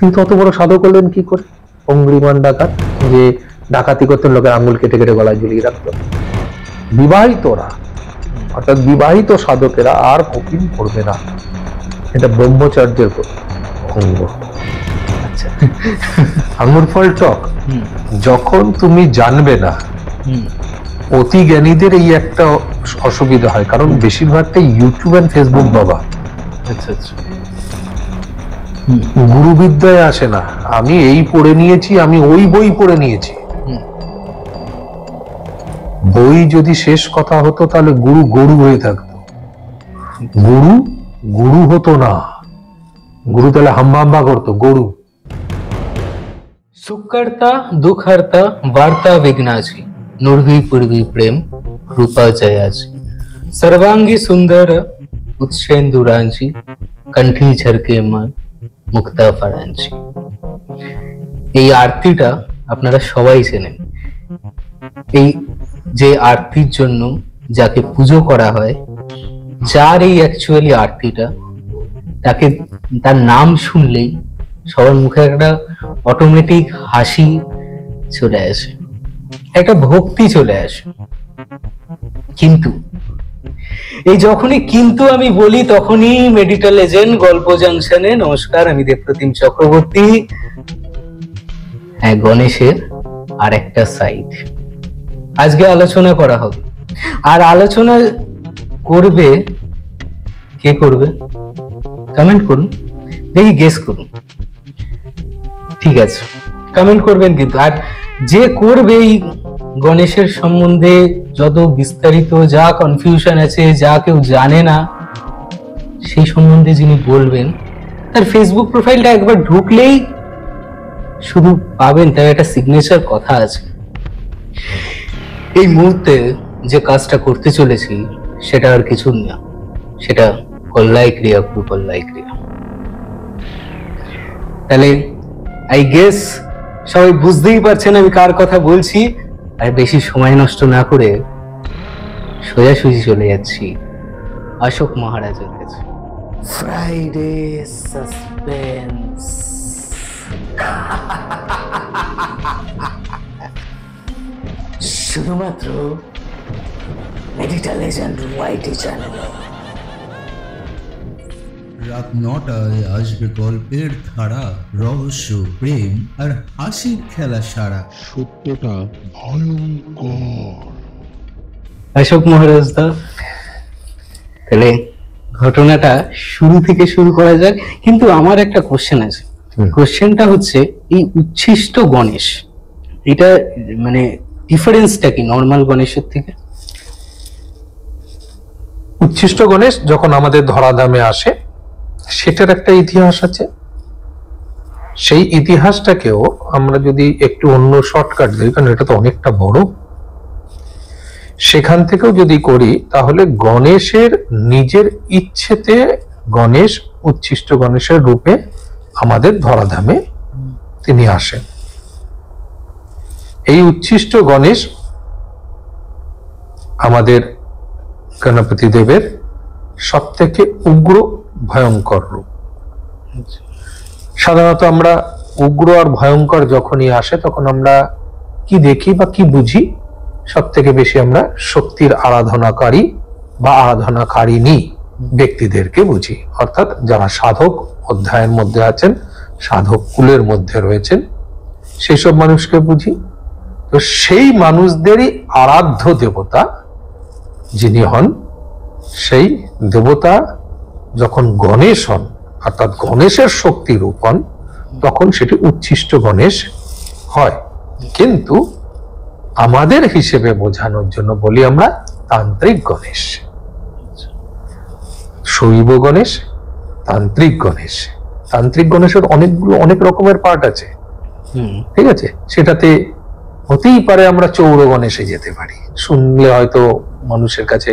তিনি তত বড় সাধক করলেন কি করে? অঙ্গুলিমান ডাকাত, যে ডাকাতি করতেন, লোকের আঙ্গুল কেটে কেটে গলায় ঝুলিয়ে রাখত। বিবাহিতরা অর্থাৎ বিবাহিত সাধকেরা আর ফকির করবে না, এটা ব্রহ্মচর্যের অঙ্গ। আচ্ছা, আঙ্গুর ফল টক। যখন তুমি জানবে না, অতি জ্ঞানীদের এই একটা অসুবিধা হয়, কারণ বেশিরভাগটাই ইউটিউব এন্ড ফেসবুক বাবা। আচ্ছা আচ্ছা, গুরু বিদ্যায় আসে না, আমি এই পড়ে নিয়েছি, আমি ওই বই পড়ে নিয়েছি। বই যদি শেষ কথা হতো তাহলে গুরু গরু হয়ে থাকতো, গুরু গুরু হতো না। গুরু তাহলে হাম্বা হাম্বা করতো, গরু। सुखकर्ता दुखहर्ता वार्ता विघ्नाची नुर्वी पूर्वी प्रेम रूपा जयाची सर्वांगी सुंदर उत्सेंदुरांची कंठी झरके मन मुक्ता फळांची। এই আরতিটা আপনারা সবাই চেনেন। এই যে আরতির জন্য যাকে পুজো করা হয়, যার এই অ্যাকচুয়ালি আরতিটা, তাকে তার নাম শুনলেই সবার মুখে একটা অটোমেটিক হাসি চলে আসে, একটা ভক্তি চলে আসে। কিন্তু এই যখনই কিন্তু আমি বলি, তখনই মেডিটাল এজেন্ট গল্প জাংশনে। নমস্কার, আমি দেবপ্রতিম চক্রবর্তী। হ্যাঁ, গণেশের আর একটা সাইড আজকে আলোচনা করা হবে। আর আলোচনা করবে কে? করবে কমেন্ট করুন, দেখি গেস করুন। ঠিক আছে, কমেন্ট করবেন কিন্তু। আর যে করবে এই গণেশের সম্বন্ধে যত বিস্তারিত যা কনফিউশন আছে, যা কেউ জানে না, সেই সম্বন্ধে যিনি বলবেন, তার ফেসবুক প্রোফাইলটা একবার ঢুকলেই শুধু পাবেন তার একটা সিগনেচার কথা আছে। এই মুহূর্তে যে কাজটা করতে চলেছি সেটা আর কিছু না, সেটা কল্যায় ক্রিয়া, পুরো কল্যায় ক্রিয়া। তাহলে আই গেস সবাই বুঝতেই পারছেন আমি কার কথা বলছি। আর বেশি সময় নষ্ট না করে সোজাসুজি চলে যাচ্ছি অশোক মহারাজের কাছে। Friday suspense. শুধুমাত্র মেডিটাল এজেন্ট ওয়াইটি চ্যানেলে। রাত 9টায় আসবে গল্পের ধারা, রহস্য, প্রেম আর হাসির খেলা সারা। সত্যটা ভয়ঙ্কর। অশোক মহারাজ দা, তাহলে ঘটনাটা শুরু থেকে শুরু করা যাক। কিন্তু আমার একটা কোশ্চেন আছে। কোশ্চেনটা হচ্ছে, এই উচ্ছিষ্ট গণেশ, এটা মানে ডিফারেন্সটা কি নর্মাল গণেশের থেকে? উচ্ছিষ্ট গণেশ যখন আমাদের ধরাধামে আসে, সেটার একটা ইতিহাস আছে। সেই ইতিহাসটাকেও আমরা যদি একটু অন্য শর্টকাট দিই, কারণ এটা তো অনেকটা বড়, সেখান থেকেও যদি করি, তাহলে গণেশের নিজের ইচ্ছেতে গণেশ উচ্ছিষ্ট গণেশের রূপে আমাদের ধরাধামে তিনি আসেন। এই উচ্ছিষ্ট গণেশ আমাদের গণপতি দেবের সব থেকে উগ্র ভয়ঙ্কর রূপ। সাধারণত আমরা উগ্র আর ভয়ঙ্কর যখনই আসে, তখন আমরা কি দেখি বা কি বুঝি? সব থেকে বেশি আমরা শক্তির আরাধনাকারী বা আরাধনাকারিণী ব্যক্তিদেরকে বুঝি, অর্থাৎ যারা সাধক অধ্যায়ের মধ্যে আছেন, সাধক কুলের মধ্যে রয়েছেন, সেই সব মানুষকে বুঝি। তো সেই মানুষদেরই আরাধ্য দেবতা যিনি হন, সেই দেবতা যখন গণেশ হন, অর্থাৎ গণেশের শক্তি রূপ হন, তখন সেটি উচ্ছিষ্ট গণেশ হয়। কিন্তু আমাদের হিসেবে বোঝানোর জন্য বলি আমরা তান্ত্রিক গণেশ, শৈব গণেশ, তান্ত্রিক গণেশ। তান্ত্রিক গণেশের অনেক রকমের পার্ট আছে, ঠিক আছে? সেটাতে হতেই পারে আমরা চৌর গণেশে যেতে পারি। শুনলে হয়তো মানুষের কাছে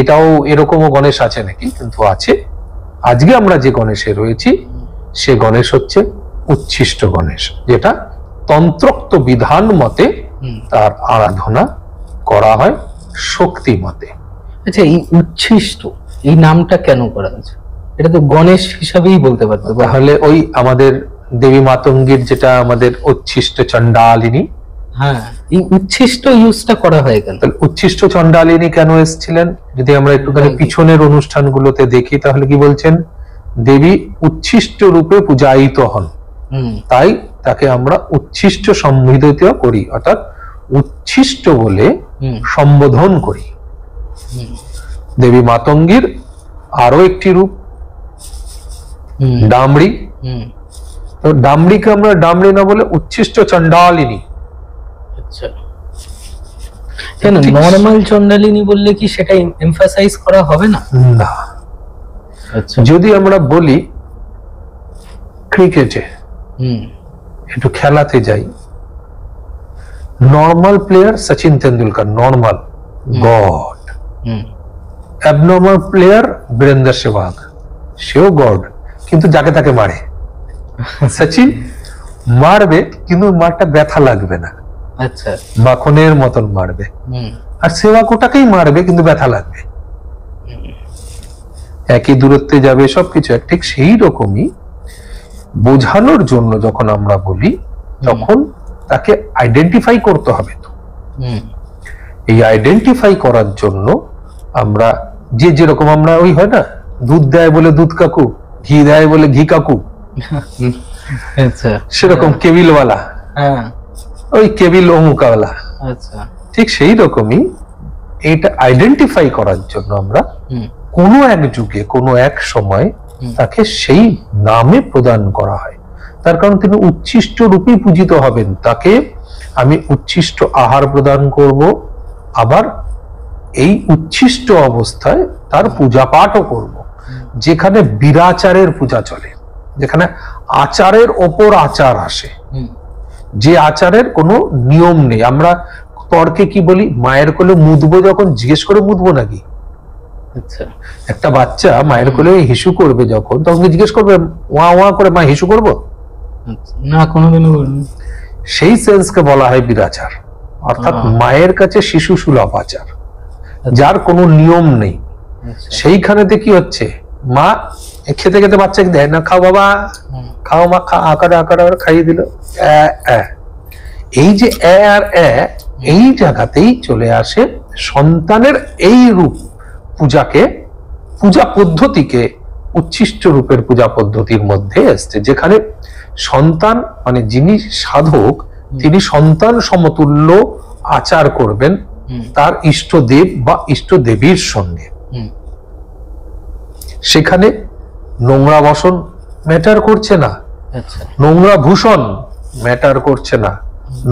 এটাও এরকমও গণেশ আছে নাকি, কিন্তু আছে। আজকে আমরা যে গণেশে রয়েছি, সে গণেশ হচ্ছে উচ্ছিষ্ট গণেশ, যেটা তন্ত্রোক্ত বিধান মতে তার আরাধনা করা হয় শক্তি মতে। আচ্ছা, এই উচ্ছিষ্ট এই নামটা কেন করা হয়েছে? এটা তো গণেশ হিসাবেই বলতে পারতো। তাহলে ওই আমাদের দেবী মাতঙ্গীর যেটা আমাদের উচ্ছিষ্ট চণ্ডালিনী, হ্যাঁ, এই উচ্ছিষ্ট ইউজটা করা হয় কেন? তাহলে উচ্ছিষ্ট চণ্ডালিনী কেন এসেছিলেন? যদি আমরা একটুখানি পিছনের অনুষ্ঠানগুলোতে দেখি তাহলে কি বলছেন, দেবী উচ্ছিষ্ট রূপে পূজায়িত হন, তাই তাকে আমরা উচ্ছিষ্ট সম্বোধিত করি, অর্থাৎ উচ্ছিষ্ট বলে সম্বোধন করি। দেবী মাতঙ্গীর আরো একটি রূপ ডামরি। তো ডামরিকে আমরা ডামরি না বলে উচ্ছিষ্ট চণ্ডালিনী। আচ্ছা, কেন নরমাল চণ্ডালিনী বললে কি সেটা এমফাসাইজ করা হবে না? না, আচ্ছা, যদি আমরা বলি ক্রিকেটে একটু খেলাতে যাই, normal player Sachin Tendulkar, normal god. Abnormal player Virender Sehwag, সেও গড, কিন্তু যাকে তাকে মারে। সচিন মারবে কিন্তু মারটা ব্যথা লাগবে না, আচ্ছা, মাখনের মতন মারবে, আর সেহবাগ ওটাকেই মারবে কিন্তু ব্যথা লাগবে, একই দূরত্বে যাবে, সবকিছু ঠিক সেই রকমই বোঝানোর জন্য যখন আমরা বলি তখন তাকে আইডেন্টিফাই করতে হবে। তো এই আইডেন্টিফাই করার জন্য আমরা যে যেরকম আমরা ওই হয় না, দুধ দেয় বলে দুধ কাকু, ঘি দেয় বলে ঘি কাকু, আচ্ছা, সেরকম কেবিলওয়ালা, হ্যাঁ, ওই কেবিল অমুকাওয়ালা, আচ্ছা, ঠিক সেই রকমই এটা আইডেন্টিফাই করার জন্য আমরা কোনো এক যুগে কোনো এক সময় তাকে সেই নামে প্রদান করা হয়। তার কারণ তিনি উচ্ছিষ্ট রূপে পূজিত হবেন, তাকে আমি উচ্ছিষ্ট আহার প্রদান করব, আবার এই উচ্ছিষ্ট অবস্থায় তার পূজা পাঠও করব। যেখানে বিরাচারের পূজা চলে, যেখানে আচারের ওপর আচার আসে, যে আচারের কোনো নিয়ম নেই। আমরা তর্কে কি বলি, মায়ের কোলে মুদবো যখন জিজ্ঞেস করে মুদবো নাকি? আচ্ছা, একটা বাচ্চা মায়ের কোলে হিসু করবে যখন, তখন জিজ্ঞেস করবে ওয়া ওয়া করে, মা হিসু করবো? না, কোনোদিনও বলিনি। সেই সেন্সকে বলা হয় বিরাচার, অর্থাৎ মায়ের কাছে শিশু সুলভ আচার, যার কোনো নিয়ম নেই। সেইখানেতে কি হচ্ছে, মা খেতে খেতে বাচ্চাকে দেয় না, খাও বাবা, খাও মা, আকারে আকারে খাইয়ে দিল। এই যে আর এই জায়গাতেই চলে আসে সন্তানের এই রূপ পূজাকে, পূজা পদ্ধতিকে উচ্ছিষ্ট রূপের পূজা পদ্ধতির মধ্যে আসছে, যেখানে সন্তান মানে যিনি সাধক তিনি সন্তান সমতুল্য আচার করবেন তার ইষ্টদেব বা ইষ্ট দেবীর সঙ্গে। সেখানে নোংরা বসন ম্যাটার করছে না, নোংরা ভূষণ ম্যাটার করছে না,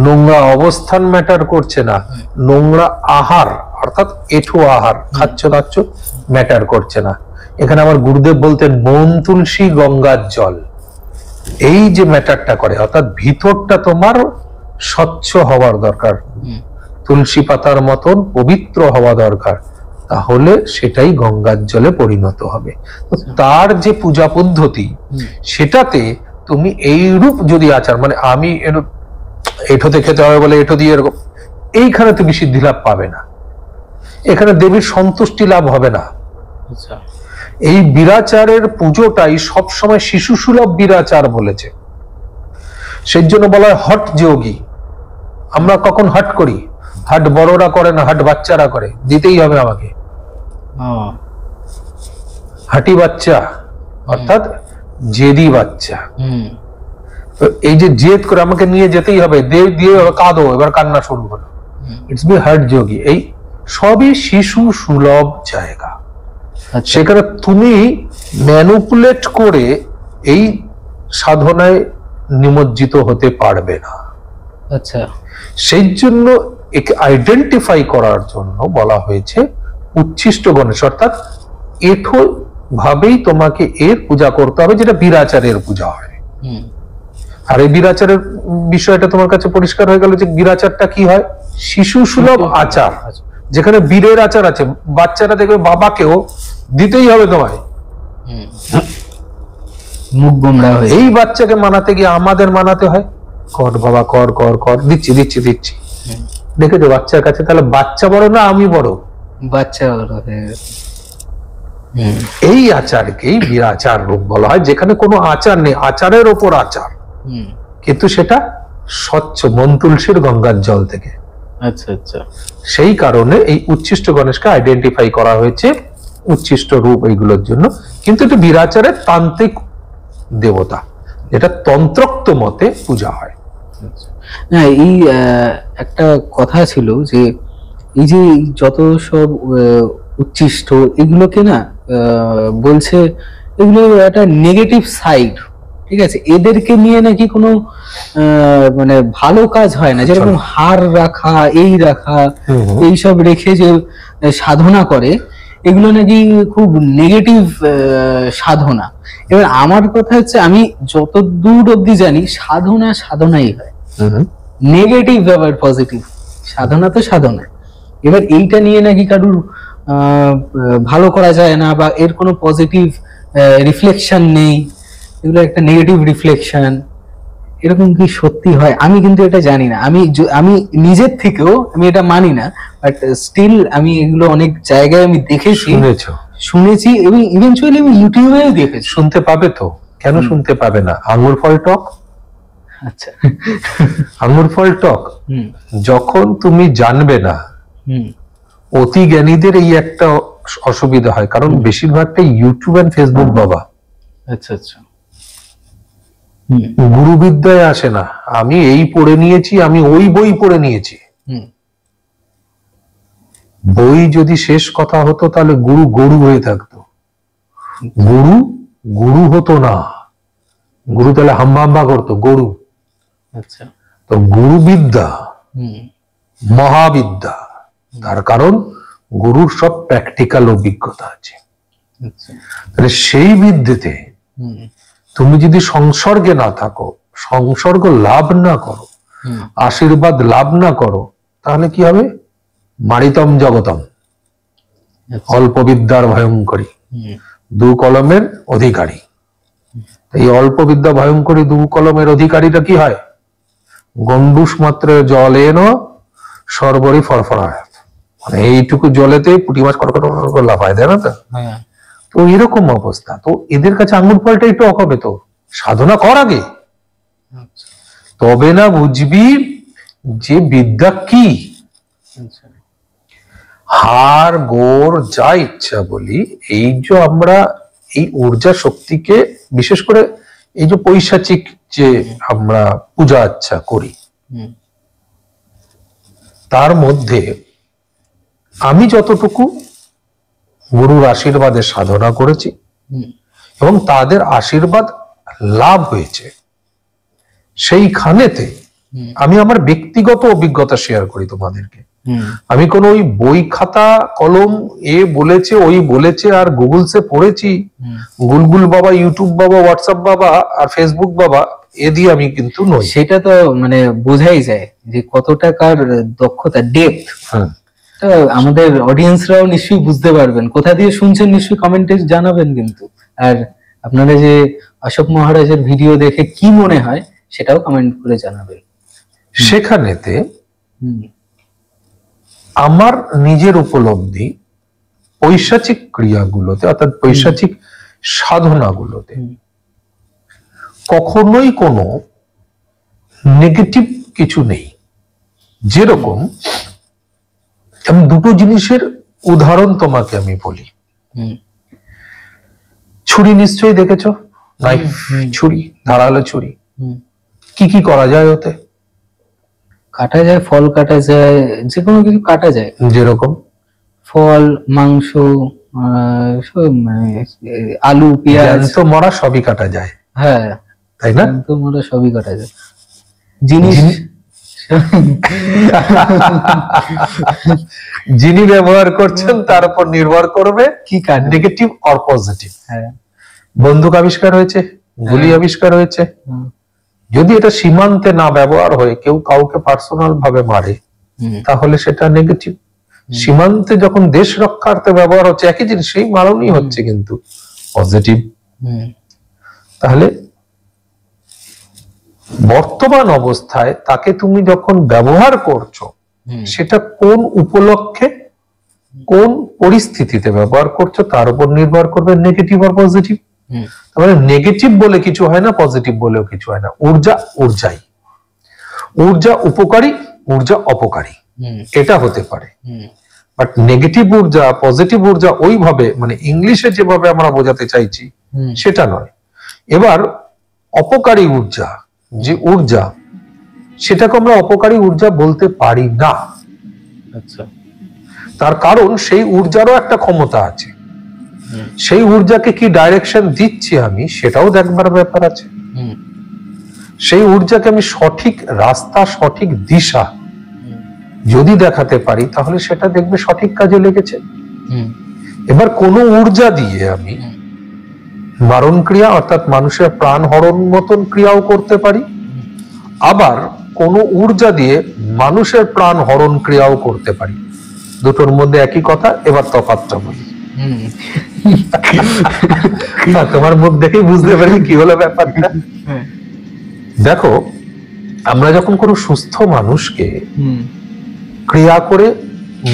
নোংরা অবস্থান ম্যাটার করছে না, নোংরা আহার অর্থাৎ এঁঠো আহার খাচ্ছ দাচ্ছ ম্যাটার করছে না। এখানে আমার গুরুদেব বলতেন মন তুলসী গঙ্গার জল, এই যে ম্যাটারটা করে, অর্থাৎ ভিতরটা তোমার স্বচ্ছ হওয়ার দরকার, তুলসী পাতার মতন পবিত্র হওয়া দরকার, তাহলে সেটাই গঙ্গার জলে পরিণত হবে। তার যে পূজা পদ্ধতি সেটাতে তুমি এই রূপ যদি আচার মানে আমি এঠোতে খেতে হবে বলে এঠো দিয়ে এরকম, এইখানে তুমি সিদ্ধি লাভ পাবে না, এখানে দেবীর সন্তুষ্টি লাভ হবে না। এই বিরাচারের পুজোটাই সবসময় শিশু সুলভ বিরাচার বলেছে, সেই জন্য বলা হয় হট যোগী। আমরা কখন হট করি? হাট বড়রা করে না, হাট বাচ্চারা করে, দিতেই হবে আমাকে। হাঁটি বাচ্চা অর্থাৎ জেদি বাচ্চা, এই যে জেদ করে আমাকে নিয়ে যেতেই হবে, দিয়ে কাঁদো, এবার কান্না শুরু হলো, ইটস বি হার্ট যোগী। এই সবই শিশু সুলভ জায়গা, সেখানে তুমি ম্যানুপুলেট করে এই সাধনায় নিমজ্জিত হতে পারবে না। আচ্ছা, সেই জন্য একে আইডেন্টিফাই করার জন্য বলা হয়েছে উচ্ছিষ্ট গণেশ, অর্থাৎ এঠো ভাবেই তোমাকে এর পূজা করতে হবে, যেটা বিরাচারের পূজা হয়। আর এই বিরাচারের বিষয়টা তোমার কাছে পরিষ্কার হয়ে গেল যে বিরাচারটা কি হয়, শিশু সুলভ আচার, যেখানে বীরের আচার আছে। বাচ্চারা দেখবে বাবাকেও দিতেই হবে তোমায়, মুখ গোমড়া হয়ে এই বাচ্চাকে মানাতে গিয়ে আমাদের মানাতে হয়, কর বাবা কর কর কর, দিচ্ছি দিচ্ছি দিচ্ছি। দেখেছো বাচ্চার কাছে, তাহলে বাচ্চা বড় না আমি বড়? বাচ্চা এই আচারকেই বিরাচার রূপ বলা হয়, যেখানে কোনো আচার নেই, আচারের ওপর আচার। হুম, কিন্তু সেটা স্বচ্ছ মন তুলসীর গঙ্গার জল থেকে। আচ্ছা আচ্ছা। সেই কারণে এই উচ্ছিষ্ট গণেশকে আইডেন্টিফাই করা হয়েছে উচ্ছিষ্ট রূপ এইগুলোর জন্য। কিন্তু এটা বিরাচারের তান্ত্রিক দেবতা, যেটা তন্ত্রোক্ত মতে পূজা হয়। না এই একটা কথা ছিল যে এই যে যত সব উচ্ছিষ্ট এগুলোকে না বলছে এগুলো একটা নেগেটিভ সাইড, ঠিক আছে, এদেরকে নিয়ে নাকি কোনো মানে ভালো কাজ হয় না, যেরকম হার রাখা এই রাখা এইসব রেখে যে সাধনা করে এগুলো নাকি খুব নেগেটিভ সাধনা। এবার আমার কথা হচ্ছে আমি যত দূর অব্দি জানি সাধনা সাধনাই হয়, নেগেটিভ আবার পজিটিভ, সাধনা তো সাধনা। এবার এইটা নিয়ে নাকি কারুর ভালো করা যায় না বা এর কোনো পজিটিভ রিফ্লেকশন নেই, এগুলো একটা নেগেটিভ রিফ্লেকশন, এরকম কি সত্যি হয়? আমি কিন্তু এটা জানি না, আমি নিজের থেকেও আমি এটা মানি না, বাট স্টিল আমি এগুলো অনেক জায়গায় আমি দেখেছি, শুনেছি এবং ইভেনচুয়ালি আমি ইউটিউবেও দেখেছি। শুনতে পাবে তো, কেন শুনতে পাবে না? আঙ্গুর ফল টক। আচ্ছা, আঙ্গুর ফল টক যখন তুমি জানবে না, অতি জ্ঞানীদের এই একটা অসুবিধা হয়, কারণ বেশিরভাগটা ইউটিউব এন্ড ফেসবুক বাবা। আচ্ছা আচ্ছা। গুরু বিদ্যায় আসে না, আমি এই পড়ে নিয়েছি, আমি ওই বই পড়ে নিয়েছি। বই যদি শেষ কথা হতো তাহলে গুরু গরু হয়ে থাকতো, গুরু গুরু হতো না, গুরু তাহলে হাম্বা হাম্বা করতো, গরু। আচ্ছা, তো গুরু বিদ্যা মহাবিদ্যা, তার কারণ গুরুর সব প্র্যাকটিক্যাল অভিজ্ঞতা আছে। তাহলে সেই বিদ্যেতে তুমি যদি সংসর্গে না থাকো, সংসর্গ লাভ না করো, আশীর্বাদ লাভ না করো, তাহলে কি হবে? মারিতম জগতম, অল্প বিদ্যার ভয়ঙ্করী, দু কলমের অধিকারী। এই অল্প বিদ্যা ভয়ঙ্করী দু কলমের অধিকারীটা কি হয়? গন্ডুস মাত্র জল এনো সর্বরই ফরফরায়, মানে এইটুকু জলেতে পুঁটি মাছ কটকট লাফায়, দেয় না তো? তো এরকম অবস্থা। তো এদের কাছে আঙ্গুর ফলটা একটু অকবে, তো সাধনা কর আগে, তবে না বুঝবি যে বিদ্যা কি। হার গোর যা ইচ্ছা বলি, এই যে আমরা এই ঊর্জা শক্তিকে বিশেষ করে এই যে পৈশাচিক যে আমরা পূজা আচ্ছা করি, তার মধ্যে আমি যতটুকু গুরুর আশীর্বাদে সাধনা করেছি এবং তাদের আশীর্বাদ লাভ হয়েছে, সেইখানেতে আমি আমার ব্যক্তিগত অভিজ্ঞতা শেয়ার করি তোমাদেরকে। আমি কোন ওই বই খাতা কলম এ বলেছে ওই বলেছে আর গুগলসে পড়েছি, গুলগুল বাবা, ইউটিউব বাবা, হোয়াটসঅ্যাপ বাবা আর ফেসবুক বাবা, এ দিয়ে আমি কিন্তু নই। সেটা তো মানে বোঝাই যায় যে কত টাকার দক্ষতা, ডেপথ। আমাদের অডিয়েন্সরাও নিশ্চয়ই বুঝতে পারবেন, কোথা দিয়ে শুনছেন নিশ্চয়ই কমেন্টে জানাবেন কিন্তু। আর আপনারা যে অশোক মহারাজের ভিডিও দেখে কি মনে হয় সেটাও কমেন্ট করে জানাবেন। সেখানেতে আমার নিজের উপলব্ধি পৈশাচিক ক্রিয়াগুলোতে, অর্থাৎ পৈশাচিক সাধনাগুলোতে কখনোই কোনো নেগেটিভ কিছু নেই। যেরকম আমি দুটো জিনিসের উদাহরণ তোমাকে আমি বলি। ছুরি নিশ্চয়ই দেখেছো, নাইফ, ছুরি, ধারালো ছুরি। কি কি করা যায় ওতে? কাটা যায়, ফল কাটা যায়, যে কোনো কিছু কাটা যায়। যেরকম ফল, মাংস, আলু, পেঁয়াজ, তো মরা সবই কাটা যায়। হ্যাঁ, তাই না? তো মরা সবই কাটা যায়। জিনিস যিনি ব্যবহার করছেন তার উপর নির্ভর করবে কি নেগেটিভ অর পজিটিভ। বন্দুক আবিষ্কার হয়েছে, গুলি আবিষ্কার হয়েছে, যদি এটা সীমান্তে না ব্যবহার হয়ে কেউ কাউকে পার্সোনাল ভাবে মারে তাহলে সেটা নেগেটিভ। সীমান্তে যখন দেশ রক্ষার্থে ব্যবহার হচ্ছে একই জিনিস, সেই মারণই হচ্ছে কিন্তু পজিটিভ। তাহলে বর্তমান অবস্থায় তাকে তুমি যখন ব্যবহার করছো, সেটা কোন উপলক্ষে কোন পরিস্থিতিতে ব্যবহার করছো তার উপর নির্ভর করবে নেগেটিভ আর পজিটিভ। হুম, তার মানে নেগেটিভ বলে কিছু হয় না, পজিটিভ বলেও কিছু হয় না। ঊর্জা ঊর্জাই, ঊর্জা উপকারী, ঊর্জা অপকারী, হুম, এটা হতে পারে। হুম, বাট নেগেটিভ ঊর্জা পজিটিভ ঊর্জা ওইভাবে মানে ইংলিশে যেভাবে আমরা বোঝাতে চাইছি হুম, সেটা নয়। এবার অপকারী ঊর্জা, যে ঊর্জা, সেটাকে আমরা অপকারী ঊর্জা বলতে পারি না। আচ্ছা, তার কারণ সেই ঊর্জারও একটা ক্ষমতা আছে। হুম, সেই ঊর্জাকে কি ডাইরেকশন দিচ্ছি আমি, সেটাও দেখবার ব্যাপার আছে। হুম, সেই ঊর্জাকে আমি সঠিক রাস্তা, সঠিক দিশা যদি দেখাতে পারি, তাহলে সেটা দেখবে সঠিক কাজে লেগেছে। হুম, এবার কোন ঊর্জা দিয়ে আমি মারণ ক্রিয়া অর্থাৎ মানুষের প্রাণ হরণ মতন ক্রিয়াও করতে পারি, আবার কোন ঊর্জা দিয়ে মানুষের প্রাণ হরণ ক্রিয়াও করতে পারি। দুটোর মধ্যে একই কথা, এবার তফাৎটা বলি। হুম, না, তোমার মুখ দেখেই বুঝতে পারি কি হলো ব্যাপারটা। হ্যাঁ, দেখো, আমরা যখন কোনো সুস্থ মানুষকে হুম, ক্রিয়া করে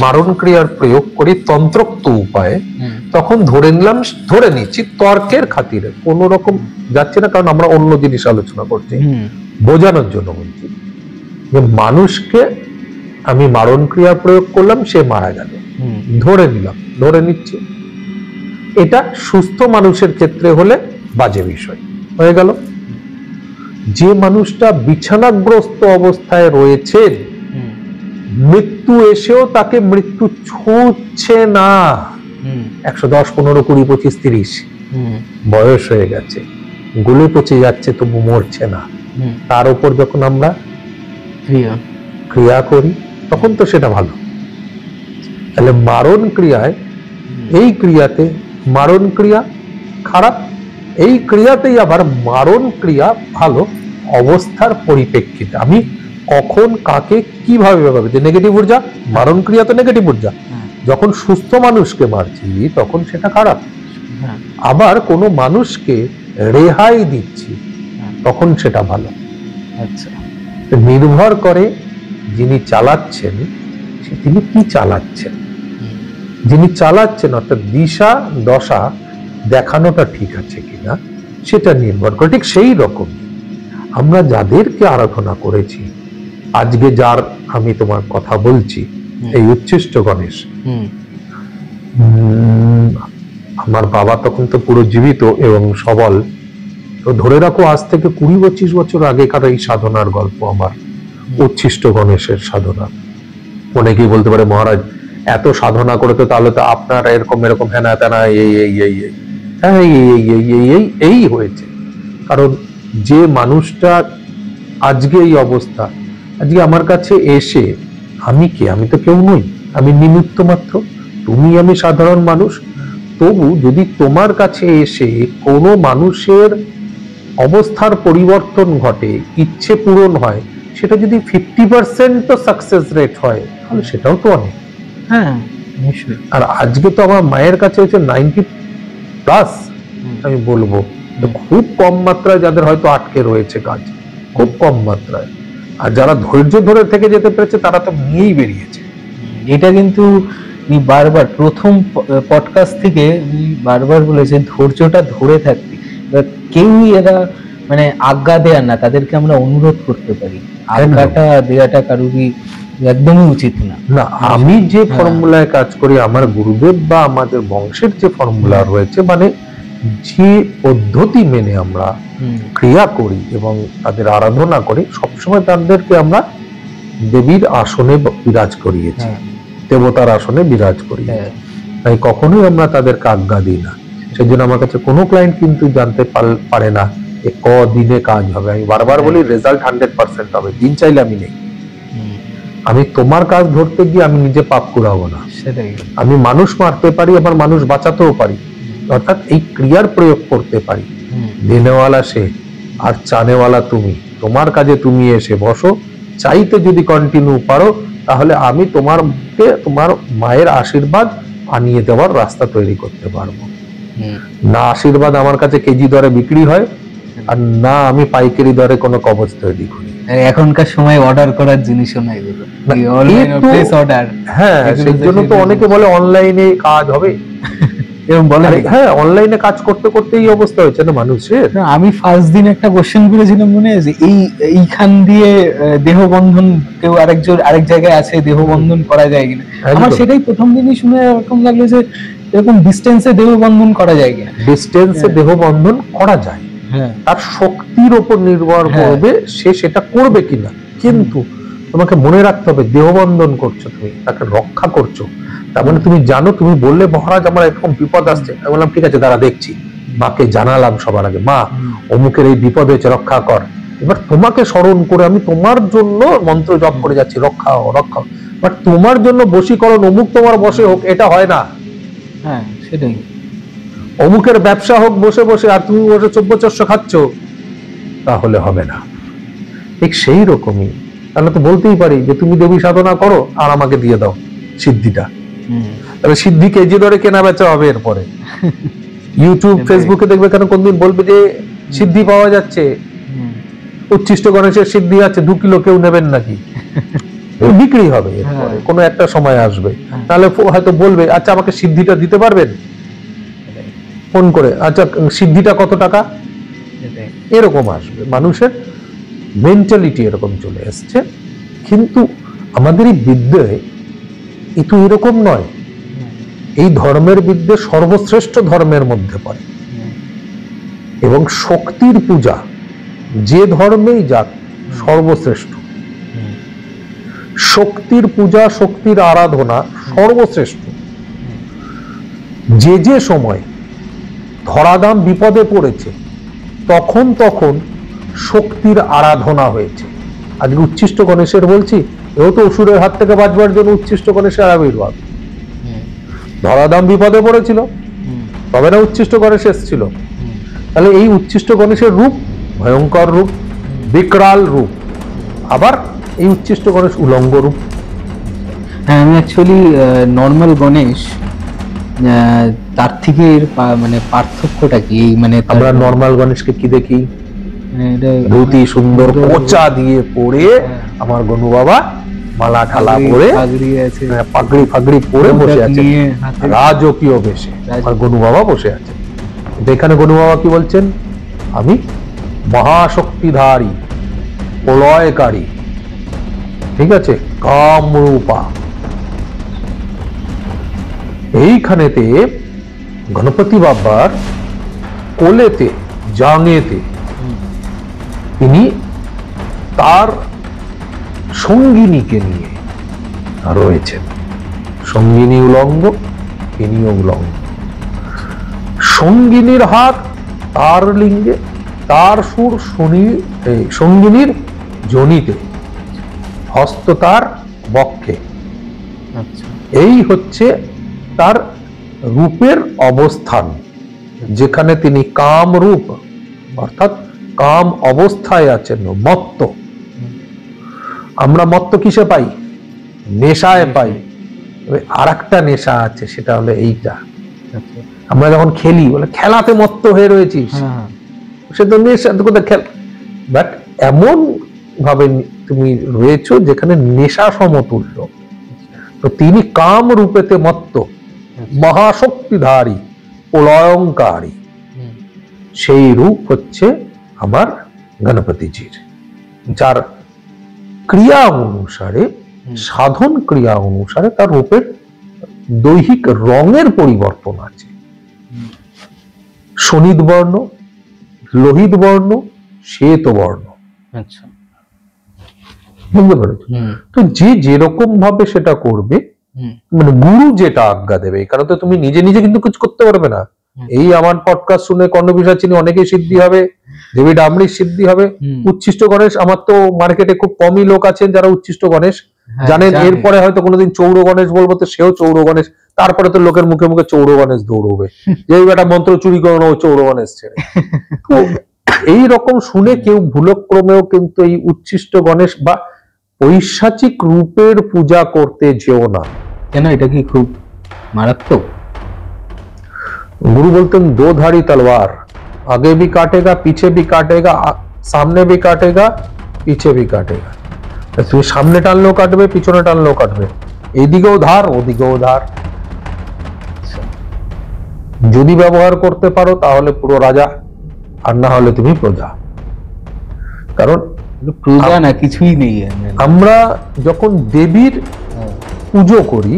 মারণ ক্রিয়ার প্রয়োগ করি তন্ত্রোক্ত উপায়ে, হুম, তখন ধরে নিচ্ছি তর্কের খাতিরে, কোন রকম যাচ্ছে না, কারণ আমরা অন্য জিনিস আলোচনা করছি, হুম, বোঝানোর জন্য বলছি যে মানুষকে আমি মারণ ক্রিয়া প্রয়োগ করলাম, সে মারা গেল, হুম, ধরে নিলাম, ধরে নিচ্ছি। এটা সুস্থ মানুষের ক্ষেত্রে হলে বাজে বিষয় হয়ে গেল। যে মানুষটা বিছানাগ্রস্ত অবস্থায় রয়েছেন, হুম, মৃত্যু এসেও তাকে মৃত্যু ছুঁচ্ছে না, হুম, 110, 15, 20, 25, 30 হুম, বয়স হয়ে গেছে, গলে পচে যাচ্ছে, তবু মরছে না, হুম, তার উপর যখন আমরা ক্রিয়া, ক্রিয়া করি, তখন তো সেটা ভালো। তাহলে মারণ ক্রিয়ায়, এই ক্রিয়াতে মারণ ক্রিয়া খারাপ, এই ক্রিয়াতেই আবার মারণ ক্রিয়া ভালো, অবস্থার পরিপ্রেক্ষিতে আমি কখন কাকে কিভাবে ব্যবহার করছি। নেগেটিভ ঊর্জা, মারণ ক্রিয়া তো নেগেটিভ ঊর্জা, হ্যাঁ, যখন সুস্থ মানুষকে মারছি তখন সেটা খারাপ। হ্যাঁ, আবার কোনো মানুষকে রেহাই দিচ্ছি তখন সেটা ভালো। আচ্ছা, তো নির্ভর করে যিনি চালাচ্ছেন তিনি কি চালাচ্ছেন। হুম, যিনি চালাচ্ছেন অর্থাৎ দিশা দশা দেখানোটা ঠিক আছে কিনা সেটা নির্ভর করে। ঠিক সেই রকম আমরা যাদেরকে আরাধনা করেছি, আজকে যার আমি তোমার কথা বলছি, এই উচ্ছিষ্ট গণেশ, হুম, আমার বাবা তখন তো পুরো জীবিত এবং সবল, তো ধরে রাখো আজ থেকে 20-25 বছর আগেকার এই সাধনার গল্প আমার, উচ্ছিষ্ট গণেশের সাধনা। অনেকেই বলতে পারে মহারাজ এত সাধনা করে তো তাহলে তো আপনার এরকম এরকম হেনা তেনা এই এই এই এই হ্যাঁ এই এই এই এই এই এই হয়েছে। কারণ যে মানুষটা আজকে এই অবস্থা, আজকে আমার কাছে এসে, আমি কে? আমি তো কেউ নই, আমি নিমিত্ত মাত্র, তুমি আমি সাধারণ মানুষ। তবু যদি তোমার কাছে এসে কোনো মানুষের অবস্থার পরিবর্তন ঘটে, ইচ্ছে পূরণ হয়, সেটা যদি 50% তো সাকসেস রেট হয়, তাহলে সেটাও তো অনেক। হ্যাঁ, নিশ্চয়ই, আর আজকে তো আমার মায়ের কাছে হচ্ছে 90+, আমি বলবো। তো খুব কম মাত্রায় যাদের হয়তো আটকে রয়েছে কাজ, খুব কম মাত্রায়, আর যারা ধৈর্য ধরে থেকে যেতে পেরেছে তারা তো নিয়েই বেরিয়েছে। এটা কিন্তু উনি বারবার প্রথম পডকাস্ট থেকে উনি বারবার বলেছে ধৈর্যটা ধরে থাকতে। এবার কেউই এরা মানে আজ্ঞা দেয়ার না, তাদেরকে আমরা অনুরোধ করতে পারি, আজ্ঞাটা দেওয়াটা কারুরই একদমই উচিত না। না, আমি যে ফর্মুলায় কাজ করি, আমার গুরুদেব বা আমাদের বংশের যে ফর্মুলা রয়েছে, মানে যে পদ্ধতি মেনে আমরা হুম, ক্রিয়া করি এবং তাদের আরাধনা করি, সবসময় তাদেরকে আমরা দেবীর আসনে বিরাজ করিয়েছি, হ্যাঁ, দেবতার আসনে বিরাজ করি, হ্যাঁ, তাই কখনোই আমরা তাদেরকে আজ্ঞা দিই না। সেই জন্য আমার কাছে কোনো ক্লায়েন্ট কিন্তু জানতে পারে না যে কদিনে কাজ হবে। আমি বারবার বলি রেজাল্ট 100% হবে, দিন চাইলে আমি নেই। হুম, আমি তোমার কাজ ধরতে গিয়ে আমি নিজে পাপ কুড়াবো না। সেটাই, আমি মানুষ মারতে পারি, আবার মানুষ বাঁচাতেও পারি, অর্থাৎ এই ক্রিয়ার প্রয়োগ করতে পারি। হুম, দেনেওয়ালা সে আর চানেওয়ালা তুমি, তোমার কাজে তুমি এসে বসো, চাইতে যদি কন্টিনিউ পারো, তাহলে আমি তোমারকে তোমার মায়ের আশীর্বাদ আনিয়ে দেওয়ার রাস্তা তৈরি করতে পারবো। হুম, না আশীর্বাদ আমার কাছে কেজি দরে বিক্রি হয়, আর না আমি পাইকারি দরে কোনো কবচ তৈরি করি। আর এখনকার সময় অর্ডার করার জিনিসও নাই এগুলো, না, অনলাইন একটু- প্লেস অর্ডার। হ্যাঁ, সেই জন্য তো অনেকে বলে অনলাইনে কাজ হবে। এরকম বলে আরে নাকি? হ্যাঁ, অনলাইনে কাজ করতে করতে এই অবস্থা হয়েছে না মানুষের। না, আমি ফার্স্ট দিন একটা কোশ্চেন করেছিলাম মনে আছে, এইখান দিয়ে দেহ বন্ধন, কেউ আরেক জায়গায় আছে, দেহ বন্ধন করা যায় কিনা। আমার একদম। সেটাই প্রথম দিনই শুনে এরকম লাগলো যে এরকম ডিস্টেন্সে দেহ বন্ধন করা যায় কিনা। ডিস্টেন্সে দেহ বন্ধন করা যায়, হ্যাঁ তার শক্তির উপর নির্ভর হ্যাঁ। করবে সে সেটা করবে কিনা। কিন্তু তোমাকে মনে রাখতে হবে, দেহবন্ধন করছো তুমি, তাকে রক্ষা করছো, তার মানে তুমি জানো, তুমি বললে মহারাজ আমার এরকম বিপদ আসছে, আমি বললাম ঠিক আছে দাঁড়া দেখছি, মাকে জানালাম সবার আগে, মা অমুকের এই বিপদ হয়েছে, রক্ষা কর। এবার তোমাকে স্মরণ করে আমি তোমার জন্য মন্ত্র জপ করে যাচ্ছি, রক্ষা হও রক্ষা হও। বাট তোমার জন্য বশীকরণ অমুক তোমার বসে হোক, এটা হয় না। হ্যাঁ সেটাই। অমুকের ব্যবসা হোক বসে বসে, আর তুমি বসে চব্য খাচ্ছ, তাহলে হবে না। ঠিক সেই রকমই, তাহলে তো বলতেই পারি যে তুমি দেবী সাধনা করো আর আমাকে দিয়ে দাও সিদ্ধিটা। তাহলে সিদ্ধি কেজি ধরে কেনা বেচা হবে এরপরে। ইউটিউব ফেসবুকে দেখবে কেন কোনদিন বলবে যে সিদ্ধি পাওয়া যাচ্ছে, উচ্ছিষ্ট গণেশের সিদ্ধি আছে 2 কিলো, কেউ নেবেন নাকি? বিক্রি হবে এরপরে, কোনো একটা সময় আসবে। তাহলে হয়তো বলবে আচ্ছা আমাকে সিদ্ধিটা দিতে পারবেন, ফোন করে, আচ্ছা সিদ্ধিটা কত টাকা, এরকম আসবে। মানুষের মেন্টালিটি এরকম চলে এসছে। কিন্তু আমাদের এই বিদ্যায় কিন্তু এরকম নয়। এই ধর্মের বিদ্যে সর্বশ্রেষ্ঠ ধর্মের মধ্যে পড়ে, এবং শক্তির পূজা যে ধর্মেই যাক সর্বশ্রেষ্ঠ। শক্তির পূজা, শক্তির আরাধনা সর্বশ্রেষ্ঠ। যে যে সময় ধরাধাম বিপদে পড়েছে তখন তখন শক্তির আরাধনা হয়েছে। আজকে উচ্ছিষ্ট গণেশের বলছি, এও তো অসুরের হাত থেকে বাঁচবার জন্য উচ্ছিষ্ট গণেশের আবির্ভাব। ধরাধাম বিপদে পড়েছিল, তবে না উচ্ছিষ্ট গণেশ এসেছিল। তাহলে এই উচ্ছিষ্ট গণেশের রূপ ভয়ঙ্কর রূপ, বিকরাল রূপ, আবার এই উচ্ছিষ্ট গণেশ উলঙ্গ রূপ। হ্যাঁ, আমি অ্যাকচুয়ালি নর্মাল গণেশ, তার থেকে এর মানে পার্থক্যটা কি? এই মানে আমরা নর্মাল গণেশকে কি দেখি, মানে এটা ধুতি সুন্দর কোচা দিয়ে পরে, আমার গনু বাবা মালা ঠালা পরে, পাগড়ি ফাগড়ি পরে বসে আছে, রাজকীয় বেশে আমার গনু বাবা বসে আছে। এখানে গনু বাবা কি বলছেন, আমি মহাশক্তিধারী, প্রলয়কারী, ঠিক আছে, কামরূপা। এইখানেতে গণপতি বাবার কোলেতে, জাঙেতে তিনি তার সঙ্গিনীকে নিয়ে রয়েছেন। সঙ্গিনী উলঙ্গ, তিনিও উলঙ্গ। সঙ্গিনীর হাত তার লিঙ্গে, তার সুর সঙ্গিনীর যোনিতে, হস্ত তার বক্ষে। এই হচ্ছে তার রূপের অবস্থান, যেখানে তিনি কাম রূপ অর্থাৎ কাম অবস্থায় আছেন, মত্ত। আমরা মত্ত কিসে পাই? নেশায় পাই। আর একটা নেশা আছে, সেটা হলো এইটা, আমরা যখন খেলি বলে খেলাতে মত্ত হয়ে রয়েছিস, সে তো নেশা, কোথায় খেল, বাট এমন ভাবে তুমি রয়েছো যেখানে নেশা সমতুল্য। তো তিনি কাম রূপেতে মত্ত, মহাশক্তিধারী, প্রলয়ঙ্কারী। সেই রূপ হচ্ছে আমার গণপতিজির, যার ক্রিয়া অনুসারে, সাধন ক্রিয়া অনুসারে তার রূপের দৈহিক রঙের পরিবর্তন আছে। শোণিত বর্ণ, লোহিত বর্ণ, শ্বেত বর্ণ। আচ্ছা, বুঝতে পেরেছো? তো যে যেরকম ভাবে সেটা করবে, মানে গুরু যেটা আজ্ঞা দেবে। এখানে তো তুমি নিজে নিজে কিন্তু কিছু করতে পারবে না। এই আমার পডকাস্ট শুনে কর্ণবিসাচিনী অনেকেই সিদ্ধি হবে, দেবী ডামরির সিদ্ধি হবে। উচ্ছিষ্ট গণেশ, আমার তো মার্কেটে খুব কমই লোক আছেন যারা উচ্ছিষ্ট গণেশ জানেন। এরপরে হয়তো কোনোদিন চৌর গণেশ বলবো তো সেও চৌর গণেশ, তারপরে তো লোকের মুখে মুখে চৌর গণেশ দৌড়বে, যে একটা মন্ত্র চুরি করো চৌর গণেশ ছেড়ে। তো এই রকম শুনে কেউ ভুলক্রমেও কিন্তু এই উচ্ছিষ্ট গণেশ বা পৈশাচিক রূপের পূজা করতে যেও না। কেন, এটা কি খুব মারাত্মক? गुरु बोलते हैं दो धारी तलवार, आगे भी काटेगा, पीछे भी काटेगा, सामने भी काटेगा, पीछे भी काटेगा। তুমি সামনে টানলেও কাটবে, পিছনে টানলেও কাটবে, এইদিকেও ধার ওদিকেও ধার। যদি ব্যবহার করতে পারো তাহলে পুরো রাজা, আর না হলে তুমি প্রজা। কারণ প্রজা না কিছুই নেই আমরা যখন দেবীর পুজো করি,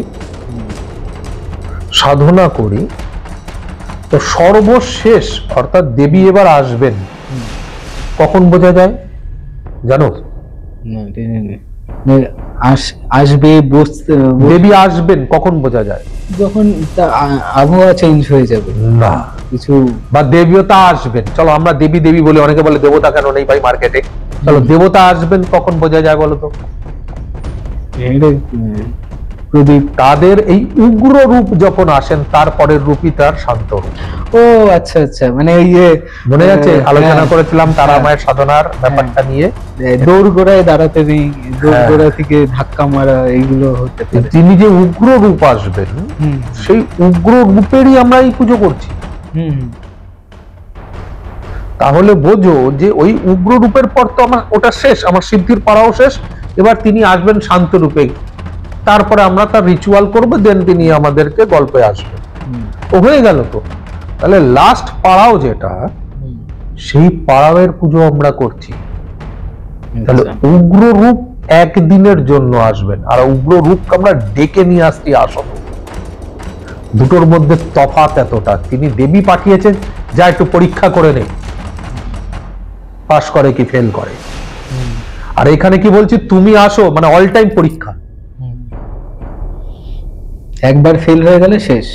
সাধনা করি, তো সর্বশেষ অর্থাৎ দেবী এবার আসবেন কখন বোঝা যায় জানো? আসবে বসতে, দেবী আসবেন কখন বোঝা যায়? যখন আবহাওয়া চেঞ্জ হয়ে যাবে না, কিছু, বা দেবতা আসবেন। চলো আমরা দেবী দেবী বলি, অনেকে বলে দেবতা কেন নেই ভাই মার্কেটে। চলো দেবতা আসবেন কখন বোঝা যায় বলো তো? প্রদীপ। তাদের এই উগ্র রূপ যখন আসেন, তারপরের রূপই তার শান্ত রূপ। ও আচ্ছা আচ্ছা, মানে এই যে মনে আছে আলোচনা হ্যাঁ, করেছিলাম তারা মায়ের সাধনার ব্যাপারটা নিয়ে? দৌড় গোড়ায় দাঁড়াতে নেই, দৌড় গোড়া থেকে ধাক্কা মারা, এইগুলো হতে পারে। তিনি যে উগ্র রূপ আসবেন, হুম সেই উগ্র রূপেরই আমরা এই পুজো করছি। হুম তাহলে বোঝো যে ওই উগ্র রূপের পর তো আমার ওটা শেষ, আমার সিদ্ধির পাড়াও শেষ। এবার তিনি আসবেন শান্ত রূপে, তারপরে আমরা তার রিচুয়াল করবো, দেন তিনি আমাদেরকে গল্পে আসবেন। তো হয়ে গেল। তো তাহলে লাস্ট পাড়াও যেটা, সেই পাড়াওয়ের পুজো আমরা করছি। তাহলে উগ্র রূপ একদিনের জন্য আসবেন, আর উগ্র রূপকে আমরা ডেকে নিয়ে আসছি আসন। দুটোর মধ্যে তফাৎ এতটা, তিনি দেবী পাঠিয়েছেন যা একটু পরীক্ষা করে নেই, পাস করে কি ফেল করে। আর এখানে কি বলছি, তুমি আসো, মানে অল টাইম পরীক্ষা। একবার ফেল হয়ে গেলে শেষ।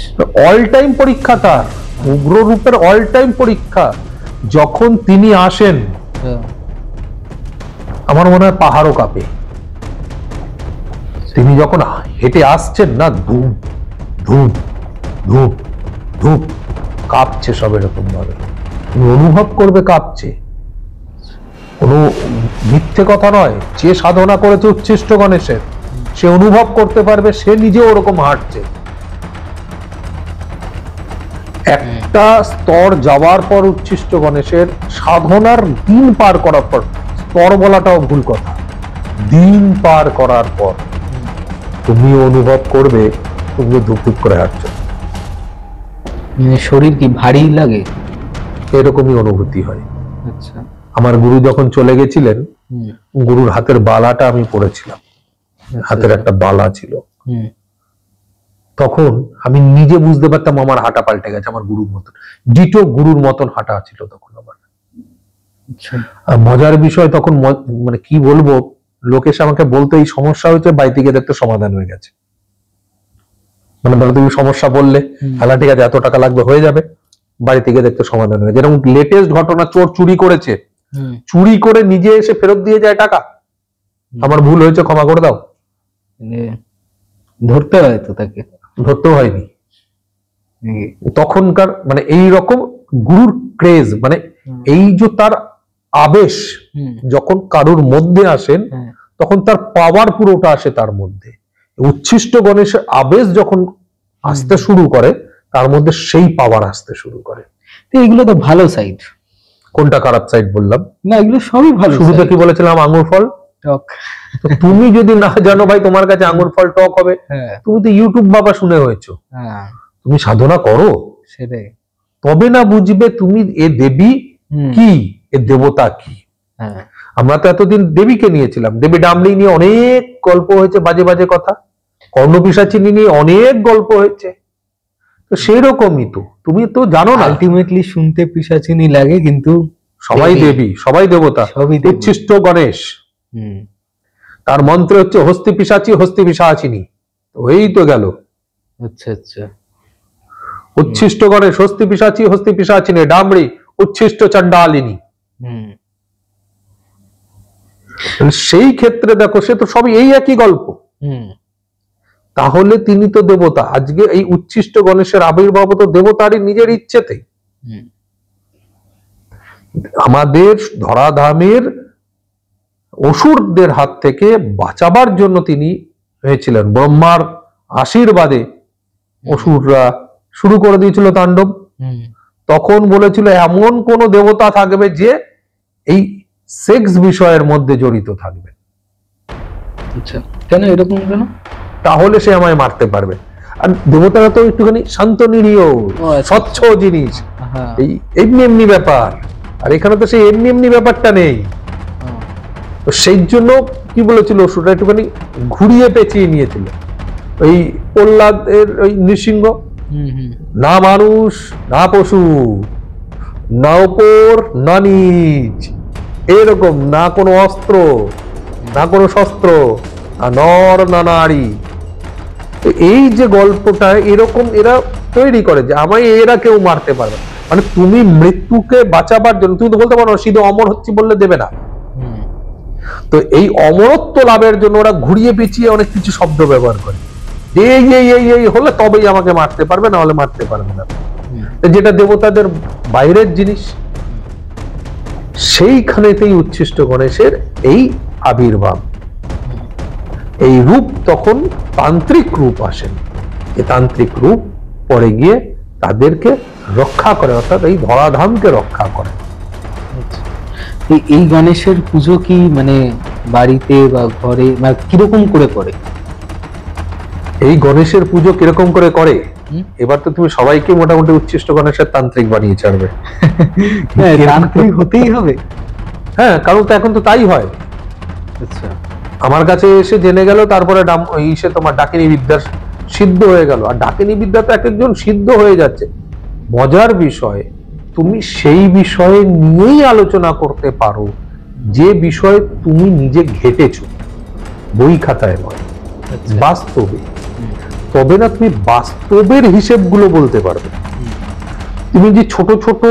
অল টাইম পরীক্ষা তার, উগ্র রূপের অল টাইম পরীক্ষা। যখন তিনি আসেন আমার মনে হয় পাহাড়ও কাঁপে। তিনি যখন হেঁটে আসছেন না, ধূম ধূম ধূম ধূম কাঁপছে সব, এরকম ভাবে তুমি অনুভব করবে কাঁপছে। কোনো মিথ্যে কথা নয়। যে সাধনা করেছে উচ্ছিষ্ট গণেশের, সে অনুভব করতে পারবে সে নিজে ওরকম হাঁটছে। একটা স্তর যাওয়ার পর উচ্ছিষ্ট গণেশের সাধনার দিন পার করার পর, স্তর বলাটাও ভুল কথা, দিন পার করার পর তুমি অনুভব করবে তুমি ধুপ করে হাঁটছো। শরীর কি ভারী লাগে? এরকমই অনুভূতি হয়। আচ্ছা। আমার গুরু যখন চলে গেছিলেন, গুরুর হাতের বালাটা আমি পড়েছিলাম, হাতের একটা বালা ছিল। তখন আমি নিজে বুঝতে পারতাম আমার হাঁটা পাল্টে গেছে, আমার গুরুর মতন, ডিটো গুরুর মতন হাঁটা ছিল তখন আমার। আর মজার বিষয় তখন মানে কি বলবো, লোকেশ আমাকে বলতে এই সমস্যা হয়েছে, বাড়ি থেকে দেখতে সমাধান হয়ে গেছে। মানে ধরো তুমি সমস্যা বললে, তাহলে ঠিক আছে এত টাকা লাগবে, হয়ে যাবে, বাড়ি থেকে দেখতে সমাধান হয়ে। যেরকম লেটেস্ট ঘটনা, চোর চুরি করেছে, চুরি করে নিজে এসে ফেরত দিয়ে যায় টাকা। আমার ভুল হয়েছে, ক্ষমা করে দাও। ধরতে হয় তো, তাকে ধরতেও হয়নি তখনকার। মানে এই রকম গুরুর ক্রেজ, মানে এই যে তার আবেশ যখন কারুর মধ্যে আসেন, তখন তার পাওয়ার পুরোটা আসে তার মধ্যে। উচ্ছিষ্ট গণেশের আবেশ যখন আসতে শুরু করে, তার মধ্যে সেই পাওয়ার আসতে শুরু করে। এগুলো তো ভালো সাইড। কোনটা খারাপ সাইড বললাম? না, এগুলো সবই ভালো। শুরুতে কি বলেছিলাম? আঙ্গুর ফল টক। তুমি যদি না জানো ভাই, তোমার কাছে আঙ্গুর ফল টক হবে? তুমি তো ইউটিউব বাবা শুনে হয়েছো। তুমি সাধনা করো, সেটাই তবে না বুঝবে তুমি এ দেবী কি, এ দেবতা কি। আমরা তো এতদিন দেবীকে নিয়েছিলাম, দেবী ডামলি নিয়ে অনেক গল্প হয়েছে, বাজে বাজে কথা। কর্ণপিশাচিনী নিয়ে অনেক গল্প হয়েছে। তো সেই রকমই তো, তুমি তো জানো না, আলটিমেটলি শুনতে পিশাচিনী লাগে, কিন্তু সবাই দেবী, সবাই দেবতা। উচ্ছিষ্ট গণেশ, তার মন্ত্র হচ্ছে হস্তি পিশাচি হস্তি পিশাচিনী। ওই তো গেল। আচ্ছা আচ্ছা। উচ্ছিষ্ট গণেশ হস্তি পিশাচি হস্তি পিশাচিনী, ডামরি উচ্ছিষ্ট চণ্ডালিনী। সেই ক্ষেত্রে দেখো, সে তো সবই এই একই গল্প। তাহলে তিনি তো দেবতা। আজকে এই উচ্ছিষ্ট গণেশের আবির্ভাব তো দেবতারই নিজের ইচ্ছেতে। আমাদের ধরাধামের অসুরদের হাত থেকে বাঁচাবার জন্য তিনি হয়েছিলেন। ব্রহ্মার আশীর্বাদে অসুররা শুরু করে দিয়েছিল তাণ্ডব। তখন বলেছিল এমন কোন দেবতা থাকবে যে এই সেক্স বিষয়ের মধ্যে জড়িত থাকবে। আচ্ছা, কেন এরকম কেন? তাহলে সে আমায় মারতে পারবে। আর দেবতারা তো একটুখানি শান্ত নিরীহ, আচ্ছা। স্বচ্ছ জিনিস, হ্যাঁ। এই এমনি এমনি ব্যাপার। আর এখানে তো সেই এমনি এমনি ব্যাপারটা নেই। তো সেই জন্য কি বলেছিল অসুরটা, একটুখানি ঘুরিয়ে পেঁচিয়ে নিয়েছিল। ওই প্রহ্লাদের ওই নৃসিংহ, না মানুষ না পশু, না উপর না নিচ, এরকম, না কোনো অস্ত্র না কোনো শস্ত্র, না নর না নারী। তো এই যে গল্পটা এরকম এরা তৈরি করে যে আমায় এরা কেউ মারতে পারবে না। মানে তুমি মৃত্যুকে বাঁচাবার জন্য, তুমি তো বলতে পারো না সিধু অমর হচ্ছি বললে দেবে না। তো এই অমরত্ব লাভের জন্য ওরা ঘুরিয়ে পেঁচিয়ে অনেক কিছু শব্দ ব্যবহার করে, যে এই এই এই এই হলে তবেই আমাকে মারতে পারবে, না হলে মারতে পারবে না। যেটা দেবতাদের বাইরের জিনিস, সেইখানেতেই উচ্ছিষ্ট গণেশের এই আবির্ভাব। এই রূপ তখন তান্ত্রিক রূপ আসেন, এই তান্ত্রিক রূপ পরে গিয়ে তাদেরকে রক্ষা করে, অর্থাৎ এই ধরাধামকে রক্ষা করে। এই গণেশের পুজো কি মানে বাড়িতে বা ঘরে মানে কিরকম করে করে? এই গণেশের পুজো কিরকম করে করে, এবার তো তুমি সবাইকে মোটামুটি উচ্ছিষ্ট গণেশের তান্ত্রিক বানিয়ে ছাড়বে। হ্যাঁ, তান্ত্রিক হতেই হবে। হ্যাঁ, কারণ তো এখন তো তাই হয়। আচ্ছা, আমার কাছে এসে জেনে গেল, তারপরে সে তোমার ডাকিনী বিদ্যা সিদ্ধ হয়ে গেল। আর ডাকিনী বিদ্যা তো এক একজন সিদ্ধ হয়ে যাচ্ছে। মজার বিষয়, তুমি সেই বিষয়ে নিয়েই আলোচনা করতে পারো যে বিষয়ে তুমি নিজে ঘেটেছো, বই খাতায় নয়, বাস্তবে। তবে না তুমি বাস্তবের হিসেবগুলো বলতে পারবে। তুমি যে ছোট ছোট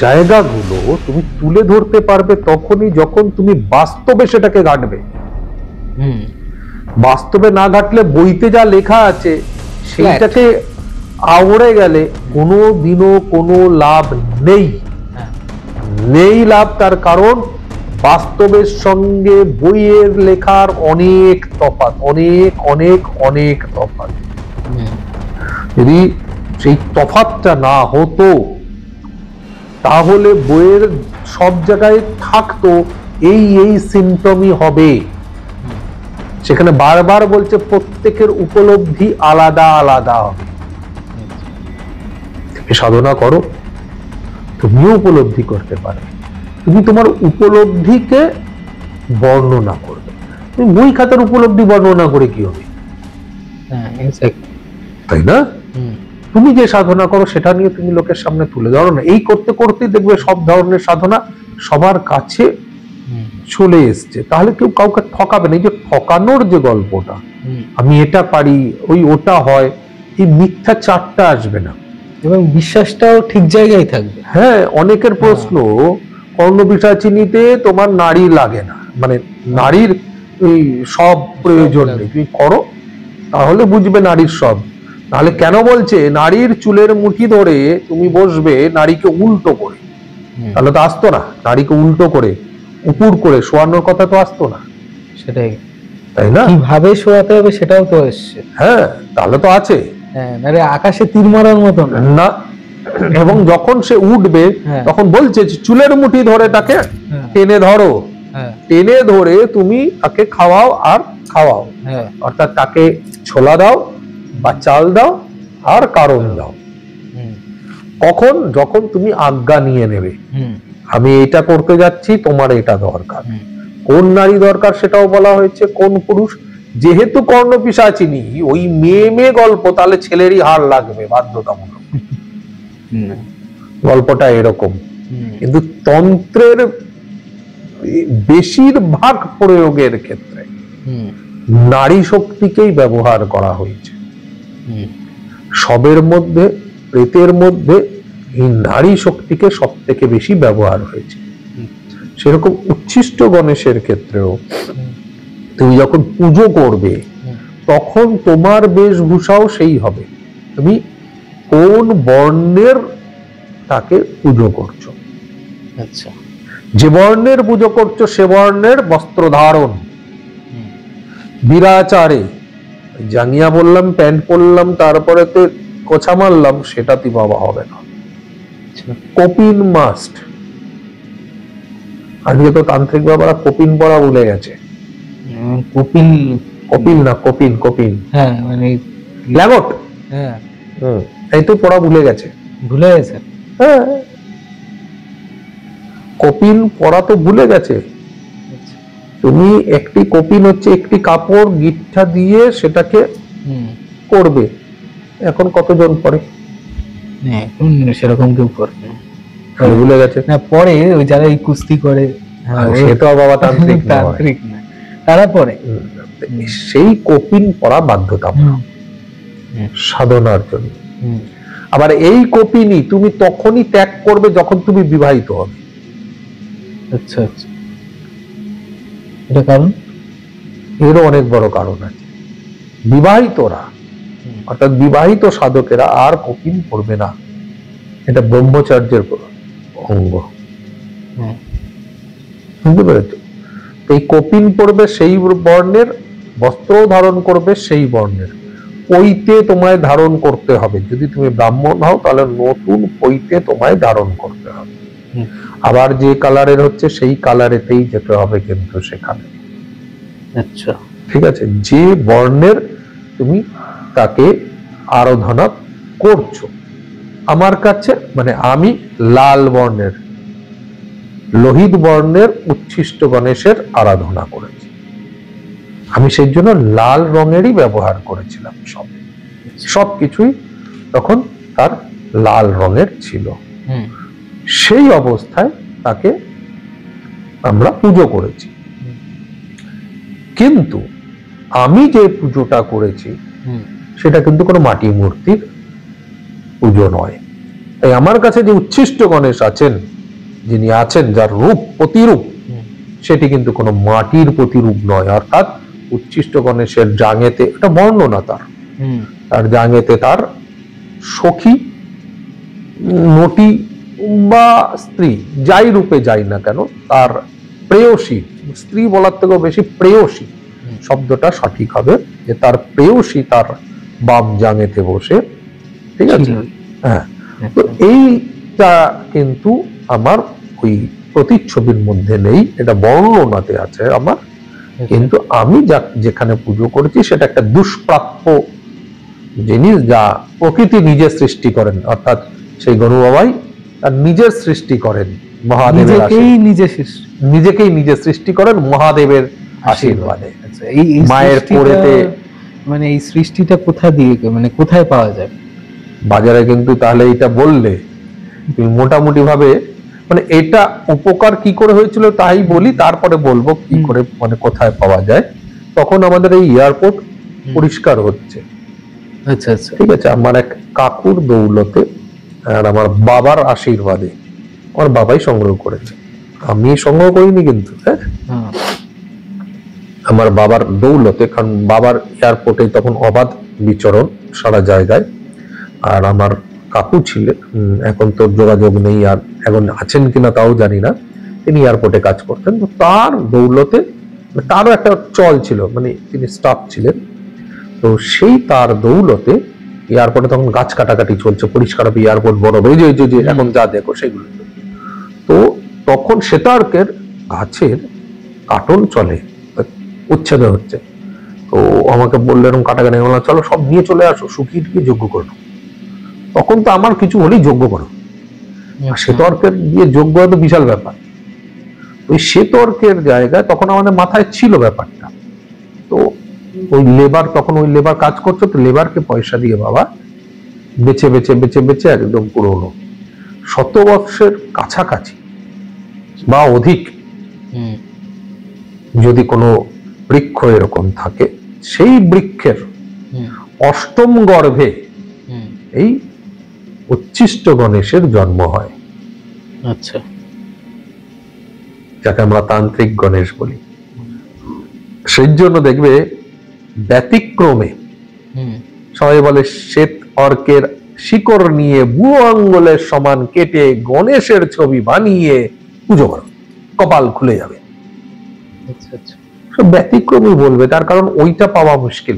জায়গাগুলো তুমি তুলে ধরতে পারবে তখনই যখন তুমি বাস্তবে সেটাকে ঘাটবে। বাস্তবে না ঘাটলে বইতে যা লেখা আছে সেইটাকে আওড়ে গেলে কোনো দিনও কোনো লাভ নেই। নেই লাভ, তার কারণ বাস্তবের সঙ্গে বইয়ের লেখার অনেক তফাৎ, অনেক অনেক অনেক তফাৎ। যদি সেই তফাৎটা না হতো তাহলে বইয়ের সব জায়গায় থাকতো এই এই সিমটমই হবে। সেখানে বারবার বলছে প্রত্যেকের উপলব্ধি আলাদা আলাদা হবে। তুমি সাধনা করো, তুমিও উপলব্ধি করতে পারবে। তুমি তোমার উপলব্ধিকে বর্ণনা করবে। তুমি বই খাতার উপলব্ধি বর্ণনা করে কি হবে, তাই না? তুমি যে সাধনা করো সেটা নিয়ে তুমি লোকের সামনে তুলে ধরো না। এই করতে করতেই দেখবে সব ধরনের সাধনা সবার কাছে চলে এসছে। তাহলে কেউ কাউকে ঠকাবে না। এই যে ঠকানোর যে গল্পটা, আমি এটা পারি ওই ওটা হয়, এই মিথ্যা চারটা আসবে না, এবং বিশ্বাসটাও ঠিক জায়গায় থাকবে। হ্যাঁ, অনেকের প্রশ্ন কর্ণপিশাচিনীতে তোমার নারী লাগে না, মানে নারীর এই সব প্রয়োজন নেই, তুমি করো তাহলে বুঝবে নারীর সব। তাহলে কেন বলছে নারীর চুলের মুঠি ধরে তুমি বসবে নারীকে উল্টো করে, তাহলে তো আসতো না। নারীকে উল্টো করে উপুর করে শোয়ানোর কথা তো আসতো না, সেটাই, তাই না? কিভাবে শোয়াতে হবে সেটাও তো এসছে। হ্যাঁ, তাহলে তো আছে। হ্যাঁ, মানে আকাশে তীর মারার মতো না। এবং যখন সে উঠবে তখন বলছে যে চুলের মুঠি ধরে তাকে টেনে ধরো, টেনে ধরে তুমি তাকে খাওয়াও আর খাওয়াও, অর্থাৎ তাকে ছোলা দাও বা চাল দাও আর কারণ দাও। কখন? যখন তুমি আজ্ঞা নিয়ে নেবে, আমি এটা করতে যাচ্ছি, তোমার এটা দরকার। কোন নারী দরকার সেটাও বলা হয়েছে, কোন পুরুষ। যেহেতু কর্ণপিশাচিনী ওই মেয়ে মেয়ে গল্প, তাহলে ছেলেরই হার লাগবে বাধ্যতামূলক। গল্পটা এরকম। কিন্তু তন্ত্রের বেশিরভাগ প্রয়োগের ক্ষেত্রে নারী শক্তিকেই ব্যবহার করা হয়েছে। সবের মধ্যে, প্রেতের মধ্যে এই নারী শক্তিকে সব থেকে বেশি ব্যবহার হয়েছে। সেরকম উচ্ছিষ্ট গণেশের ক্ষেত্রেও তুমি যখন পুজো করবে তখন তোমার বেশভূষাও সেই হবে। তুমি কোন বর্ণের তাকে পুজো করছো, আচ্ছা, যে বর্ণের পুজো করছো সে বর্ণের বস্ত্র ধারণ, বিরাচারে। জাঙ্গিয়া বললাম, প্যান্ট পরলাম, তারপরে তো কোছা মারলাম, সেটাতে বাবা হবে না। কপিন মাস্ট। আজকে তো তান্ত্রিক বাবারা কপিন পরা ভুলে গেছে। কপিল, কপিল না, কপিন, কপিন। হ্যাঁ, মানে ল্যাগট। হ্যাঁ, এই তো পড়া ভুলে গেছে। ভুলে গেছে। হ্যাঁ, কপিন পড়া তো ভুলে গেছে। আচ্ছা। তুমি একটি কপিন হচ্ছে একটি কাপড় গিট্টা দিয়ে সেটাকে করবে। এখন কতজন পড়ে? হ্যাঁ, এখন সেরকম কেউ করে না। ভুলে গেছে। না, পরে ওই যারা এই কুস্তি করে, হ্যাঁ, আর সে তো বাবা তান্ত্রিক নয়। তান্ত্রিক না, তারা পরে। সেই কপিন পড়া বাধ্যতামূলক সাধনার জন্য। আবার এই কপিনই তুমি তখনই ত্যাগ করবে যখন তুমি বিবাহিত হবে। আচ্ছা আচ্ছা, এটা কারণ? এরও অনেক বড় কারণ আছে। বিবাহিতরা অর্থাৎ বিবাহিত সাধকেরা আর কপিন পড়বে না, এটা ব্রহ্মচর্যের অঙ্গ। বুঝতে পেরেছ? এই কপিন পড়বে সেই বর্ণের, বস্ত্র ধারণ করবে সেই বর্ণের, পৈতে তোমায় ধারণ করতে হবে। যদি তুমি ব্রাহ্মণ হও তাহলে নতুন পৈতে তোমায় ধারণ করতে হবে। আবার যে কালারের হচ্ছে সেই কালারেতেই যেতে হবে কিন্তু সেখানে। আচ্ছা, ঠিক আছে? যে বর্ণের তুমি তাকে আরাধনা করছো। আমার কাছে মানে আমি লাল বর্ণের, লোহিত বর্ণের উচ্ছিষ্ট গণেশের আরাধনা করেছি। আমি সেই জন্য লাল রঙেরই ব্যবহার করেছিলাম। সবকিছুই তখন তার লাল রঙের ছিল। সেই অবস্থায় তাকে আমরা পুজো করেছি। কিন্তু আমি যে পুজোটা করেছি সেটা কিন্তু কোনো মাটি মূর্তির পুজো নয়। তাই আমার কাছে যে উচ্ছিষ্ট গণেশ আছেন, যিনি আছেন যার রূপ প্রতিরূপ, সেটি কিন্তু কোনো মাটির প্রতিরূপ নয়। অর্থাৎ উচ্ছিষ্ট গণেশের জাঙেতে, এটা বর্ণনা তার জাঙেতে তার সখী, নটি বা স্ত্রী, যাই রূপে যাই না কেন, তার প্রেয়সী, স্ত্রী বলার থেকেও বেশি প্রেয়সী শব্দটা সঠিক হবে, যে তার প্রেয়সী তার বাম জাঙেতে বসে। ঠিক আছে? হ্যাঁ, তো এইটা কিন্তু আমার ওই প্রতিচ্ছবির মধ্যে নেই, এটা বর্ণনাতে আছে আমার। কিন্তু আমি যেখানে পুজো করেছি সেটা একটা দুষ্প্রাপ্য জিনিস, যা প্রকৃতি নিজে সৃষ্টি করেন। অর্থাৎ সেই গরু বাবাই তার নিজের সৃষ্টি করেন মহাদেবের নিজেকেই নিজে সৃষ্টি করেন মহাদেবের আশীর্বাদে। এই মায়ের কোলেতে। মানে এই সৃষ্টিটা কোথা দিয়ে, মানে কোথায় পাওয়া যায়? বাজারে কিন্তু তাহলে এটা বললে তুমি মোটামুটি ভাবে, মানে এটা উপকার কি করে হয়েছিল তাই বলি, তারপরে বলবো কি করে, মানে কোথায় পাওয়া যায়। তখন আমাদের এই এয়ারপোর্ট পরিষ্কার হচ্ছে। আচ্ছা আচ্ছা, ঠিক আছে? আমার এক কাকুর দৌলতে আর আমার বাবার আশীর্বাদে, আমার বাবাই সংগ্রহ করেছে, আমি সংগ্রহ করিনি কিন্তু। হ্যাঁ, আমার বাবার দৌলতে, কারণ বাবার এয়ারপোর্টে তখন অবাধ বিচরণ সারা জায়গায়। আর আমার কাকু ছিলেন, এখন তো যোগাযোগ নেই, আর এখন আছেন কিনা তাও জানি না, তিনি এয়ারপোর্টে কাজ করতেন। তো তার দৌলতে তারও একটা চল ছিল, মানে তিনি স্টাফ ছিলেন। তো সেই তার দৌলতে এয়ারপোর্টে তখন গাছ কাটাকাটি চলছে, পরিষ্কার হবে এয়ারপোর্ট, বড় যে এখন যা দেখো সেগুলো। তো তখন সেতার্কের গাছের কাটন চলে, উচ্ছেদ হচ্ছে। তো আমাকে বললো এরকম কাটাকাটি, চলো সব নিয়ে চলে আসো, শুকিয়ে টুকিয়ে যজ্ঞ করো। তখন তো আমার কিছু হলেই যজ্ঞ করো, সেতর্কের দিয়ে যজ্ঞ তো বিশাল ব্যাপার। ওই সেতর্কের জায়গায় তখন আমাদের মাথায় ছিল ব্যাপারটা। তো ওই লেবার, তখন ওই লেবার কাজ করছো, তো লেবারকে পয়সা দিয়ে বাবা বেচে বেচে বেচে বেচে একদম পুরোনো 100 বৎসের কাছাকাছি বা অধিক যদি কোনো বৃক্ষ এরকম থাকে, সেই বৃক্ষের অষ্টম গর্ভে এই উচ্ছিষ্ট গণেশের জন্ম হয়। আচ্ছা, যাকে আমরা তান্ত্রিক গণেশ বলি। সেই জন্য দেখবে ব্যতিক্রমে সবাই বলে শ্বেত অর্কের শিকড় নিয়ে বুড়ো আঙ্গুলের সমান কেটে গণেশের ছবি বানিয়ে পুজো করো, কপাল খুলে যাবে। ব্যতিক্রমী বলবে, তার কারণ ওইটা পাওয়া মুশকিল।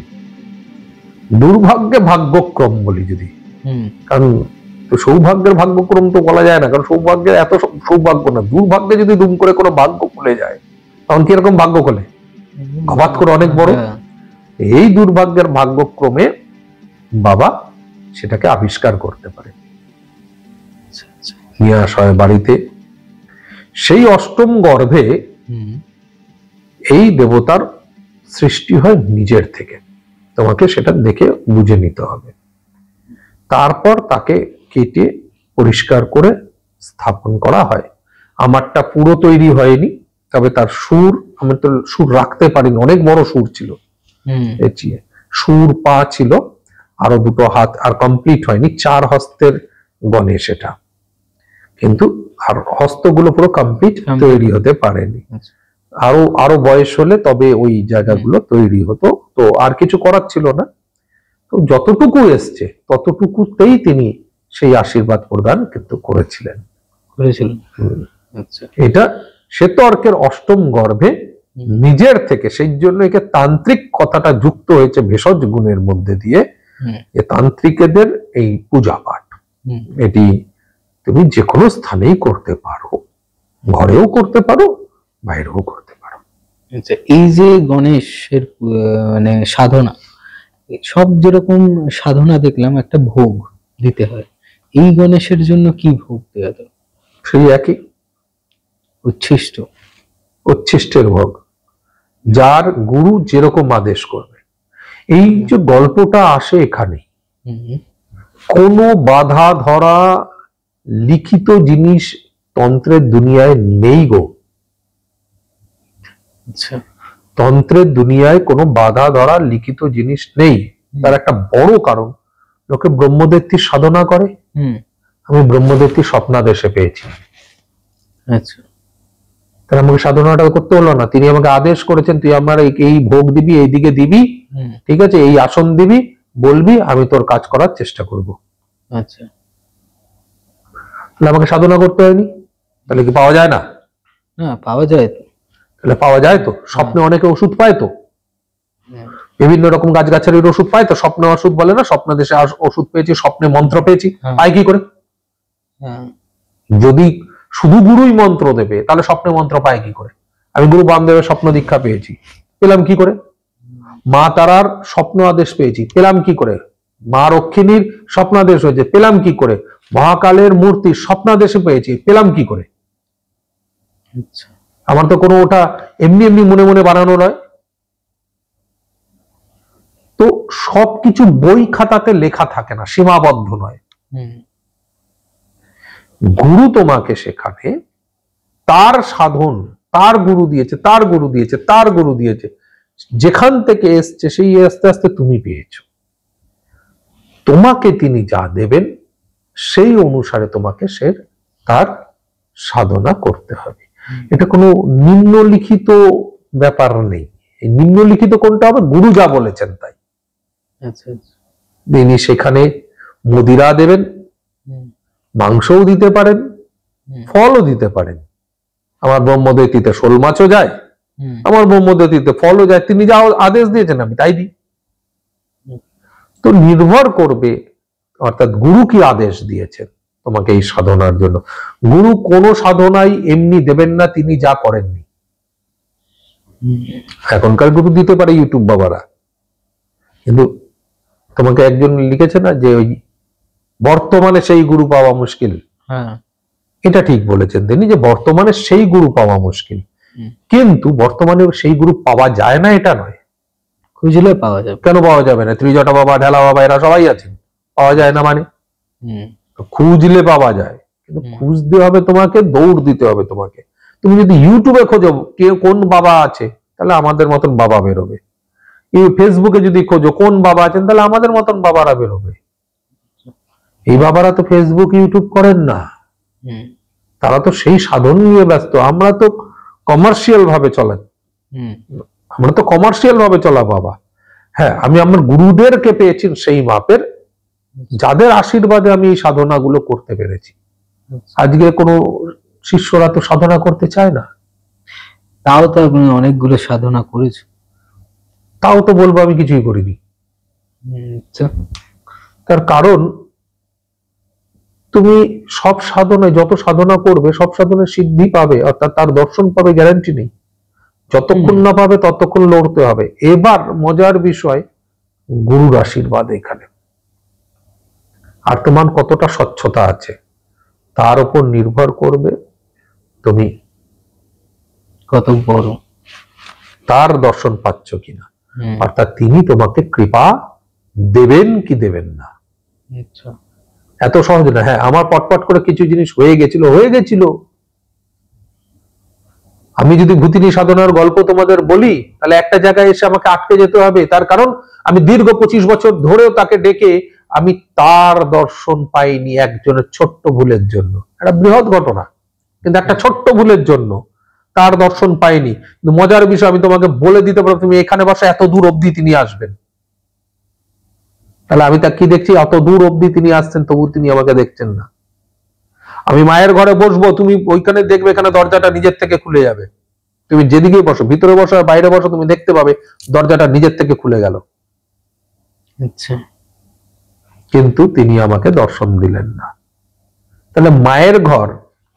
দুর্ভাগ্যে ভাগ্যক্রম বলি যদি, কারণ সৌভাগ্যের ভাগ্যক্রম তো বলা যায় না, কারণ সৌভাগ্যের এত সৌভাগ্য না। দুর্ভাগ্যে যদি দুম করে কোনো ভাগ্য খুলে যায়, তখন কিরকম ভাগ্য খোলে, হঠাৎ করে অনেক বড়। এই দুর্ভাগ্যের ভাগ্যক্রমে বাবা সেটাকে আবিষ্কার করতে পারে। আচ্ছা আচ্ছা। নিয়ে আসা হয় বাড়িতে। সেই অষ্টম গর্ভে হুম এই দেবতার সৃষ্টি হয় নিজের থেকে, তোমাকে সেটা দেখে বুঝে নিতে হবে। তারপর তাকে কেটে পরিষ্কার করে স্থাপন করা হয়। আমারটা পুরো তৈরি হয়নি, তবে তার সুর, আমি তো সুর রাখতে পারিনি, অনেক বড় সুর ছিল, হুম সুর পা ছিল, আরো দুটো হাত, আর কমপ্লিট হয়নি। 4 হস্তের গণেশ এটা, কিন্তু আর হস্তগুলো পুরো কমপ্লিট তৈরি হতে পারেনি। আচ্ছা। আরো বয়স হলে তবে ওই জায়গাগুলো তৈরি হতো। তো আর কিছু করার ছিল না, তো যতটুকু এসছে ততটুকুতেই তিনি সেই আশীর্বাদ প্রদান কিন্তু করেছিলেন। করেছিলেন। আচ্ছা। এটা শ্বেতর্কের অষ্টম গর্ভে নিজের থেকে, সেই জন্য একে তান্ত্রিক কথাটা যুক্ত হয়েছে ভেষজ গুণের মধ্যে দিয়ে। হুম এ তান্ত্রিকেদের এই পূজা পাঠ, হুম এটি তুমি যে কোনো স্থানেই করতে পারো, ঘরেও করতে পারো, বাইরেও করতে পারো। আচ্ছা, এই যে গণেশের মানে সাধনা, সব যেরকম সাধনা দেখলাম একটা ভোগ দিতে হয়, এই গণেশের জন্য কি ভোগ দেওয়া যায়? সেই একই উচ্ছিষ্ট। উচ্ছিষ্টের ভোগ, যার গুরু যেরকম আদেশ করবে। এই যে গল্পটা আসে এখানে, হুম কোনো বাধা ধরা লিখিত জিনিস তন্ত্রের দুনিয়ায় নেই গো। আচ্ছা। তন্ত্রের দুনিয়ায় কোনো বাধা ধরা লিখিত জিনিস নেই। তার একটা বড় কারণ, লোকে ব্রহ্মদেত্তির সাধনা করে। হুম আমি ব্রহ্মদেত্তির স্বপ্নাদেশে পেয়েছি, আচ্ছা। তাহলে আমাকে সাধনাটা করতে হলো না। তিনি আমাকে আদেশ করেছেন, তুই আমার এই ভোগ দিবি, এইদিকে দিবি, হুম ঠিক আছে, এই আসন দিবি, বলবি, আমি তোর কাজ করার চেষ্টা করব। আচ্ছা। তাহলে আমাকে সাধনা করতে হয়নি। তাহলে কি পাওয়া যায় না? না, পাওয়া যায় তো। তাহলে পাওয়া যায় তো। স্বপ্নে অনেকে ওষুধ পায় তো, হুম, বিভিন্ন রকম গাছগাছালির ওষুধ পায় তো। স্বপ্নে ওষুধ বলে না, স্বপ্ন দেশে ওষুধ পেয়েছি, স্বপ্নে মন্ত্র পেয়েছি, হ্যাঁ। পাই কি করে? হ্যাঁ, যদি শুধু গুরুই মন্ত্র দেবে, তাহলে স্বপ্নে মন্ত্র পায় কি করে? আমি গুরু বামদেবের স্বপ্ন দীক্ষা পেয়েছি, পেলাম কি করে? মা তারার স্বপ্ন আদেশ পেয়েছি, পেলাম কি করে? মা রক্ষিণীর স্বপ্নাদেশ হয়েছে, পেলাম কি করে? মহাকালের মূর্তির স্বপ্নাদেশে পেয়েছি, পেলাম কি করে? আচ্ছা। আমার তো কোনো ওটা এমনি এমনি মনে মনে বানানো নয়। তো সবকিছু বই খাতাতে লেখা থাকে না, সীমাবদ্ধ নয়। হুম, গুরু তোমাকে সেখানে তার সাধন, তার গুরু দিয়েছে, তার গুরু দিয়েছে, তার গুরু দিয়েছে, যেখান থেকে এসছে সেই আস্তে আস্তে তুমি পেয়েছো। তোমাকে তিনি যা দেবেন সেই অনুসারে তোমাকে তার সাধনা করতে হবে। এটা কোনো নিম্নলিখিত ব্যাপার নেই। এই নিম্নলিখিত কোনটা হবে? গুরু যা বলেছেন তাই। আচ্ছা আচ্ছা। তিনি সেখানে মদিরা দেবেন, হুম, মাংসও দিতে পারেন, হুম, ফলও দিতে পারেন। আমার ব্রহ্মদৈতীতে শোল মাছও যায়, হুম, আমার ব্রহ্মদৈতীতে ফলও যায়। তিনি যা আদেশ দিয়েছেন আমি তাই দিই। তো নির্ভর করবে, অর্থাৎ গুরু কি আদেশ দিয়েছেন তোমাকে এই সাধনার জন্য। গুরু কোনো সাধনাই এমনি দেবেন না তিনি যা করেননি। হুম, এখনকার গুরু দিতে পারে ইউটিউব বাবারা, কিন্তু তোমাকে একজন লিখেছে না যে ওই বর্তমানে সেই গুরু পাওয়া মুশকিল। হ্যাঁ, এটা ঠিক বলেছেন তিনি, যে বর্তমানে সেই গুরু পাওয়া মুশকিল। হুম। কিন্তু বর্তমানে সেই গুরু পাওয়া যায় না এটা নয়। খুঁজলে পাওয়া যাবে। কেন পাওয়া যাবে না? ত্রিজটা বাবা, ঢেলা বাবা, এরা সবাই আছেন, পাওয়া যায় না মানে? হুম, তো খুঁজলে পাওয়া যায়, কিন্তু খুঁজতে হবে তোমাকে, দৌড় দিতে হবে তোমাকে। তুমি যদি ইউটিউবে খোঁজো কে কোন বাবা আছে, তাহলে আমাদের মতন বাবা বেরোবে। ফেসবুকে যদি খোঁজো কোন বাবা আছেন, তাহলে আমাদের মতন বাবারা বেরোবে। এই বাবারা তো ফেসবুক ইউটিউব করেন না, হুম, তারা তো সেই সাধন নিয়ে ব্যস্ত। আমরা তো কমার্শিয়াল ভাবে চলেন, হুম, আমরা তো কমার্শিয়াল ভাবে চলা বাবা। হ্যাঁ, আমি আমার গুরুদেরকে পেয়েছি সেই মাপের, যাদের আশীর্বাদে আমি এই সাধনাগুলো করতে পেরেছি। আজকে কোনো শিষ্যরা তো সাধনা করতে চায় না। তাও তো আপনি অনেকগুলো সাধনা করেছো। তাও তো বলবো আমি কিছুই করিনি। আচ্ছা। তার কারণ, তুমি সব সাধনায় যত সাধনা করবে সব সাধনায় সিদ্ধি পাবে, অর্থাৎ তার দর্শন পাবে, গ্যারান্টি নেই। যতক্ষণ না পাবে ততক্ষণ লড়তে হবে। এবার মজার বিষয়, গুরুর আশীর্বাদ এখানে। আর তোমার কতটা স্বচ্ছতা আছে তার উপর নির্ভর করবে তুমি কত বড়। তার দর্শন পাচ্ছ কিনা, হুম, অর্থাৎ তিনি তোমাকে কৃপা দেবেন কি দেবেন না। আচ্ছা। এত সহজ না। হ্যাঁ, আমার পটপট করে কিছু জিনিস হয়ে গেছিল। আমি যদি ভূতিনী সাধনার গল্প তোমাদের বলি তাহলে একটা জায়গায় এসে আমাকে আটকে যেতে হবে, তার কারণ আমি দীর্ঘ 25 বছর ধরেও তাকে ডেকে আমি তার দর্শন পাইনি একজনের ছোট্ট ভুলের জন্য। একটা বৃহৎ ঘটনা, কিন্তু একটা ছোট্ট ভুলের জন্য তার দর্শন পাইনি। কিন্তু মজার বিষয় আমি তোমাকে বলে দিতে পারবো, তুমি এখানে বসে এত দূর অবধি তিনি আসবেন। তাহলে আমি তা কি দেখছি, অত দূর অবধি তিনি আসছেন তবু তিনি আমাকে দেখছেন না। আমি মায়ের ঘরে বসবো, তুমি ওইখানে দেখবে এখানে দরজাটা নিজের থেকে খুলে যাবে। তুমি যেদিকেই বসো, ভিতরে বসো আর বাইরে বসো, তুমি দেখতে পাবে দরজাটা নিজের থেকে খুলে গেল। আচ্ছা, কিন্তু তিনি আমাকে দর্শন দিলেন না। তাহলে মায়ের ঘর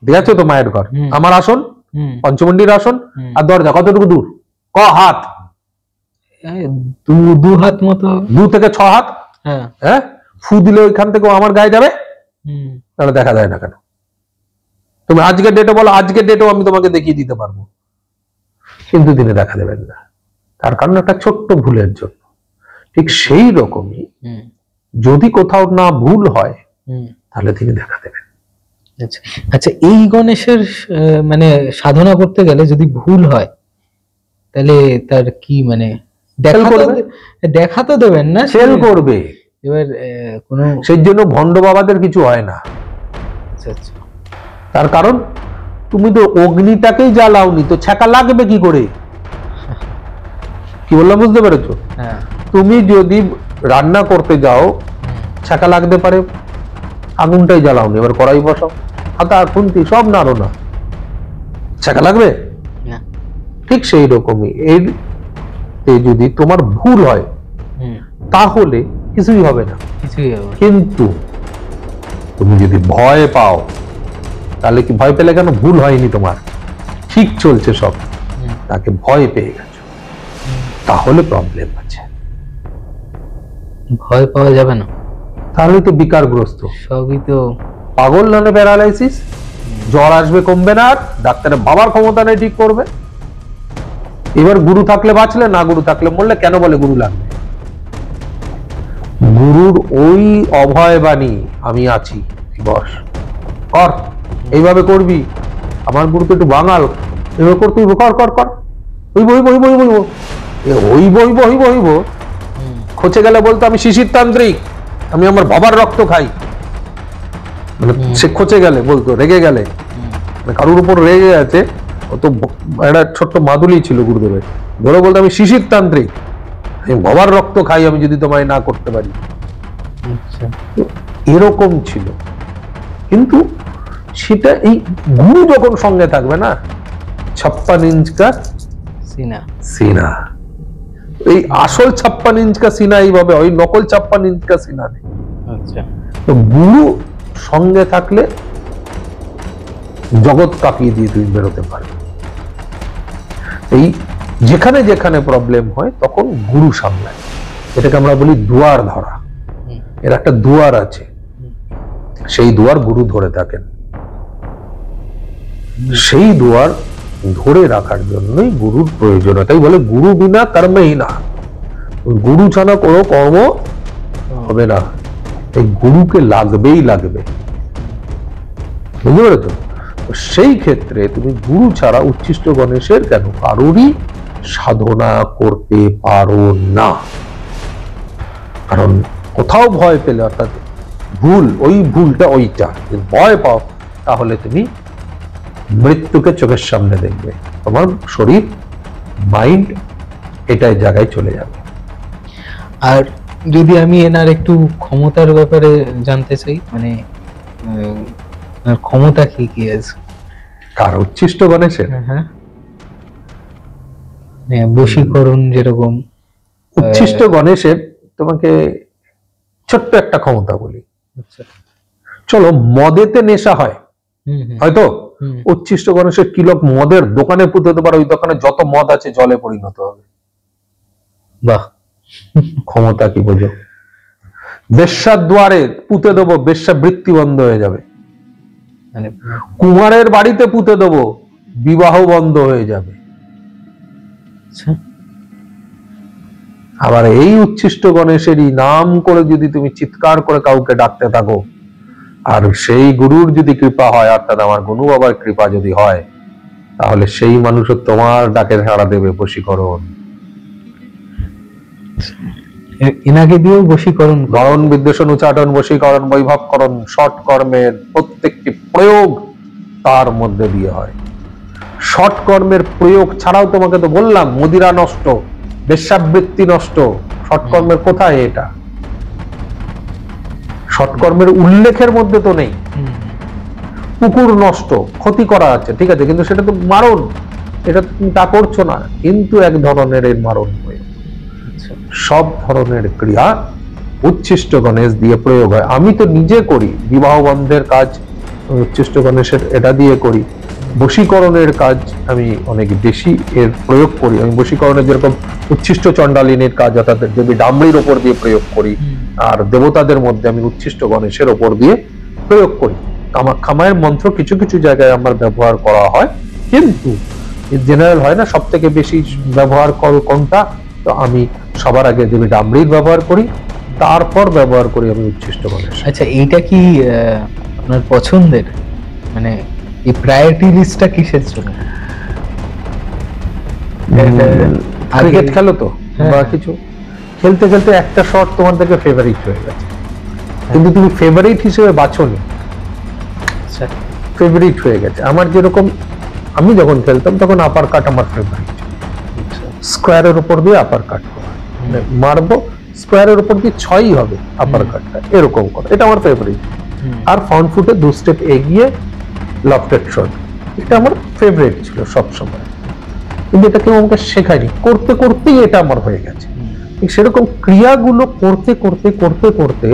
দেখছো তো, মায়ের ঘর, হুম। আমার আসন, হুম, পঞ্চমন্ডির আসন, হুম। আর দরজা কতটুকু দূর? ক হাত? এই দু হাত মতো। 2 থেকে 6 হাত। হ্যাঁ। হ্যাঁ, ফু দিলে ওইখান থেকে আমার গায়ে যাবে, হুম, তাহলে দেখা যায় না কেন? তুমি আজকের ডেটে বলো, আজকের ডেটেও আমি তোমাকে দেখিয়ে দিতে পারবো, কিন্তু তিনি দেখা দেবেন না। তার কারণ একটা ছোট্ট ভুলের জন্য। ঠিক সেই রকমই হুম, যদি কোথাও না ভুল হয় হুম। তাহলে তিনি দেখা দেবেন। আচ্ছা, আচ্ছা, এই গণেশের মানে সাধনা করতে গেলে যদি ভুল হয় তাহলে তার কি মানে দেখা তো দেবেন না, সেল করবে। এবার কোনো। সেই জন্য ভণ্ড বাবাদের কিছু হয় না। আচ্ছা, আচ্ছা। তার কারণ তুমি তো অগ্নিটাকেই জ্বালাওনি, তো ছ্যাঁকা লাগবে কি করে? কি বললাম বুঝতে পেরেছো? হ্যাঁ। তুমি যদি রান্না করতে যাও, ছ্যাঁকা লাগতে পারে, আগুনটাই জ্বালাওনি, এবার কড়াই বসাও, হাতা খুন্তি সব নাড়ো না, ছ্যাঁকা লাগবে? না। ঠিক সেই রকমই এর যদি তোমার ভুল হয় হুম, তাহলে কিছুই হবে না। কিছুই হবে না। কিন্তু তুমি যদি ভয় পাও, তাহলে কি ভয় পেলে কেন? ভুল হয়নি তোমার, ঠিক চলছে সব, হুম, তাকে ভয় পেয়ে গেছো, তাহলে প্রবলেম আছে। ভয় পাওয়া যাবে না, তাহলে তো বিকারগ্রস্ত, সবই তো। পাগল নালে প্যারালাইসিস, জ্বর আসবে কমবে না, আর ডাক্তারের বাবার ক্ষমতা নেই ঠিক করবে। এবার গুরু থাকলে বাঁচলে, না গুরু থাকলে মরলে। কেন বলে গুরু লাগবে? গুরুর ওই অভয় বাণী, আমি আছি, বস কর, এইভাবে করবি, আমার গুরু তো একটু বাঙাল, এভাবে করতে হইব, কর কর কর, হইব হইব হইব হইব হইব, হইব হইব হইব হইব। খচে গেলে বলতো আমি শিশির তান্ত্রিক, আমি আমার বাবার রক্ত খাই, মানে সে খচে গেলে বলতো, রেগে গেলে, মানে কারোর উপর রেগে আছে, ও তো একটা ছোট্ট মাদুলি ছিল গুরুদেবের, ধরে বলতো আমি শিশির তান্ত্রিক, আমি বাবার রক্ত খাই, আমি যদি তোমায় না করতে পারি। আচ্ছা, এরকম ছিল। কিন্তু সেটা এই গুরু যখন সঙ্গে থাকবে না, 56 ইঞ্চ কা সিনা। সিনা, এই আসল 56 ইঞ্চ কা সিনা এইভাবে, ওই নকল 56 ইঞ্চ কা সিনা নেই। আচ্ছা, তো গুরু সঙ্গে থাকলে জগৎ কাঁপিয়ে দিয়ে তুমি বেরোতে পারবে। এই যেখানে যেখানে প্রবলেম হয় তখন গুরু সামলায়, এটাকে আমরা বলি দুয়ার ধরা। এর একটা দুয়ার আছে, সেই দুয়ার গুরু ধরে থাকেন। সেই দুয়ার ধরে রাখার জন্যই গুরুর প্রয়োজন। তাই বলে গুরু বিনা কর্মহীনা, গুরু ছাড়া কোনো কর্ম হবে না, এই গুরুকে লাগবেই লাগবে, বুঝতে পেরেছো? সেই ক্ষেত্রে তুমি গুরু ছাড়া উচ্ছিষ্ট গণেশের কেন কারোরই সাধনা করতে পারো না। কারণ কোথাও ভয় পেলে, অর্থাৎ ভুল, ওই ভুলটা ওইটা, ভয় পাও, তাহলে তুমি মৃত্যুকে চোখের সামনে দেখবে, তোমার শরীর মাইন্ড এটাই জায়গায় চলে যাবে। আর যদি আমি এনার একটু ক্ষমতার ব্যাপারে জানতে চাই, মানে আর ক্ষমতা কি কি আছে? কার? উচ্ছিষ্ট গণেশের? হ্যাঁ, বশীকরণ যেরকম। উচ্ছিষ্ট গণেশের তোমাকে ছোট্ট একটা ক্ষমতা বলি। আচ্ছা। চলো, মদেতে নেশা হয় হুম, হুম, হয়তো, হুম। উচ্ছিষ্ট গণেশের কিলক মদের দোকানে পুঁতে পারে, ওই দোকানে যত মদ আছে জলে পরিণত হবে। বাহ। ক্ষমতা কি বোঝো? বেশ্যার দ্বারে পুঁতে দেবো, বেশ্যাবৃত্তি বন্ধ হয়ে যাবে। মানে কুমারের বাড়িতে পুঁতে দেবো, বিবাহ বন্ধ হয়ে যাবে। আচ্ছা, আবার এই উচ্ছিষ্ট গণেশেরই নাম করে যদি তুমি চিৎকার করে কাউকে ডাকতে থাকো, আর সেই গুরুর যদি কৃপা হয়, অর্থাৎ আমার গুরু বাবার কৃপা যদি হয়, তাহলে সেই মানুষও তোমার ডাকে সাড়া দেবে। বশীকরণ, এনাকে দিয়েও বশীকরণ করে। বরণ, বিদ্বেষণ, উচ্চাটন, বশীকরণ, বৈভবকরণ, শট কর্মের প্রত্যেকটি প্রয়োগ তার মধ্যে দিয়ে হয়। শট কর্মের প্রয়োগ ছাড়াও তোমাকে তো বললাম, মদিরা নষ্ট, বেশ্যাবৃত্তি নষ্ট। শট কর্মের কোথায় এটা? শট কর্মের উল্লেখের মধ্যে তো নেই। পুকুর নষ্ট, ক্ষতি করা আছে, ঠিক আছে, কিন্তু সেটা তো মারণ, এটা তুমি তা করছো না, কিন্তু এক ধরনের এর মারণ প্রয়োগ। সব ধরনের ক্রিয়া উচ্ছিষ্ট গণেশ দিয়ে প্রয়োগ হয়। আমি তো নিজে করি বিবাহ বন্ধের কাজ, উচ্ছিষ্ট গণেশের এটা দিয়ে করি। বশীকরণের কাজ আমি অনেক বেশি এর প্রয়োগ করি। আমি বশীকরণের যেরকম উচ্ছিষ্ট চণ্ডালিনীর কাজ, অর্থাৎ দেবী ডামরির ওপর দিয়ে প্রয়োগ করি, আর দেবতাদের মধ্যে আমি উচ্ছিষ্ট গণেশের ওপর দিয়ে প্রয়োগ করি। কামাখ্যামায়ের মন্ত্র কিছু কিছু জায়গায় আমার ব্যবহার করা হয়, কিন্তু জেনারেল হয় না। সব থেকে বেশি ব্যবহার করো কোনটা? তো আমি সবার আগে দেবী ডামরির ব্যবহার করি, তারপর ব্যবহার করি আমি উচ্ছিষ্ট গণেশ। আচ্ছা, এইটা কি আপনার পছন্দের? মানে এই প্রায়োরিটি লিস্টটা কিসের জন্য? ক্রিকেট খেলো তো হ্যাঁ। বা কিছু খেলতে খেলতে একটা শট তোমার থেকে ফেভারিট হয়ে গেছে, কিন্তু তুমি ফেভারিট হিসেবে বাছোনি, আচ্ছা, ফেভারিট হয়ে গেছে। আমার যেরকম, আমি যখন খেলতাম তখন আপার কাট আমার ফেভারিট, স্কোয়ারের উপর দিয়ে আপার কাট করা, মারবো স্কোয়ারের উপর দিয়ে 6ই হবে আপার কাটটা, এরকম করা, এটা আমার ফেভারিট। আর ফ্রন্ট ফুটে 2 স্টেপ এগিয়ে লফটেড শট, এটা আমার ফেভারিট ছিল সব সময়। কিন্তু এটা কেউ আমাকে শেখায়নি, করতে করতেই এটা আমার হয়ে গেছে। ঠিক সেরকম ক্রিয়াগুলো করতে করতে করতে করতে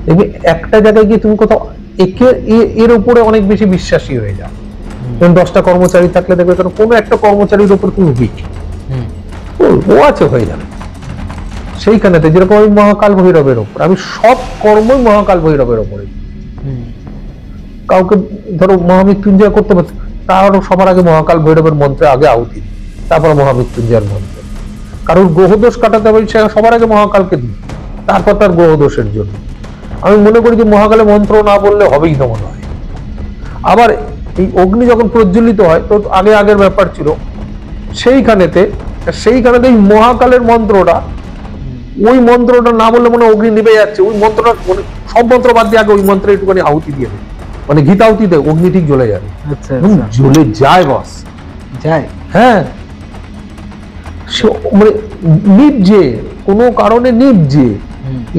দেখবে একটা জায়গায় গিয়ে তুমি কোথাও এর উপরে অনেক বেশি বিশ্বাসী হয়ে যাও। যেমন 10টা কর্মচারী থাকলে দেখবে কোনো একটা কর্মচারীর উপর তুমি উইক, ও আছে হয়ে যাবে। সেইখানেতে যেরকম আমি মহাকাল ভৈরবের ওপর, আমি সব কর্মই মহাকাল ভৈরবের ওপরে। কাউকে ধরো মহামৃত্যুঞ্জয় করতে পারছে, তারও সবার আগে মহাকাল ভৈরবের মন্ত্রে আগে আহুতি, তারপর মহামৃত্যুঞ্জয়ের মন্ত্রে। কারোর গ্রহদোষ কাটাতে হবে, সে সবার আগে মহাকালকে দিই, তারপর তার গ্রহদোষের জন্য। আমি মনে করি যে মহাকালে মন্ত্র না বললে হবেই না মনে হয়। আবার এই অগ্নি যখন প্রজ্বলিত হয়, তো আগে আগের ব্যাপার ছিল, সেইখানেতে এই মহাকালের মন্ত্রটা, ওই মন্ত্রটা না বললে মনে অগ্নি নিভে যাচ্ছে, ওই মন্ত্রটা মানে সব মন্ত্র বাদ দিয়ে আগে ওই মন্ত্রে একটুখানি আহুতি দিয়ে দেয়, মানে গীতাহুতি দেয়, অগ্নি ঠিক জ্বলে যাবে। আচ্ছা, জ্বলে যায় বস, যায়। হ্যাঁ, মানে নিভছে, কোনো কারণে নিভছে।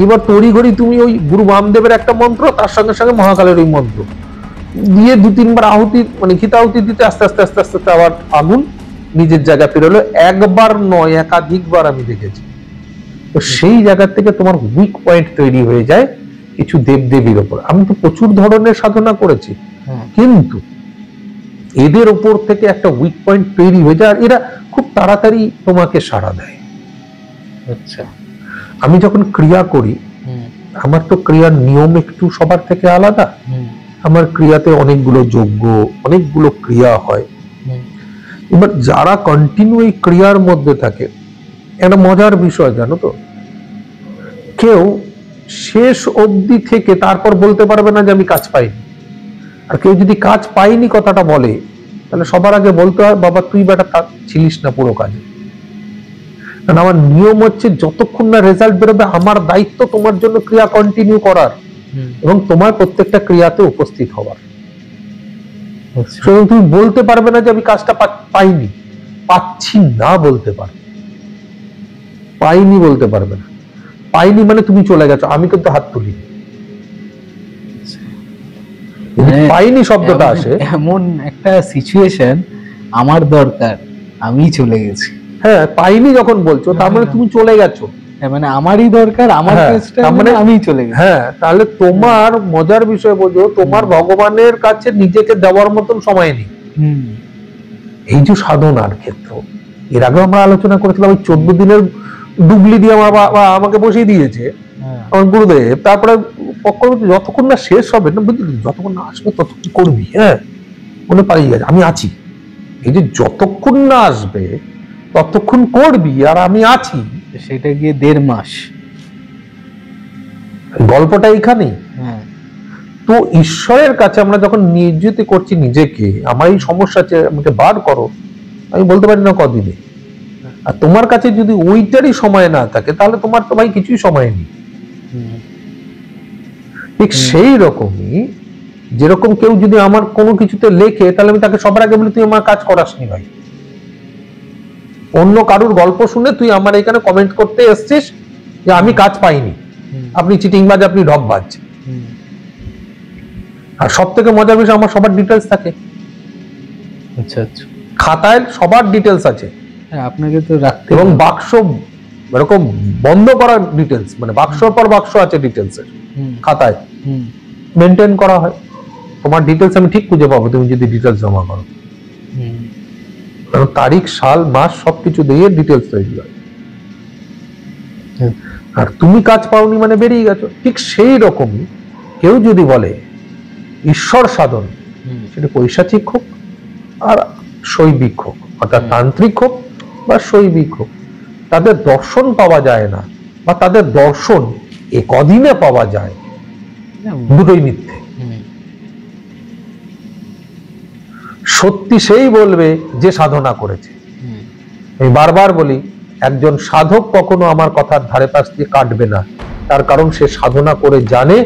এবার তড়িঘড়ি তুমি ওই গুরু বামদেবের একটা মন্ত্র, তার সঙ্গে সঙ্গে মহাকালের ওই মন্ত্র দিয়ে 2-3 বার আহুতি, মানে গীতাহুতি দিতে আস্তে আস্তে আস্তে আস্তে আবার আগুন নিজের জায়গা ফিরে এলো। একবার নয়, একাধিকবার আমি দেখেছি। তো সেই জায়গা থেকে তোমার উইক পয়েন্ট তৈরি হয়ে যায় কিছু দেবদেবীর ওপর। আমি তো প্রচুর ধরনের সাধনা করেছি, কিন্তু এদের ওপর থেকে একটা উইক পয়েন্ট তৈরি হয়ে যায়, আর এরা খুব তাড়াতাড়ি তোমাকে সাড়া দেয়। আচ্ছা, আমি যখন ক্রিয়া করি, আমার তো ক্রিয়ার নিয়ম একটু সবার থেকে আলাদা। আমার ক্রিয়াতে অনেকগুলো যজ্ঞ, অনেকগুলো ক্রিয়া হয়। এবার যারা কন্টিনিউ এই ক্রিয়ার মধ্যে থাকে, একটা মজার বিষয় জানো তো, কেউ শেষ অবধি থেকে তারপর বলতে পারবে না যে আমি কাজ পাইনি। আর কেউ যদি কাজ পাইনি কথাটা বলে, তাহলে সবার আগে বলতে হয়, বাবা তুই বেটা ছিলিস না পুরো কাজে। কারণ আমার নিয়ম হচ্ছে, যতক্ষণ না রেজাল্ট বেরোবে আমার দায়িত্ব তোমার জন্য ক্রিয়া কন্টিনিউ করার এবং তোমার প্রত্যেকটা ক্রিয়াতে উপস্থিত হওয়ার। তুমি বলতে পারবে না যে আমি কাজটা পাইনি, পাচ্ছি না বলতে পারবে, পাইনি বলতে পারবে না। পাইনি মানে তুমি চলে গেছো, আমি কিন্তু হাত তুলি। পাইনি শব্দটা আসে, এমন একটা সিচুয়েশন আমার দরকার, আমি চলে গেছি। হ্যাঁ, পাইনি যখন বলছো তার মানে তুমি চলে গেছো, মানে আমারই দরকার, আমার কেসটা মানে আমি চলে গেছি। হ্যাঁ, তাহলে তোমার মজার বিষয় বোঝো, তোমার ভগবানের কাছে নিজেকে দেওয়ার মতন সময় নেই। এই যে সাধনার ক্ষেত্র, এর আগে আমরা আলোচনা করেছিলাম ওই 14 দিনের ডুবলি দিয়ে আমার বাবা আমাকে বসিয়ে দিয়েছে আমার গুরুদেব, তারপরে যতক্ষণ না শেষ হবে না, বুঝলি, যতক্ষণ না আসবে ততক্ষণ করবি, হ্যাঁ মনে পালিয়ে গেছে আমি আছি। এই যে যতক্ষণ না আসবে ততক্ষণ করবি আর আমি আছি, সেটা গিয়ে 1.5 মাস। গল্পটা এইখানেই। হ্যাঁ, তো ঈশ্বরের কাছে আমরা যখন নিয়োজিত করছি নিজেকে, আমার এই সমস্যা আছে আমাকে বার করো, আমি বলতে পারি না কদিনে। আর তোমার কাছে যদি ওইটারই সময় না থাকে তাহলে তোমার তো ভাই কিছুই সময় নেই। ঠিক সেই রকমই, যেরকম কেউ যদি আমার কোনো কিছুতে লেখে তাহলে আমি তাকে সবার আগে বলি তুই আমার কাজ করাসনি ভাই। অন্য কারুর গল্প শুনে তুই আমার এখানে কমেন্ট করতে এসছিস যে আমি কাজ পাইনি, আপনি চিটিংবাজ, আপনি ঢপবাজ। আর সব থেকে মজার বিষয়, আমার সবার ডিটেলস থাকে আচ্ছা আচ্ছা। খাতায়, সবার ডিটেলস আছে, হ্যাঁ, আপনাকে তো রাখতে এবং হবে। বাক্স এরকম বন্ধ করার ডিটেলস, মানে বাক্সর পর বাক্স আছে ডিটেলসের, হুম, খাতায় হুম, মেনটেন করা হয়। তোমার ডিটেলস আমি ঠিক খুঁজে পাবো তুমি যদি ডিটেলস জমা করো, হুম, কারণ তারিখ, সাল, মাস সবকিছু দিয়ে ডিটেলস তৈরি হয়। হুম। আর তুমি কাজ পাওনি মানে বেরিয়ে গেছো। ঠিক সেই রকমই কেউ যদি বলে ঈশ্বর সাধন, হুম, সেটা পৈশাচিক হোক আর শৈবিক হোক, অর্থাৎ তান্ত্রিক হোক বা শৈবিক হোক, তাদের দর্শন পাওয়া যায় না, বা তাদের দর্শন এ কদিনে পাওয়া যায়, দুটোই মিথ্যে। হুম, সত্যি সেই বলবে যে সাধনা করেছে। হুম, আমি বারবার বলি, একজন সাধক কখনো আমার কথার ধারে পাশ দিয়ে কাটবে না, তার কারণ সে সাধনা করে জানে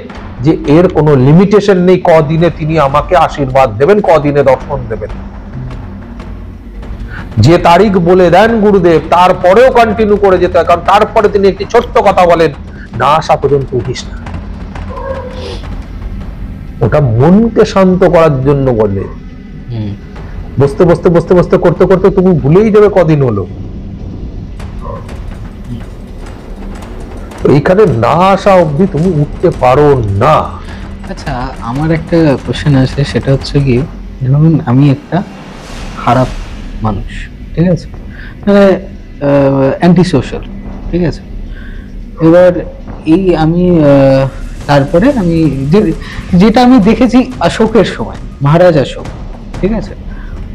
যে এর কোনো লিমিটেশন নেই, কদিনে তিনি আমাকে আশীর্বাদ দেবেন, কদিনে দর্শন দেবেন। যে তারিখ বলে দেন গুরুদেব তারপরেও কন্টিনিউ করে যেতে হয়, কারণ তারপরে তিনি একটি ছোট্ট কথা বলেন, না আসা পর্যন্ত উঠিস না। ওটা মনকে শান্ত করার জন্য বলে। হুম। বসতে বসতে বসতে বসতে করতে করতে তুমি ভুলেই যাবে কদিন হলো। এইখানে না আসা অবধি তুমি উঠতে পারো না। আচ্ছা, আমার একটা কোশ্চেন আছে, সেটা হচ্ছে কি, ধরুন আমি একটা খারাপ মানুষ, ঠিক আছে, মানে অ্যান্টি সোশ্যাল, ঠিক আছে। এবার এই আমি তারপরে আমি যেটা আমি দেখেছি অশোকের সময়, মহারাজ অশোক, ঠিক আছে,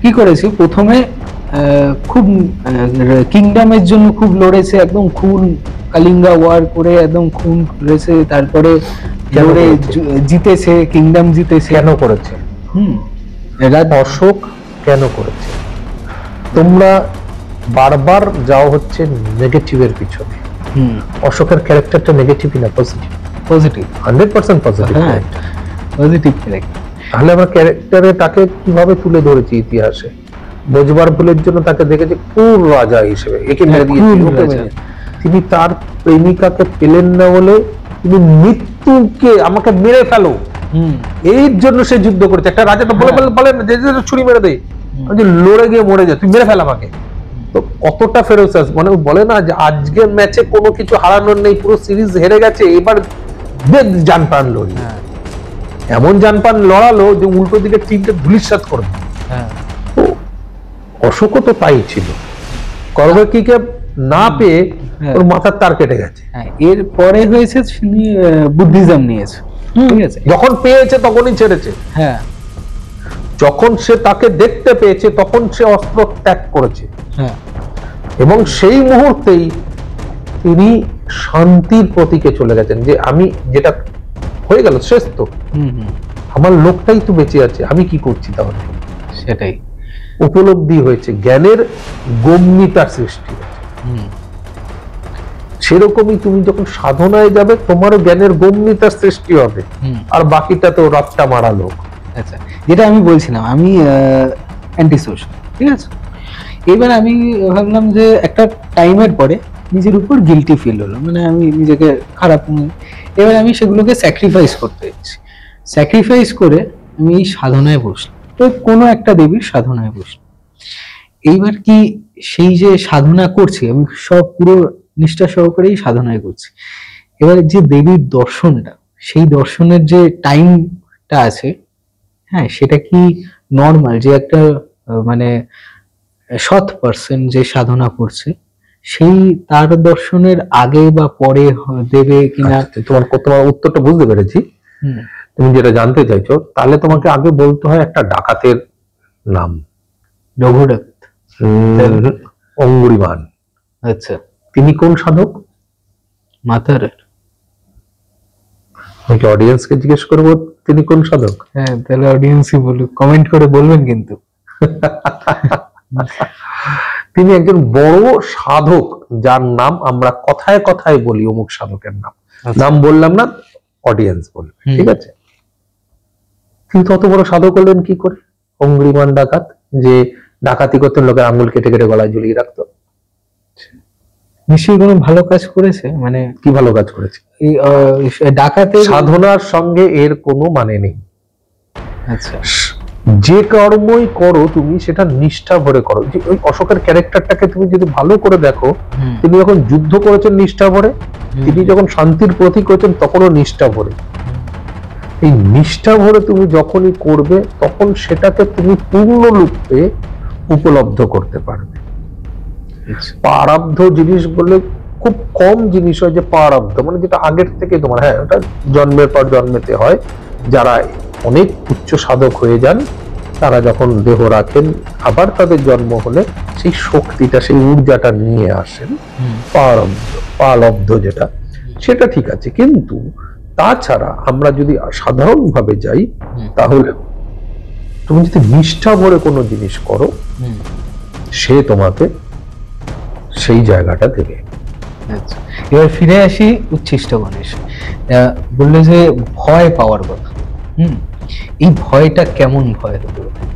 কি করেছি, প্রথমে খুব কিংডমের জন্য খুব লড়েছে, একদম খুন, কালিঙ্গা ওয়ার করে একদম খুন করেছে, তারপরে কেন লড়ে করেছে? জিতেছে, কিংডম জিতেছে। কেন করেছে? হুম, এরা অশোক কেন করেছে? তোমরা বারবার যাও হচ্ছে নেগেটিভের পিছনে। হুম, অশোকের ক্যারেক্টারটা নেগেটিভই না পজিটিভ, পজিটিভ, 100% পজিটিভ। হ্যাঁ, পজিটিভ ক্যারেক্টার। তাহলে আমরা ক্যারেক্টারে তাকে কিভাবে তুলে ধরেছি ইতিহাসে? বোঝবার ভুলের জন্য তাকে দেখেছি ক্রূর রাজা হিসেবে, একে মেরে হ্যাঁ, দিয়েছি, ক্রূর ওকে রাজা। মেরে। তিনি তার প্রেমিকাকে পেলেন না বলে তিনি মৃত্যুকে, আমাকে মেরে ফেলো, হুম, এর জন্য সে যুদ্ধ করেছে। একটা রাজা তো বলে হ্যাঁ। বলেন যে যে ছুরি মেরে দেয়, আমি যে লড়ে গিয়ে মরে যায়, তুই মেরে ফেল আমাকে। তো কতটা ফেরোসাস, মানে বলে না যে আজকের ম্যাচে কোনো কিছু হারানোর নেই, পুরো সিরিজ হেরে গেছে, এবার দেখ জান প্রাণ লড়ি। হ্যাঁ, এমন জান প্রাণ লড়ালো যে উল্টো দিকে টিমকে ধুলিস্যাৎ করে দিল। হ্যাঁ, তো অশোকও তো তাই ছিল, করবেকিকে না পেয়ে হ্যাঁ। ওর মাথার তার কেটে গেছে। হ্যাঁ, এর পরে হয়েছে তিনি বুদ্ধিজম নিয়েছে, ঠিক আছে, যখন পেয়েছে তখনই ছেড়েছে, হ্যাঁ, যখন সে তাকে দেখতে পেয়েছে তখন সে অস্ত্র ত্যাগ করেছে, হ্যাঁ, এবং সেই মুহূর্তেই তিনি শান্তির প্রতীকে চলে গেছেন, যে আমি যেটা হয়ে গেল শেষ তো, হুম, হুম, আমার লোকটাই তো বেঁচে আছে, আমি কি করছি তাহলে। সেটাই, উপলব্ধি হয়েছে, জ্ঞানের গম্যতার সৃষ্টি হয়েছে। হুম, সেরকমই তুমি যখন সাধনায় যাবে তোমারও জ্ঞানের গম্যতার সৃষ্টি হবে, হুম। আর বাকিটা তো রাতটা মারা লোক। আচ্ছা, যেটা আমি বলছিলাম, আমি অ্যান্টি সোশ্যাল, ঠিক আছে। এবার আমি ভাবলাম যে একটা টাইমের পরে নিজের উপর গিলটি ফিল হলো, মানে আমি নিজেকে খারাপ এবার আমি সেগুলোকে স্যাক্রিফাইস করতে যাচ্ছি। স্যাক্রিফাইস করে আমি এই সাধনায় বসলাম, তো কোনো একটা দেবীর সাধনায় বসলাম। এইবার কি, সেই যে সাধনা করছি আমি, সব পুরো নিষ্ঠা সহকারেই সাধনায় করছি। এবার যে দেবীর দর্শনটা, সেই দর্শনের যে টাইমটা আছে, হ্যাঁ, সেটা কি নর্মাল যে একটা মানে সৎ পার্সন যে সাধনা করছে সেই তার দর্শনের আগে বা পরে দেবে কিনা। আচ্ছা, তোমার উত্তরটা বুঝতে পেরেছি। হুম, তুমি যেটা জানতে চাইছো, তাহলে তোমাকে আগে বলতে হয় একটা ডাকাতের নাম। রঘুনাথ। অঙ্গুরিমান। আচ্ছা, তিনি কোন সাধক? মাথার। আমি কি অডিয়েন্সকে জিজ্ঞেস করবো তিনি কোন সাধক? হ্যাঁ, তাহলে অডিয়েন্সই বলুক, কমেন্ট করে বলবেন কিন্তু। তিনি একজন বড় সাধক, যার নাম আমরা কথায় কথায় বলি অমুক সাধকের নাম। নাম বললাম না, অডিয়েন্স বলবে, ঠিক আছে? তিনি তত বড় সাধক হলেন কি করে? অঙ্গুরিমান ডাকাত, যে ডাকাতি করতেন, লোকের আঙ্গুল কেটে কেটে গলায় ঝুলিয়ে রাখতো। নিশ্চয়ই কোনো ভালো কাজ করেছে, মানে কি ভালো কাজ করেছে? এই ডাকাতের। সাধনার সঙ্গে এর কোনো মানে নেই। আচ্ছা, যে কর্মই করো তুমি সেটা নিষ্ঠা ভরে করো। যে ওই অশোকের ক্যারেক্টারটাকে তুমি যদি ভালো করে দেখো, তিনি যখন যুদ্ধ করেছেন নিষ্ঠা ভরে, তিনি যখন শান্তির প্রতীক হয়েছেন তখনও নিষ্ঠা ভরে। এই নিষ্ঠা ভরে তুমি যখনই করবে তখন সেটাকে তুমি পূর্ণরূপে উপলব্ধ করতে পারবে। প্রারব্ধ জিনিস বলে খুব কম জিনিস হয় যে প্রারব্ধ, মানে যেটা আগের থেকে তোমার, হ্যাঁ ওটা জন্মের পর জন্মেতে হয়। যারা অনেক উচ্চ সাধক হয়ে যান তারা যখন দেহ রাখেন, আবার তাদের জন্ম হলে সেই শক্তিটা, সেই ঊর্জাটা নিয়ে আসেন। প্রারব্ধ যেটা, সেটা ঠিক আছে। কিন্তু তাছাড়া আমরা যদি সাধারণভাবে যাই, তাহলে তুমি যদি নিষ্ঠা ভরে কোনো জিনিস করো, সে তোমাকে সেই জায়গাটা দেবে। আচ্ছা, এবার ফিরে আসি উচ্ছিষ্ট গণেশ। বললে যে ভয় পাওয়ার কথা। এই ভয়টা কেমন ভয় হতে পারে?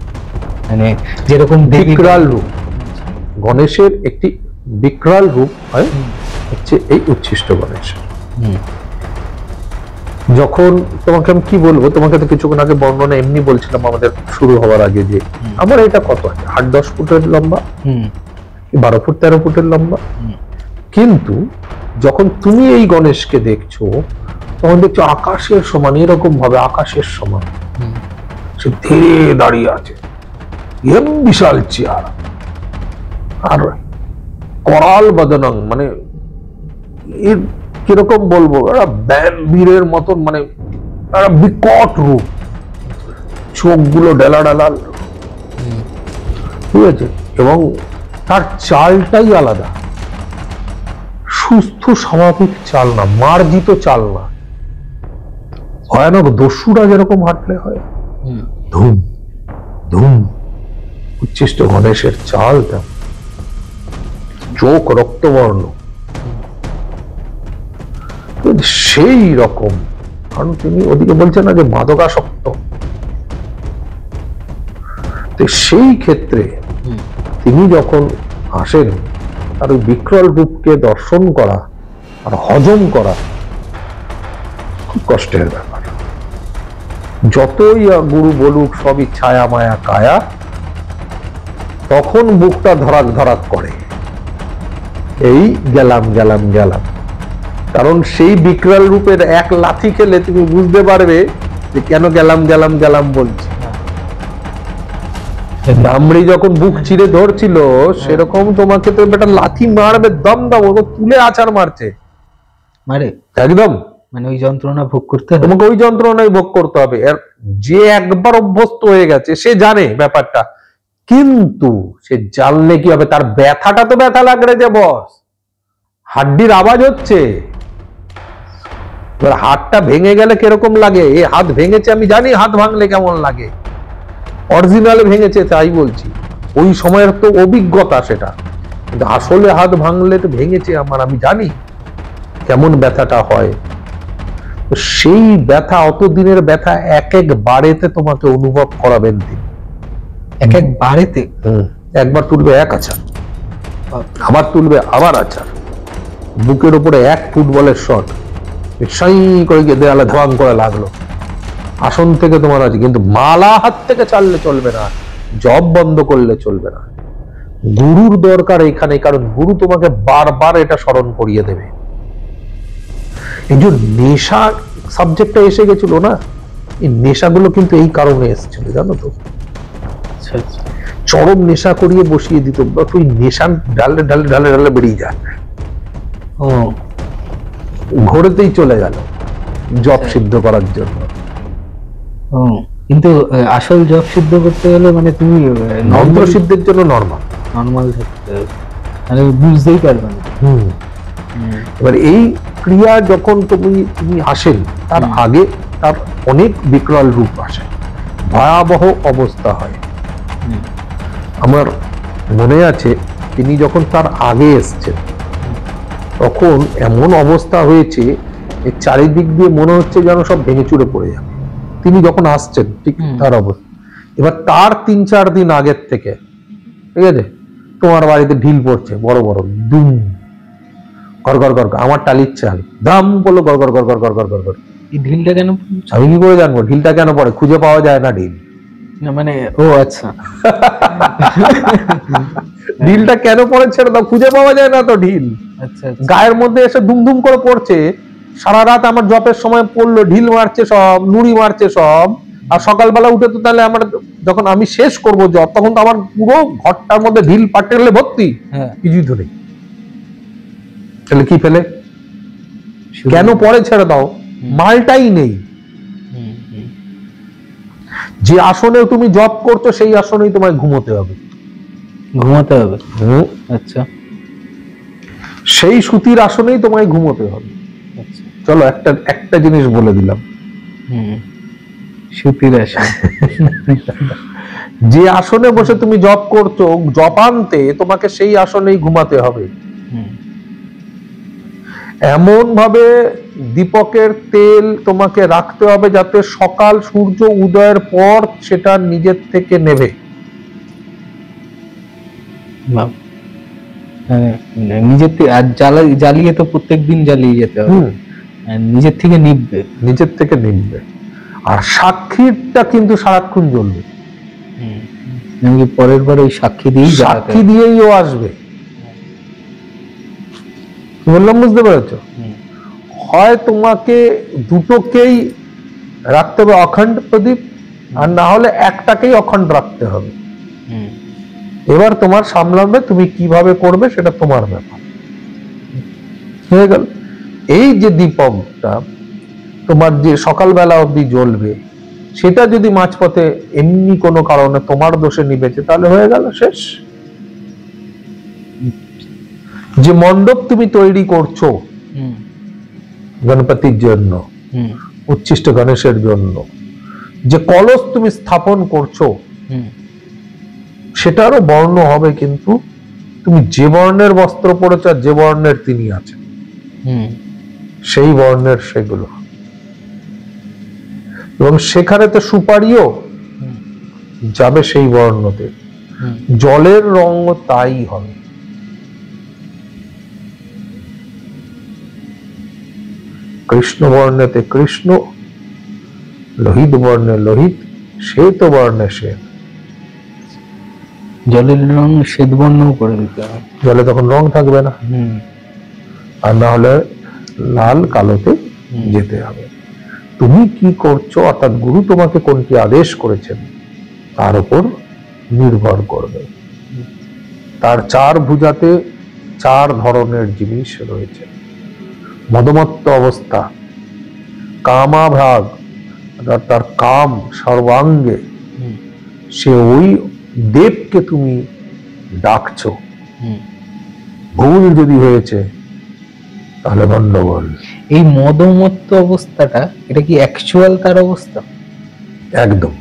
মানে যেরকম বিকরাল রূপ, গণেশের একটি বিকরাল রূপ হয় হচ্ছে এই উচ্ছিষ্ট গণেশ। যখন তোমাকে আমি কি বলবো, তোমাকে তো কিছুক্ষণ আগে বর্ণনা এমনি বলছিলাম আমাদের শুরু হওয়ার আগে, যে আমার এটা কত আছে, 8-10 ফুটের লম্বা, 12 ফুট 13 ফুটের লম্বা। কিন্তু যখন তুমি এই গণেশকে দেখছো, তখন দেখছো আকাশের সমান, এরকম ভাবে আকাশের সমান সে ধীরে দাঁড়িয়ে আছে, বিশাল চেয়ার, আর করাল বদনং, মানে এর কিরকম বলবো, বীরের মতন, মানে একটা বিকট রূপ, চোখগুলো ডেলা ডালাল, ঠিক আছে? এবং তার চালটাই আলাদা, সুস্থ স্বাভাবিক চাল না, মার্জিত চাল না। ভয়ানক দস্যুরা যেরকম হাঁটলে হয়, ধুম ধুম, উচ্ছিষ্ট গণেশের চাল তেমন, চোখ রক্তবর্ণ, সেই রকম। কারণ তিনি ওদিকে বলছেন না যে মাদকাসক্ত, তো সেই ক্ষেত্রে তিনি যখন আসেন, তার ওই বিকরাল রূপকে দর্শন করা আর হজম করা খুব কষ্টের ব্যাপার। যতই গুরু বলুক সবই ছায়া মায়া কায়া, তখন বুকটা ধরাক ধরাক করে, এই গেলাম গেলাম গেলাম। কারণ সেই বিকরাল রূপের এক লাথি খেলে তুমি বুঝতে পারবে যে কেন গেলাম গেলাম গেলাম বলছি। দামড়ি যখন বুক চিরে ধরছিল, সেরকম তোমাকে তো একটা লাথি মারবে, দম দম, ও তুলে আছাড় মারছে, মারে একদম। মানে ওই যন্ত্রণা ভোগ করতে হবে, তোমাকে ওই যন্ত্রণাই ভোগ করতে হবে। আর যে একবার অভ্যস্ত হয়ে গেছে সে জানে ব্যাপারটা, কিন্তু সে জানলে কি হবে, তার ব্যথাটা তো ব্যথা লাগবে যে বস, হাড্ডির আওয়াজ হচ্ছে। এবার হাতটা ভেঙে গেলে কিরকম লাগে, এই হাত ভেঙেছে আমি জানি হাত ভাঙলে কেমন লাগে, অরিজিনালে ভেঙেছে তাই বলছি, ওই সময়ের তো অভিজ্ঞতা সেটা। কিন্তু আসলে হাত ভাঙলে তো ভেঙেছে আমার, আমি জানি কেমন ব্যথাটা হয়। তো সেই ব্যথা, অত দিনের ব্যথা এক এক বারেতে তোমাকে অনুভব করাবেন তিনি। এক এক বারেতে একবার তুলবে এক আছাড়, আবার তুলবে আবার আছাড়, বুকের উপরে 1 ফুটবলের শট, সাই করে গিয়ে দেয়ালে ধাওয়ান করে লাগলো। আসন থেকে তোমার আছে, কিন্তু মালা হাত থেকে চাললে চলবে না, জব বন্ধ করলে চলবে না। গুরুর দরকার এখানে, কারণ গুরু তোমাকে বারবার এটা স্মরণ করিয়ে দেবে। এই যে নেশা সাবজেক্টটা এসে গেছিল না, এই নেশাগুলো কিন্তু এই কারণে এসেছিল, জানো তো। চরম নেশা করিয়ে বসিয়ে দিত, তুই নেশা ঢালে ঢালে ঢালে ঢালে বেরিয়ে যায়, ও ঘোরেতেই চলে গেল জব সিদ্ধ করার জন্য। ও কিন্তু আসল জব সিদ্ধ করতে গেলে মানে তুমি মন্ত্র সিদ্ধের জন্য নর্মাল নর্মাল থাকতে হবে, মানে বুঝতেই পারবে না। এবার এই ক্রিয়া যখন তুমি আসেন তার আগে তার অনেক বিকরাল রূপ আসে, ভয়াবহ অবস্থা হয়। আমার মনে আছে তিনি যখন তার আগে এসছেন তখন এমন অবস্থা হয়েছে যে চারিদিক দিয়ে মনে হচ্ছে যেন সব ভেঙে চুরে পড়ে যাবে। তিনি যখন আসছেন ঠিক তার অবস্থা। এবার তার ৩-৪ দিন আগের থেকে, ঠিক আছে, তোমার বাড়িতে ঢিল পড়ছে বড় বড়, দুম গড় গড় গড়, আমার টালির চাল দাম বললো গড় গড় গড় গড় গড় গড় গড় গড়। এই ঢিলটা কেন? আমি কি করে জানবো ঢিলটা কেন পড়ে? খুঁজে পাওয়া যায় না ঢিল। না মানে ও আচ্ছা, ঢিলটা কেন পড়ে ছেড়ে দাও, খুঁজে পাওয়া যায় না তো ঢিল। আচ্ছা গায়ের মধ্যে এসে ধুমধুম করে পড়ছে, সারা রাত আমার জপের সময় পড়লো, ঢিল মারছে সব, নুড়ি মারছে সব, আর সকালবেলা উঠে তো তাহলে আমার যখন আমি শেষ করব জপ তখন তো আমার পুরো ঘরটার মধ্যে ঢিল পাটেলে ভর্তি, কিছুই তো নেই। তাহলে কি ফেলে কেন পরে ছেড়ে দাও, মালটাই নেই। যে আসনে তুমি জপ করছো সেই আসনেই তোমায় ঘুমোতে হবে। ঘুমাতে হবে? আচ্ছা, সেই সুতির আসনেই তোমায় ঘুমোতে হবে। আচ্ছা চলো একটা জিনিস বলে দিলাম, সুতির আসন। যে আসনে বসে তুমি জপ করছো জপান্তে তোমাকে সেই আসনেই ঘুমাতে হবে। এমন ভাবে দীপকের তেল তোমাকে রাখতে হবে যাতে সকাল সূর্য উদয়ের পর সেটা নিজের থেকে নেবে। নিজের থেকে জ্বালিয়ে তো প্রত্যেকদিন জ্বালিয়ে যেতে হবে, নিজের থেকে নিববে, নিজের থেকে নিববে। আর সাক্ষীটা কিন্তু সারাক্ষণ জ্বলবে, পরের বার ওই সাক্ষী দিয়েই ও আসবে। বললাম, বুঝতে পেরেছ? হয় তোমাকে দুটোকেই রাখতে হবে অখণ্ড প্রদীপ, আর না হলে একটাকেই অখণ্ড রাখতে হবে। এবার তোমার সামলাবে, তুমি কিভাবে করবে সেটা তোমার ব্যাপার। হয়ে গেল। এই যে দীপকটা তোমার যে সকালবেলা অবধি জ্বলবে, সেটা যদি মাঝপথে এমনি কোনো কারণে তোমার দোষে নিবেছে তাহলে হয়ে গেল, শেষ। যে মণ্ডপ তুমি তৈরি করছো গণপতির জন্য, উচ্ছিষ্ট গণেশের জন্য, যে কলস তুমি স্থাপন করছো সেটারও বর্ণ হবে, কিন্তু তুমি যে বর্ণের বস্ত্র পরেছ আর যে বর্ণের তিনি আছেন সেই বর্ণের সেগুলো, এবং সেখানে তো সুপারিও যাবে সেই বর্ণতে, জলের রঙ তাই হবে। কৃষ্ণ বর্ণেতে কৃষ্ণ, লোহিত বর্ণে লোহিত, শ্বেত বর্ণে শ্বেত। জলের রং শ্বেত বর্ণ করে দিতে হবে, জলে তখন রং থাকবে না, আর না হলে লাল কালোতে যেতে হবে। তুমি কি করছো, অর্থাৎ গুরু তোমাকে কোনটি আদেশ করেছেন তার উপর নির্ভর করবে। তার 4 ভুজাতে 4 ধরনের জিনিস রয়েছে। মদমত্ত অবস্থা, কামাভাগ, অর্থাৎ তার কাম সর্বাঙ্গে, সে ওই দেবকে তুমি ডাকছো। ভুল যদি হয়েছে তাহলে গন্ডগোল। এই মদমত্ত অবস্থাটা, এটা কি অ্যাকচুয়াল তার অবস্থা? একদম।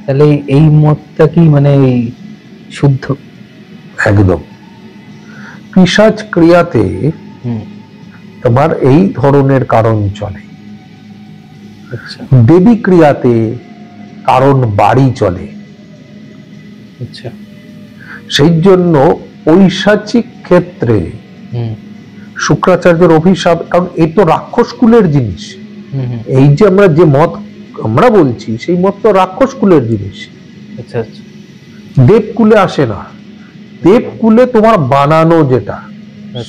তাহলে এই মতটা কি মানে শুদ্ধ? একদম। পিশাচ ক্রিয়াতে তোমার এই ধরনের কারণ চলে, দেবী ক্রিয়াতে কারণ বাড়ি চলে। আচ্ছা, সেই জন্য ঐশাচিক ক্ষেত্রে শুক্রাচার্যের অভিশাপ, কারণ এই তো রাক্ষস কুলের জিনিস। এই যে আমরা যে মত আমরা বলছি সেই মত তো রাক্ষস কুলের জিনিস। আচ্ছা আচ্ছা, দেবকুলে আসে না, দেবকুলে তোমার বানানো যেটা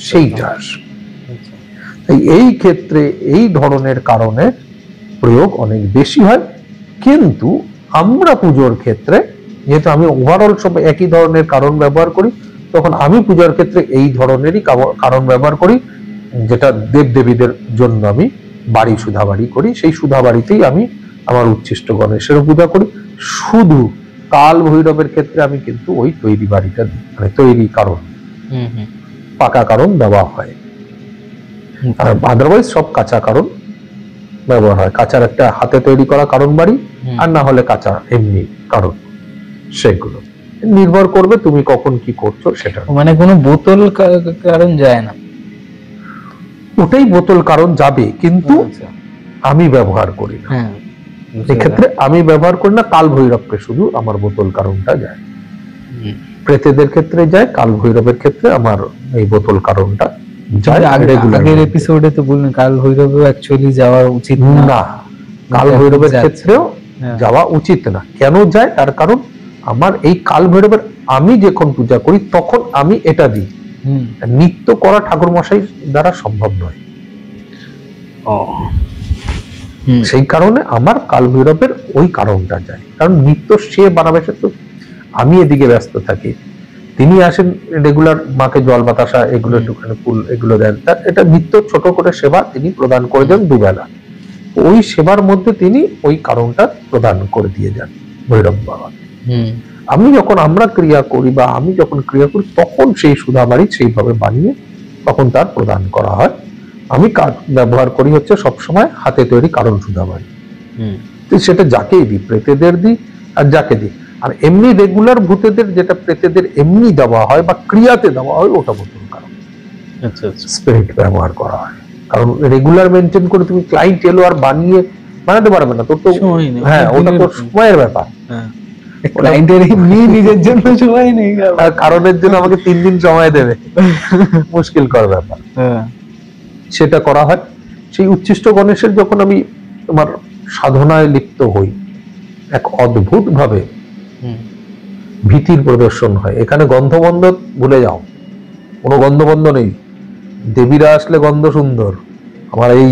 সেইটা আসে। এই ক্ষেত্রে এই ধরনের কারণে প্রয়োগ অনেক বেশি হয়, কিন্তু আমরা পুজোর ক্ষেত্রে যেহেতু আমি ওভারঅল সব একই ধরনের কারণ ব্যবহার করি, তখন আমি পূজার ক্ষেত্রে এই ধরনেরই কারণ ব্যবহার করি, যেটা দেব দেবীদের জন্য আমি বাড়ি সুধা বাড়ি করি। সেই সুধা বাড়িতেই আমি আমার উচ্ছিষ্ট গণেশেরও পূজা করি। শুধু কাল ভৈরবের ক্ষেত্রে আমি কিন্তু ওই তৈরি বাড়িটা দিই, মানে তৈরি কারণ, পাকা কারণ দেওয়া হয়। আর আদারওয়াইজ সব কাঁচা কারণ ব্যবহার হয়। কাঁচার একটা হাতে তৈরি করা কারণ বাড়ি, আর না হলে কাঁচা এমনি কারণ, সেগুলো নির্ভর করবে তুমি কখন কি করছো সেটা। মানে কোনো বোতল কারণ যায় না? ওটাই বোতল কারণ যাবে, কিন্তু আচ্ছা। আমি ব্যবহার করি না। হ্যাঁ, এক্ষেত্রে আমি ব্যবহার করি না, কাল ভৈরবকে শুধু আমার বোতল কারণটা যায়। প্রেতেদের ক্ষেত্রে যায়, কাল ভৈরবের ক্ষেত্রে আমার এই বোতল কারণটা যায়। আগের এপিসোডে তো বললেন কাল ভৈরবেও অ্যাকচুয়ালি যাওয়া উচিত না, কাল ভৈরবের যাচ্ছে। ক্ষেত্রেও হ্যাঁ। যাওয়া উচিত না। কেন যায়? তার কারণ আমার এই কাল ভৈরবের আমি যখন পূজা করি তখন আমি এটা দিই, নিত্য করা ঠাকুর মশাই দ্বারা সম্ভব নয়। সেই কারণে আমার কাল ভৈরবের ওই কারণটা যায়, কারণ নিত্য সে বানাবে, সে তো আমি এদিকে ব্যস্ত থাকি। তিনি আসেন রেগুলার, মাকে জল বাতাসা এগুলো একটুখানি ফুল এগুলো দেন, তার এটা নিত্য ছোট করে সেবা তিনি প্রদান করে দেন দুবেলা। ওই সেবার মধ্যে তিনি ওই কারণটা প্রদান করে দিয়ে যান ভৈরব বাবা। আমি যখন আমরা ক্রিয়া করি বা আমি যখন ক্রিয়া করি তখন সেই সুধাবাড়ি সেইভাবে বানিয়ে তখন তার প্রদান করা হয়। আমি ব্যবহার করি হচ্ছে সবসময় হাতে তৈরি কারণ সুধাবাড়ি। তো সেটা যাকেই দিই, প্রেতেদের দিই আর যাকে দিই। আর এমনি রেগুলার ভূতেদের যেটা প্রেতেদের এমনি দেওয়া হয় বা ক্রিয়াতে দেওয়া হয় ওটা বোতল কারণ স্পিরিট ব্যবহার করা হয়। কারণ রেগুলার মেনটেন করে তুমি ক্লায়েন্ট এলো আর বানাতে পারবে না, তোর তো হ্যাঁ ওটা তোর সময়ের ব্যাপার। ক্লায়েন্টের নিজের জন্য সময় নেই, আর কারণের জন্য আমাকে 3 দিন সময় দেবে, মুশকিল কর ব্যাপার। সেটা করা হয়। সেই উচ্ছিষ্ট গণেশের যখন আমি তোমার সাধনায় লিপ্ত হই, এক অদ্ভুত ভাবে ভীতির প্রদর্শন হয়। এখানে গন্ধবন্ধ ভুলে যাও, কোনো গন্ধবন্ধ নেই। দেবীরা আসলে গন্ধ সুন্দর। আমার এই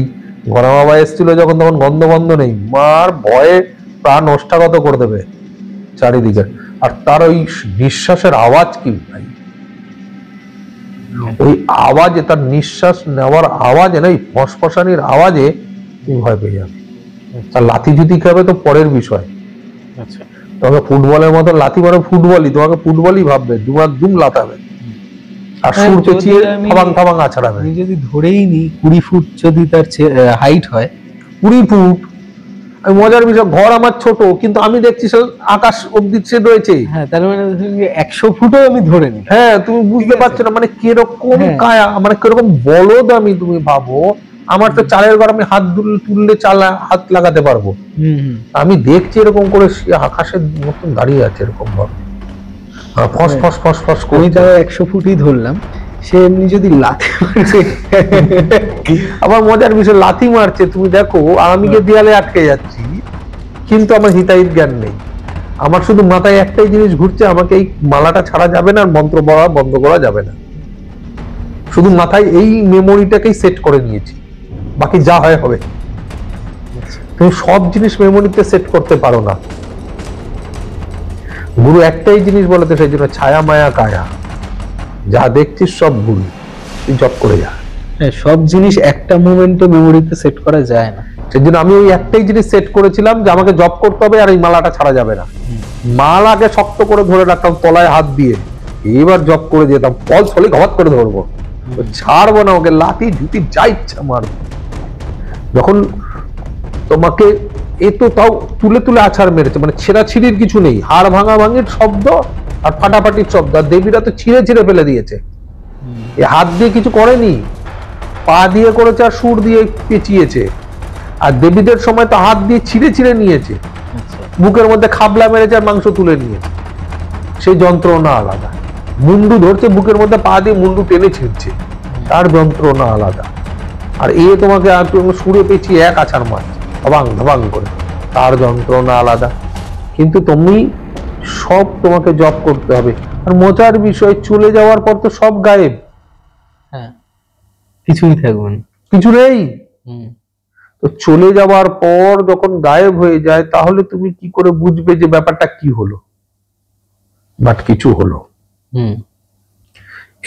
ঘরা বাবা এসেছিল যখন, তখন গন্ধবন্ধ নেই, মার ভয়ে প্রাণ অষ্টাগত করে দেবে চারিদিকে। আর তার ওই নিঃশ্বাসের আওয়াজ কি ভাই, ওই আওয়াজে, তার নিঃশ্বাস নেওয়ার আওয়াজে না, ওই ফসফসানির আওয়াজে তুমি ভয় পেয়ে যাবে। আর লাথি জুতি খাবে তো পরের বিষয়। তোমাকে ফুটবলের মতো লাথি মারো, ফুটবলই তোমাকে ফুটবলই ভাববে, দুম লাতাবে আর সুর পেঁচিয়ে থাবাং আছাড়াবে। আমি যদি ধরেই নি 20 ফুট যদি তার হাইট হয়, 20 ফুট, মজার বিষয়, ঘর আমার ছোট কিন্তু আমি দেখছি আকাশ অব্দি ছেদ রয়েছে। হ্যাঁ, তার মানে 100 ফুটও আমি ধরে নি। হ্যাঁ, তুমি বুঝতে পারছো না মানে কিরকম কায়া, মানে কিরকম বলদ আমি। তুমি ভাবো আমার তো চালের ঘর, আমি হাত তুললে হাত লাগাতে পারবো। আমি দেখছি এরকম করে আকাশের মতন দাঁড়িয়ে আছে এরকম ভাবে, ফস ফস ফস ফস করে। আমি তাও 100 ফুটই ধরলাম। সে এমনি যদি লাথি মারছে, আবার মজার বিষয়, লাথি মারছে তুমি দেখো, আমি গিয়ে দেয়ালে আটকে যাচ্ছি, কিন্তু আমার হিতাহিত জ্ঞান নেই। আমার শুধু মাথায় একটাই জিনিস ঘুরছে, আমাকে এই মালাটা ছাড়া যাবে না, আর মন্ত্র পড়া বন্ধ করা যাবে না। শুধু মাথায় এই মেমোরিটাকেই সেট করে নিয়েছি, বাকি যা হয় হবে। তুমি সব জিনিস মেমোরিতে সেট করতে পারো না। গুরু একটাই জিনিস বলেছে, সেই জন্য ছায়া মায়া কায়া, যা দেখছিস সব ভুল, তুই জপ করে যা। সব জিনিস একটা মোমেন্টে মেমোরিতে সেট করা যায় না। সেই জন্য আমি ওই একটাই জিনিস সেট করেছিলাম যে আমাকে জপ করতে হবে, আর এই মালাটা ছাড়া যাবে না। মালাকে শক্ত করে ধরে রাখতাম তলায় হাত দিয়ে, এবার জপ করে যেতাম, পলস হলে ঘবাত করে ধরবো, ছাড়বো না ওকে, লাঠি জুতি যা ইচ্ছা মারবো। যখন তোমাকে এ তো তাও তুলে তুলে আছাড় মেরেছে, মানে ছেঁড়াছিড়ির কিছু নেই, হাড় ভাঙা ভাঙির শব্দ আর ফাটাফাটির শব্দ। আর দেবীরা তো ছিঁড়ে ছিঁড়ে ফেলে দিয়েছে, এ হাত দিয়ে কিছু করেনি, পা দিয়ে করেছে আর সুর দিয়ে পেঁচিয়েছে। আর দেবীদের সময় তো হাত দিয়ে ছিঁড়ে ছিঁড়ে নিয়েছে, বুকের মধ্যে খাবলা মেরেছে আর মাংস তুলে নিয়েছে, সেই যন্ত্রণা আলাদা। মুন্ডু ধরছে বুকের মধ্যে, পা দিয়ে মুন্ডু টেনে ছিঁড়ছে, তার যন্ত্রণা আলাদা। আর এ তোমাকে সুরে পেঁচিয়ে এক আছাড় মারছে ধবাং ধবাং করে, তার যন্ত্রণা আলাদা। কিন্তু তুমি সব তোমাকে জব করতে হবে। আর মজার বিষয়, চলে যাওয়ার পর তো সব গায়েব, হ্যাঁ, কিছুই থাকবে না, কিছু নেই। তো চলে যাওয়ার পর যখন গায়েব হয়ে যায়, তাহলে তুমি কি করে বুঝবে যে ব্যাপারটা কি হলো? বাট কিছু হলো। হুম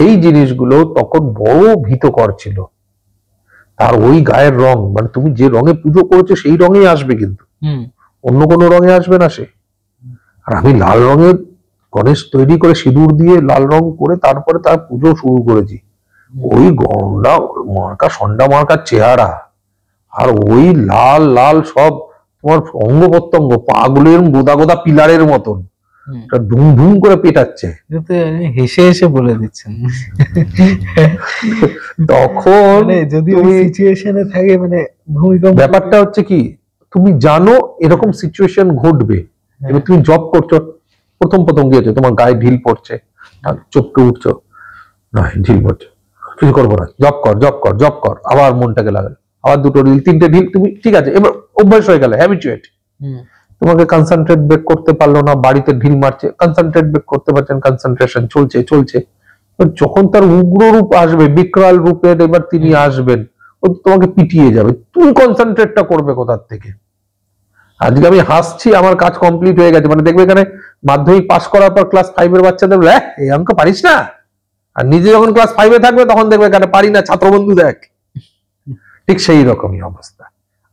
এই জিনিসগুলো তখন বড় ভীতকর ছিল। তার ওই গায়ের রং, মানে তুমি যে রঙে পুজো করেছো সেই রঙেই আসবে, কিন্তু হুম অন্য কোনো রঙে আসবে না সে। আর আমি লাল রঙের গণেশ তৈরি করে সিঁদুর দিয়ে লাল রং করে তারপরে তার পুজো শুরু করেছি। ওই গন্ডা মার্কা সন্ডা মার্কার চেহারা, আর ওই লাল লাল সব তোমার অঙ্গ প্রত্যঙ্গ, পাগুলের গোদা গোদা পিলারের মতন হুম। ধুম ধুম করে পেটাচ্ছে। এটা তো হেসে হেসে বলে দিচ্ছেন। তখন মানে যদি ওই সিচুয়েশনে থাকে, মানে ভূমিকম্প, ব্যাপারটা হচ্ছে কি, তুমি জানো এরকম সিচুয়েশন ঘটবে, এবার তুমি জব করছো, প্রথম প্রথম গিয়েছো, তোমার গায়ে ঢিল পড়ছে, চোপকে উঠছো, না ঢিল পড়ছে, কিছু করবো না, জব কর জব কর জব কর, আবার মনটাকে লাগালে, আবার দুটো ঢিল তিনটে ঢিল, তুমি ঠিক আছে, এবার অভ্যাস হয়ে গেলে, হ্যাবিচুয়েট। হুম, তোমাকে কনসেন্ট্রেট ব্রেক করতে পারলো না, বাড়িতে ঢিল মারছে, কনসেন্ট্রেট ব্রেক করতে পারছেন, কনসেন্ট্রেশন চলছে চলছে। এবার যখন তার উগ্র রূপ আসবে, বিকরাল রূপের এবার তিনি আসবেন, ও তোমাকে পিটিয়ে যাবে, তুমি কনসেন্ট্রেটটা করবে কোথার থেকে? আজকে আমি হাসছি, আমার কাজ কমপ্লিট হয়ে গেছে, মানে দেখবে এখানে মাধ্যমিক পাস করার পর ক্লাস 5 এর বাচ্চাদের বলে, এই অঙ্ক পারিস না, আর নিজে যখন ক্লাস 5 এ থাকবে তখন দেখবে এখানে পারি না, ছাত্র বন্ধু দেখ। ঠিক সেই রকমই অবস্থা।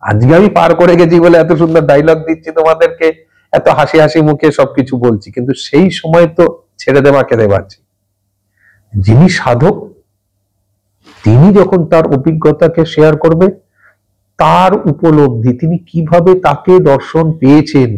আজকে আমি পার করে গেছি বলে এত সুন্দর ডায়লগ দিচ্ছি তোমাদেরকে, এত হাসি হাসি মুখে সবকিছু বলছি, কিন্তু সেই সময় তো ছেড়ে দেওয়া কেঁদে পারছি। যিনি সাধক, তিনি যখন তার অভিজ্ঞতাকে শেয়ার করবে, তার উপলব্ধি, তিনি কিভাবে তাকে দর্শন পেয়েছেন।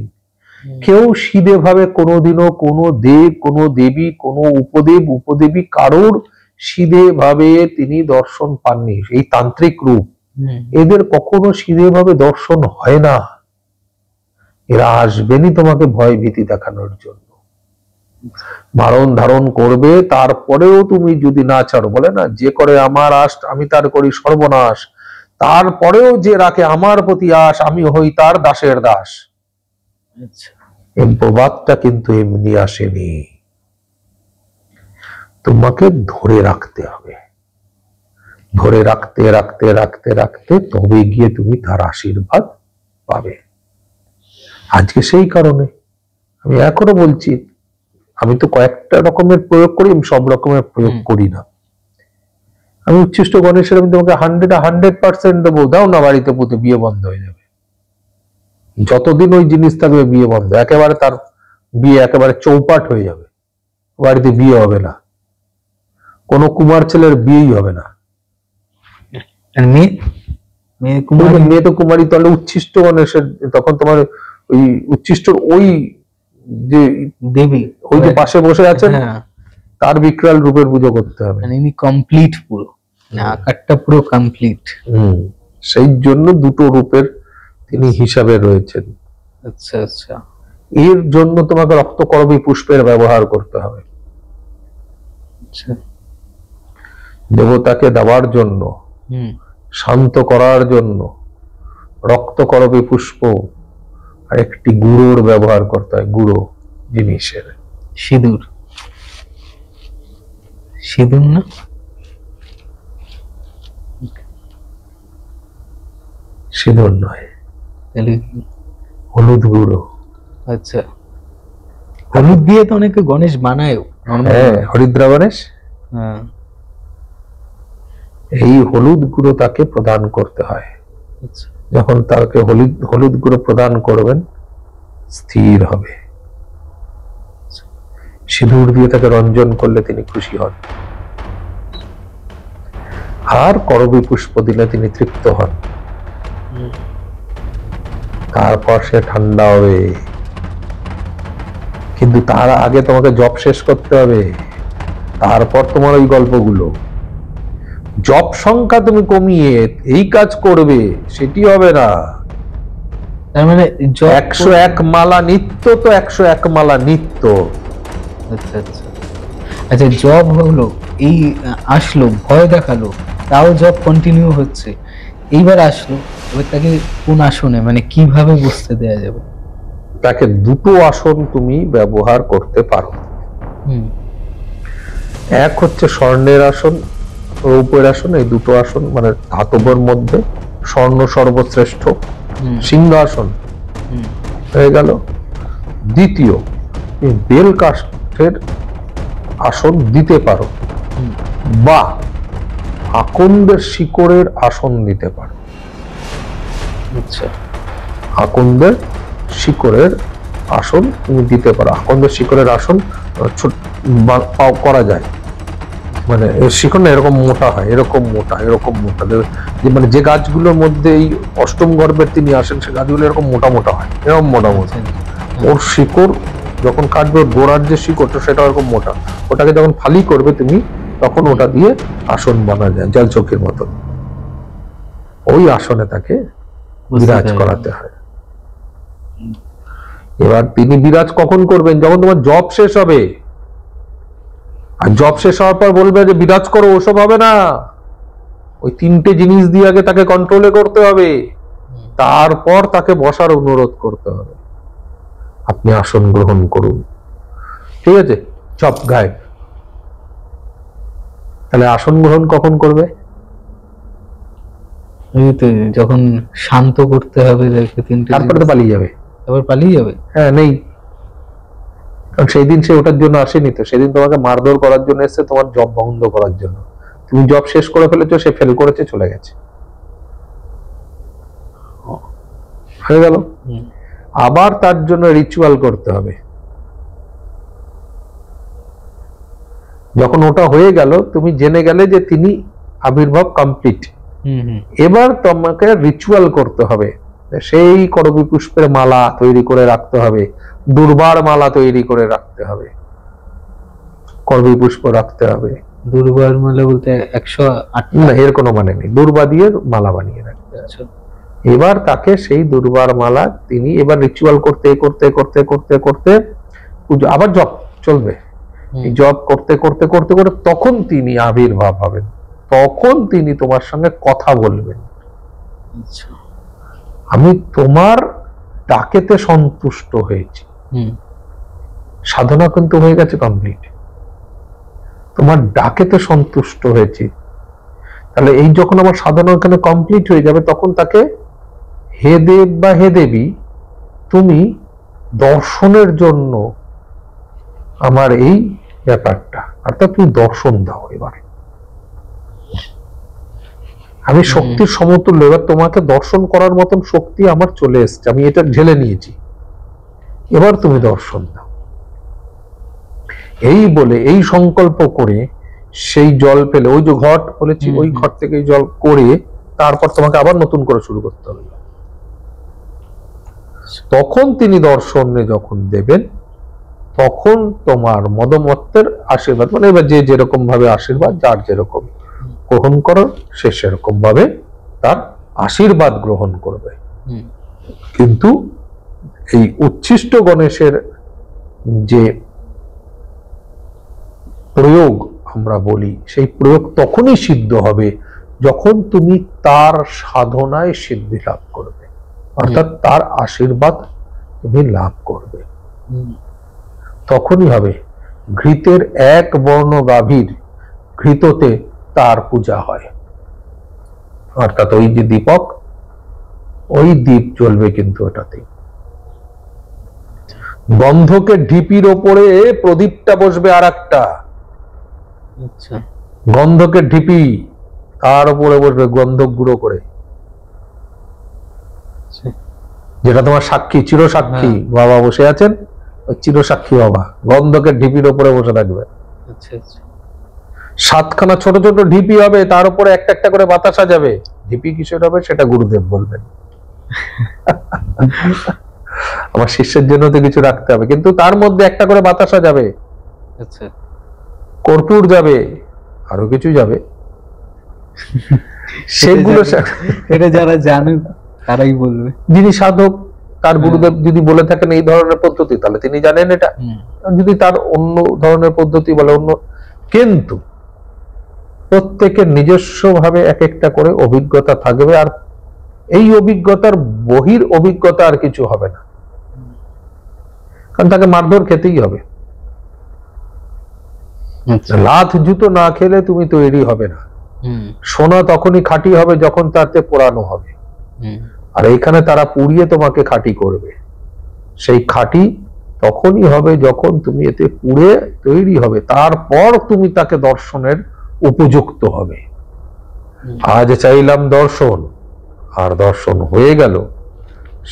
কেউ সিধে ভাবে কোনোদিনও কোনো দেব, কোনো দেবী, কোনো উপদেব উপদেবী কারোর সিধে ভাবে তিনি দর্শন পাননি। এই তান্ত্রিক রূপ, হুম, এদের কখনো সিধে ভাবে দর্শন হয় না। এরা আসবেনই তোমাকে ভয় ভীতি দেখানোর জন্য, মারণ ধারণ করবে, তারপরেও তুমি যদি না ছাড়ো, বলে না, যে করে আমার আশ আমি তার করি সর্বনাশ, তারপরেও যে রাখে আমার প্রতি আশ, আমি হই তার দাসের দাস। আচ্ছা, এই প্রবাদটা কিন্তু এমনি আসেনি, তোমাকে ধরে রাখতে হবে, ধরে রাখতে রাখতে রাখতে রাখতে তবে গিয়ে তুমি তার আশীর্বাদ পাবে। আজকে সেই কারণে আমি এখনো বলছি, আমি তো কয়েকটা রকমের প্রয়োগ করি, আমি সব রকমের প্রয়োগ করি না। আমি উচ্ছিষ্ট গণেশের আমি তোমাকে 100% দেবো, দাও না বাড়িতে পুঁতে, বিয়ে বন্ধ হয়ে যাবে। যতদিন ওই জিনিস থাকবে বিয়ে বন্ধ, একেবারে তার বিয়ে একেবারে চৌপাট হয়ে যাবে, বাড়িতে বিয়ে হবে না, কোনো কুমার ছেলের বিয়েই হবে না। আর মেয়ে, মেয়ে কুমারী, মেয়ে তো কুমারী, তাহলে উচ্ছিষ্ট গণেশের, তখন তোমার ওই উচ্ছিষ্টর ওই যে দেবী, ওই যে পাশে বসে আছেন, হ্যাঁ, তার বিকরাল রূপের পুজো করতে হবে। মানে ইনি কমপ্লিট পুরো, মানে আকারটা পুরো কমপ্লিট। সেই জন্য দুটো রূপের তিনি হিসাবে রয়েছেন। আচ্ছা আচ্ছা, এর জন্য তোমাকে রক্তকরবী পুষ্পের ব্যবহার করতে হবে, আচ্ছা, দেবতাকে দেওয়ার জন্য, হুম, শান্ত করার জন্য রক্তকরবী পুষ্প আর একটি গুঁড়োর ব্যবহার করতে হয়, গুঁড়ো জিনিসের। সিঁদুর, সিঁদুর না, সিঁদুর নয়, তাহলে কি? হলুদ গুঁড়ো। আচ্ছা, হলুদ দিয়ে তো অনেকে গণেশ বানায়ও, হ্যাঁ, হরিদ্রা গণেশ। হ্যাঁ, এই হলুদ গুঁড়ো তাকে প্রদান করতে হয়। আচ্ছা, যখন তাকে হলুদ হলুদ গুঁড়ো প্রদান করবেন, স্থির হবে। সিঁদুর দিয়ে তাকে রঞ্জন করলে তিনি খুশি হন, আর করবী পুষ্প দিলে তিনি তৃপ্ত হন। তারপর সে ঠান্ডা হবে, কিন্তু তার আগে তোমাকে জব শেষ করতে হবে, তারপর তোমার ওই গল্পগুলো। জব সংখ্যা তুমি কমিয়ে এই কাজ করবে, সেটি হবে না। তার মানে জব 101 মালা নিত্য, তো 101 মালা নিত্য। আচ্ছা আচ্ছা আচ্ছা, জব হলো, এই আসলো, ভয় দেখালো, তাও জব কন্টিনিউ হচ্ছে, এইবার আসলো, এবার তাকে কোন আসনে, মানে কিভাবে বসতে দেয়া যাবে? তাকে দুটো আসন তুমি ব্যবহার করতে পারো। হুম, এক হচ্ছে স্বর্ণের আসন, রৌপ্যের আসন, এই দুটো আসন মানে ধাতবের মধ্যে স্বর্ণ সর্বশ্রেষ্ঠ, হুম, সিংহাসন হুম, হয়ে গেল। দ্বিতীয়, বেল কাঠের আসন দিতে পারো, বা আকন্দের শিকড়ের আসন দিতে পারো। আচ্ছা, আকন্দের শিকড়ের আসন তুমি দিতে পারো। আকন্দের শিকড়ের আসন করা যায়, মানে এর শিকড় না এরকম মোটা হয়, এরকম মোটা, এরকম মোটা, মানে যে গাছগুলোর মধ্যে এই অষ্টম গর্ভের তিনি আসেন, সে গাছগুলো এরকম মোটা মোটা হয়, এরকম মোটা মোটা। ওর শিকড় যখন কাটবে, ওর গোড়ার যে শিকড়টা সেটা এরকম মোটা, ওটাকে যখন ফালি করবে তুমি, তখন ওটা দিয়ে আসন বানা যায় জল চৌকির মতো। ওই আসনে তাকে বিরাজ করাতে হয়। এবার তিনি বিরাজ কখন করবেন? যখন তোমার জব শেষ হবে। আর জব শেষ হওয়ার পর বলবে যে বিরাজ করো, ওসব হবে না। ওই তিনটে জিনিস দিয়ে আগে তাকে কন্ট্রোলে করতে হবে, তারপর তাকে বসার অনুরোধ করতে হবে। আপনি আসন গ্রহণ করুন, ঠিক আছে? জব গায়েব। তাহলে আসন গ্রহণ কখন করবে? এই তো যখন শান্ত করতে হবে দেখে তিনটে, তারপরে তো পালিয়ে যাবে। তারপর পালিয়ে যাবে। হ্যাঁ, নেই, কারণ সেই দিন সে ওটার জন্য আসেনি তো। সেদিন তোমাকে মারধর করার জন্য এসেছে, তোমার জব বন্ধ করার জন্য। তুমি জব শেষ করে ফেলেছো, সে ফেল করেছে, চলে গেছে, হয়ে গেল। আবার তার জন্য রিচুয়াল করতে হবে। যখন ওটা হয়ে গেল, তুমি জেনে গেলে যে তিনি আবির্ভাব কমপ্লিট। এবার তোমাকে রিচুয়াল করতে হবে। সেই করবী পুষ্পের মালা তৈরি করে রাখতে হবে, দুর্বার মালা তৈরি করে রাখতে হবে, করবী পুষ্প রাখতে হবে। দুর্বার মালা বলতে 108? না, এর কোনো মানে নেই, দুর্বা দিয়ে মালা বানিয়ে রাখতে হবে। আচ্ছা, এবার তাকে সেই দুর্বার মালা তিনি এবার রিচুয়াল করতে করতে করতে করতে করতে পুজো, আবার জপ চলবে। জপ করতে করতে করতে করতে তখন তিনি আবির্ভাব হবেন, তখন তিনি তোমার সঙ্গে কথা বলবেন। আচ্ছা, আমি তোমার ডাকেতে সন্তুষ্ট হয়েছি। সাধনা কিন্তু হয়ে গেছে কমপ্লিট, তোমার ডাকেতে সন্তুষ্ট হয়েছি। তাহলে এই যখন আমার সাধনা ওখানে কমপ্লিট হয়ে যাবে, তখন তাকে হে দেব বা হে দেবী, তুমি দর্শনের জন্য আমার এই ব্যাপারটা, অর্থাৎ তুমি দর্শন দাও। এবার আমি শক্তির সমতুল্য, এবার তোমাকে দর্শন করার মতন শক্তি আমার চলে এসছে, আমি এটা ঢেলে নিয়েছি, এবার তুমি দর্শন দাও। এই বলে, এই সংকল্প করে সেই জল পেলে, ওই যে ঘট বলেছি, ওই ঘট থেকে জল করে তারপর তোমাকে আবার নতুন করে শুরু করতে হবে। তখন তিনি দর্শনে যখন দেবেন, তখন তোমার মদমত্তের আশীর্বাদ, মানে এবার যে যেরকম ভাবে আশীর্বাদ, যার যেরকম গ্রহণ করো, সে সেরকম ভাবে তার আশীর্বাদ গ্রহণ করবে। কিন্তু এই উচ্ছিষ্ট গণেশের যে প্রয়োগ আমরা বলি, সেই প্রয়োগ তখনই সিদ্ধ হবে যখন তুমি তার সাধনায় সিদ্ধি লাভ করবে, অর্থাৎ তার আশীর্বাদ তুমি লাভ করবে, তখনই হবে। ঘৃতের এক বর্ণ গাভীর ঘৃততে তার পূজা হয়, অর্থাৎ ওই যে দীপক, ওই দ্বীপ জ্বলবে কিন্তু ওটাতে। গন্ধকের ঢিপির ওপরে প্রদীপটা বসবে আর একটা, আচ্ছা, গন্ধকের ঢিপি, তার উপরে বসবে গন্ধক গুঁড়ো করে, যেটা তোমার সাক্ষী, চিরসাক্ষী বাবা বসে আছেন, ওই চিরসাক্ষী বাবা গন্ধকের ঢিপির ওপরে বসে থাকবে। আচ্ছা, আচ্ছা, 7খানা ছোট ছোট ঢিপি হবে, তার উপরে একটা একটা করে বাতাসা যাবে। ঢিপি কিসের হবে সেটা গুরুদেব বলবেন। আমার শিষ্যের জন্য তো কিছু রাখতে হবে, কিন্তু তার মধ্যে একটা করে বাতাসা যাবে, আচ্ছা, কর্পূর যাবে, আরো কিছু যাবে। সেগুলো এটা যারা জানে তারাই বলবে। যিনি সাধক, তার গুরুদেব যদি বলে থাকেন এই ধরনের পদ্ধতি, তাহলে তিনি জানেন এটা। যদি তার অন্য ধরনের পদ্ধতি বলে, অন্য, কিন্তু প্রত্যেকের নিজস্ব ভাবে এক একটা করে অভিজ্ঞতা থাকবে, আর এই অভিজ্ঞতার বহির অভিজ্ঞতা আর কিছু হবে না, কারণ তাকে মারধর খেতেই হবে। লাথ জুতো না খেলে তুমি তৈরি হবে না। সোনা তখনই খাঁটি হবে যখন তাতে পোড়ানো হবে, আর এইখানে তারা পুড়িয়ে তোমাকে খাঁটি করবে। সেই খাঁটি তখনই হবে যখন তুমি এতে পুড়ে তৈরি হবে, তারপর তুমি তাকে দর্শনের উপযুক্ত হবে। আজ চাইলাম দর্শন আর দর্শন হয়ে গেল,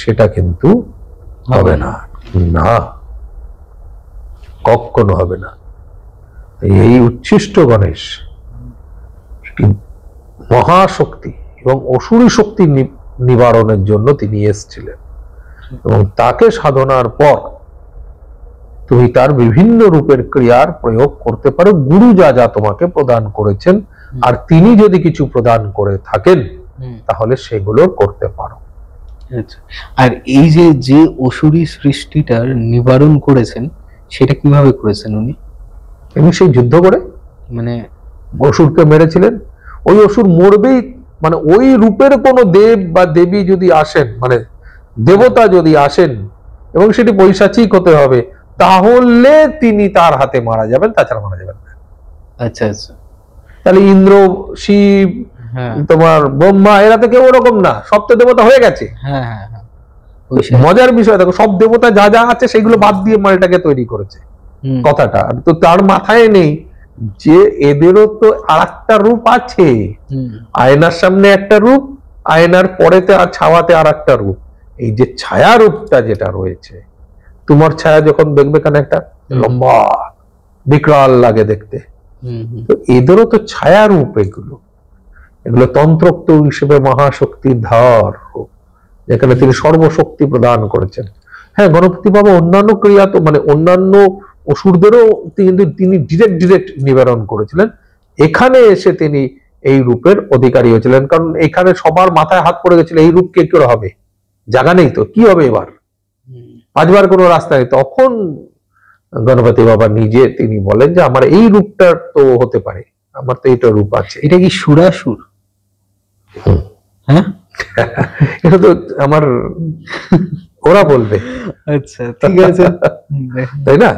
সেটা কিন্তু হবে না, না, কখনো হবে না। এই উচ্ছিষ্ট গণেশ মহাশক্তি এবং অসুরী শক্তি নিবারণের জন্য তিনি এসেছিলেন, এবং তাকে সাধনার পর তুমি তার বিভিন্ন রূপের ক্রিয়ার প্রয়োগ করতে পারো, গুরু যা যা তোমাকে প্রদান করেছেন, আর তিনি যদি কিছু প্রদান করে থাকেন তাহলে সেগুলো করতে পারো। আচ্ছা, আর এই যে যে অসুরী সৃষ্টিটার নিবারণ করেছেন সেটা কিভাবে করেছেন উনি? তিনি সেই যুদ্ধ করে মানে অসুরকে মেরেছিলেন। ওই অসুর মরবেই, মানে ওই রূপের কোন দেব বা দেবী যদি আসেন, মানে দেবতা যদি আসেন এবং সেটি পৈশাচিক হতে হবে, তাহলে তিনি তার হাতে মারা যাবেন, তাছাড়া মারা যাবেন না। আচ্ছা আচ্ছা, তাহলে ইন্দ্র, শিব, হ্যাঁ তোমার ব্রহ্মা, এরা তো কেউ ওরকম না, সব তো দেবতা হয়ে গেছে। হ্যাঁ হ্যাঁ হ্যাঁ, মজার বিষয় দেখো, সব দেবতা যা যা আছে সেগুলো বাদ দিয়ে মালটাকে তৈরি করেছে। কথাটা তো তার মাথায় নেই যে এদেরও তো আরেকটা রূপ আছে, আয়নার সামনে একটা রূপ, আয়নার পরেতে আর ছাওয়াতে আর একটা রূপ। এই যে ছায়া রূপটা যেটা রয়েছে, তোমার ছায়া যখন দেখবে কেন একটা লম্বা বিকরাল লাগে দেখতে, তো এদেরও তো ছায়া রূপ, এগুলো এগুলো তন্ত্রোক্ত হিসেবে মহাশক্তির ধার রূপ, যেখানে তিনি সর্বশক্তি প্রদান করেছেন। হ্যাঁ, গণপতি বাবা অন্যান্য ক্রিয়া তো, মানে অন্যান্য অসুরদেরও কিন্তু তিনি ডিরেক্ট নিবারণ করেছিলেন। এখানে এসে তিনি এই রূপের অধিকারী হয়েছিলেন, কারণ এখানে সবার মাথায় হাত পড়ে গেছিল, এই রূপ কে করে হবে, জায়গা নেই তো, কি হবে এবার, বাঁচবার কোনো রাস্তা নেই। তখন গণপতি বাবা নিজে তিনি বলেন যে আমার এই রূপটা তো হতে পারে, আমার তো এইটা রূপ আছে। এটা কি সুরাসুর? হ্যাঁ, এটা তো আমার ওরা বলবে। আচ্ছা ঠিক আছে, তাই না?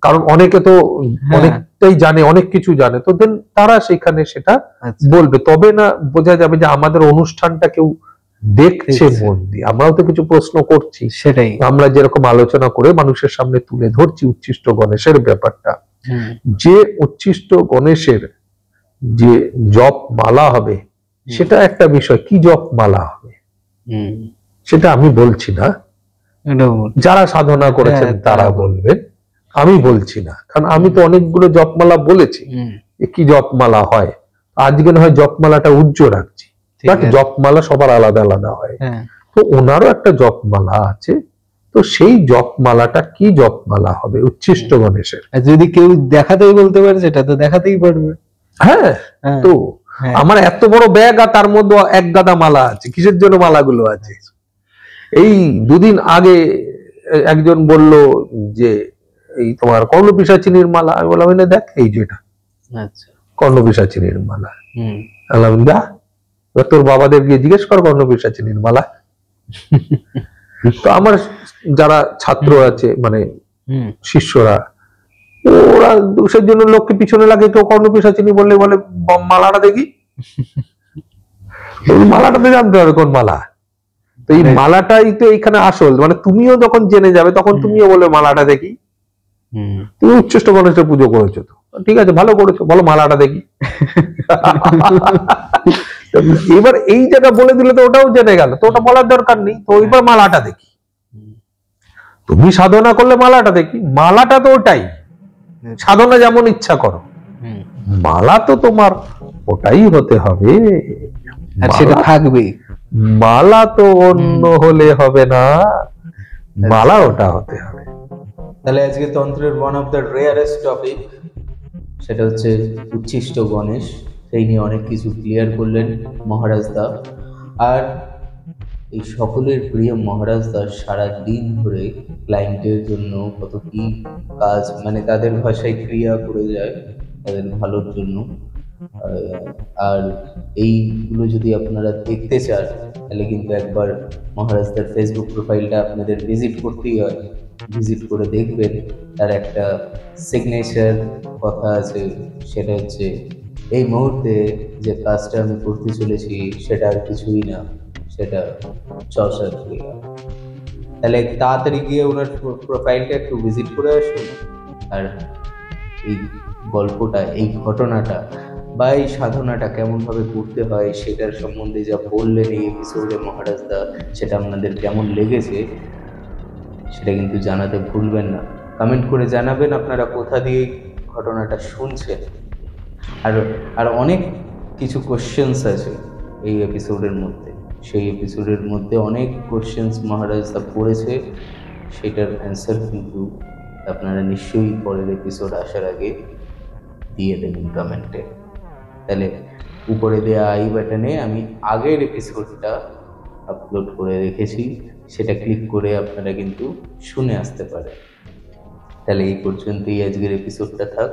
কারণ অনেকে তো অনেকটাই জানে, অনেক কিছু জানে, তো দেন তারা সেখানে সেটা বলবে, তবে না বোঝা যাবে যে আমাদের অনুষ্ঠানটা কেউ দেখছে মন দিয়ে। আমরাও তো কিছু প্রশ্ন করছি, সেটাই আমরা যেরকম আলোচনা করে মানুষের সামনে তুলে ধরছি উচ্ছিষ্ট গণেশের ব্যাপারটা, যে উচ্ছিষ্ট গণেশের যে জপ মালা হবে সেটা একটা বিষয়, কি জপ মালা হবে সেটা আমি বলছি না, যারা সাধনা করেছেন তারা বলবেন, আমি বলছি না। কারণ আমি তো অনেকগুলো জপমালা বলেছি কি জপমালা হয়, আজকে না হয় জপমালাটা উজ্জ্বল রাখছি, বাট জপমালা সবার আলাদা আলাদা হয়। তো ওনারও একটা জপমালা আছে, তো সেই জপমালাটা কি জপমালা হবে উচ্ছিষ্ট গণেশের, যদি কেউ দেখাতেই বলতে পারে সেটা তো দেখাতেই পারবে। হ্যাঁ, তো আমার এত বড় ব্যাগ আর তার মধ্যে এক গাদা মালা আছে, কিসের জন্য মালাগুলো আছে? এই দুদিন আগে একজন বলল যে এই তোমার কর্ণপিশাচিনীর মালা, আমি বললাম না দেখ এই যেটা কর্ণপিশাচিনীর মালা, যা তোর বাবাদের গিয়ে জিজ্ঞেস কর কর্ণপিশাচিনীর মালা। তো আমার যারা ছাত্র আছে, মানে শিষ্যরা, ওরা দোষের জন্য লোককে পিছনে লাগে, কেউ কর্ণপিশাচিনী বললে বলে মালাটা দেখি, মালাটাতে জানতে হবে কোন মালা। তো এই মালাটাই তো এইখানে আসল, মানে তুমিও যখন জেনে যাবে তখন তুমিও বলে মালাটা দেখি, তুমি উচ্ছিষ্ট গণেশের পুজো করেছো, তো ঠিক আছে ভালো করেছো, বলো মালাটা দেখি। এবার এই জায়গা বলে দিলে তো ওটাও জেনে গেল, তো ওটা বলার দরকার নেই, তো এবার মালাটা দেখি, তুমি সাধনা করলে মালাটা দেখি, মালাটা তো ওটাই, সাধনা যেমন ইচ্ছা করো, মালা তো তোমার ওটাই হতে হবে, আর সেটা থাকবে। মালা তো অন্য হলে হবে না, মালা ওটা হতে হবে। তাহলে আজকে তন্ত্রের one of the rarest topic, সেটা হচ্ছে উচ্ছিষ্ট গণেশ, সেই নিয়ে অনেক কিছু ক্লিয়ার করলেন মহারাজ দা। আর এই সকলের প্রিয় মহারাজ দা সারা দিন ধরে ক্লায়েন্টের জন্য কত কি কাজ, মানে তাদের ভাষায় ক্রিয়া করে যায় তাদের ভালোর জন্য। আর এইগুলো যদি আপনারা দেখতে চান তাহলে কিন্তু একবার মহারাজদার ফেসবুক প্রোফাইলটা আপনাদের ভিজিট করতেই হয়, ভিজিট করে দেখবেন। তার একটা সিগনেচার কথা আছে, সেটা হচ্ছে এই মুহূর্তে যে কাজটা আমি করতে চলেছি সেটা আর কিছুই না, সেটা চর্চার ক্রিয়া। তাহলে তাড়াতাড়ি গিয়ে ওনার প্রোফাইলটা একটু ভিজিট করে আসুন, আর এই গল্পটা, এই ঘটনাটা বা এই সাধনাটা কেমনভাবে করতে হয় সেটার সম্বন্ধে যা বললেন এই এপিসোডে মহারাজ দা, সেটা আপনাদের কেমন লেগেছে সেটা কিন্তু জানাতে ভুলবেন না। কমেন্ট করে জানাবেন আপনারা কোথা দিয়ে ঘটনাটা শুনছেন। আর আর অনেক কিছু কোশ্চেন্স আছে এই এপিসোডের মধ্যে, সেই এপিসোডের মধ্যে অনেক কোশ্চেন্স মহারাজ দা করেছে, সেটার অ্যান্সার কিন্তু আপনারা নিশ্চয়ই পরের এপিসোড আসার আগে দিয়ে দেবেন কমেন্টে। তাহলে উপরে দেওয়া আই বাটনে আমি আগের এপিসোডটা আপলোড করে রেখেছি, সেটা ক্লিক করে আপনারা কিন্তু শুনে আসতে পারেন। তাহলে এই পর্যন্তই আজকের এপিসোডটা থাক।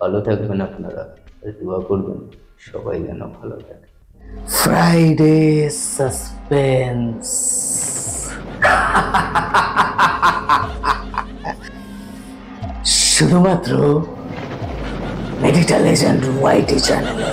ভালো থাকবেন আপনারা, আর দোয়া করবেন সবাই যেন ভালো থাকে। ফ্রাইডে সাসপেন্স শুধুমাত্র মেডিটা লেজেন্ড ওয়াইটি চ্যানেলে।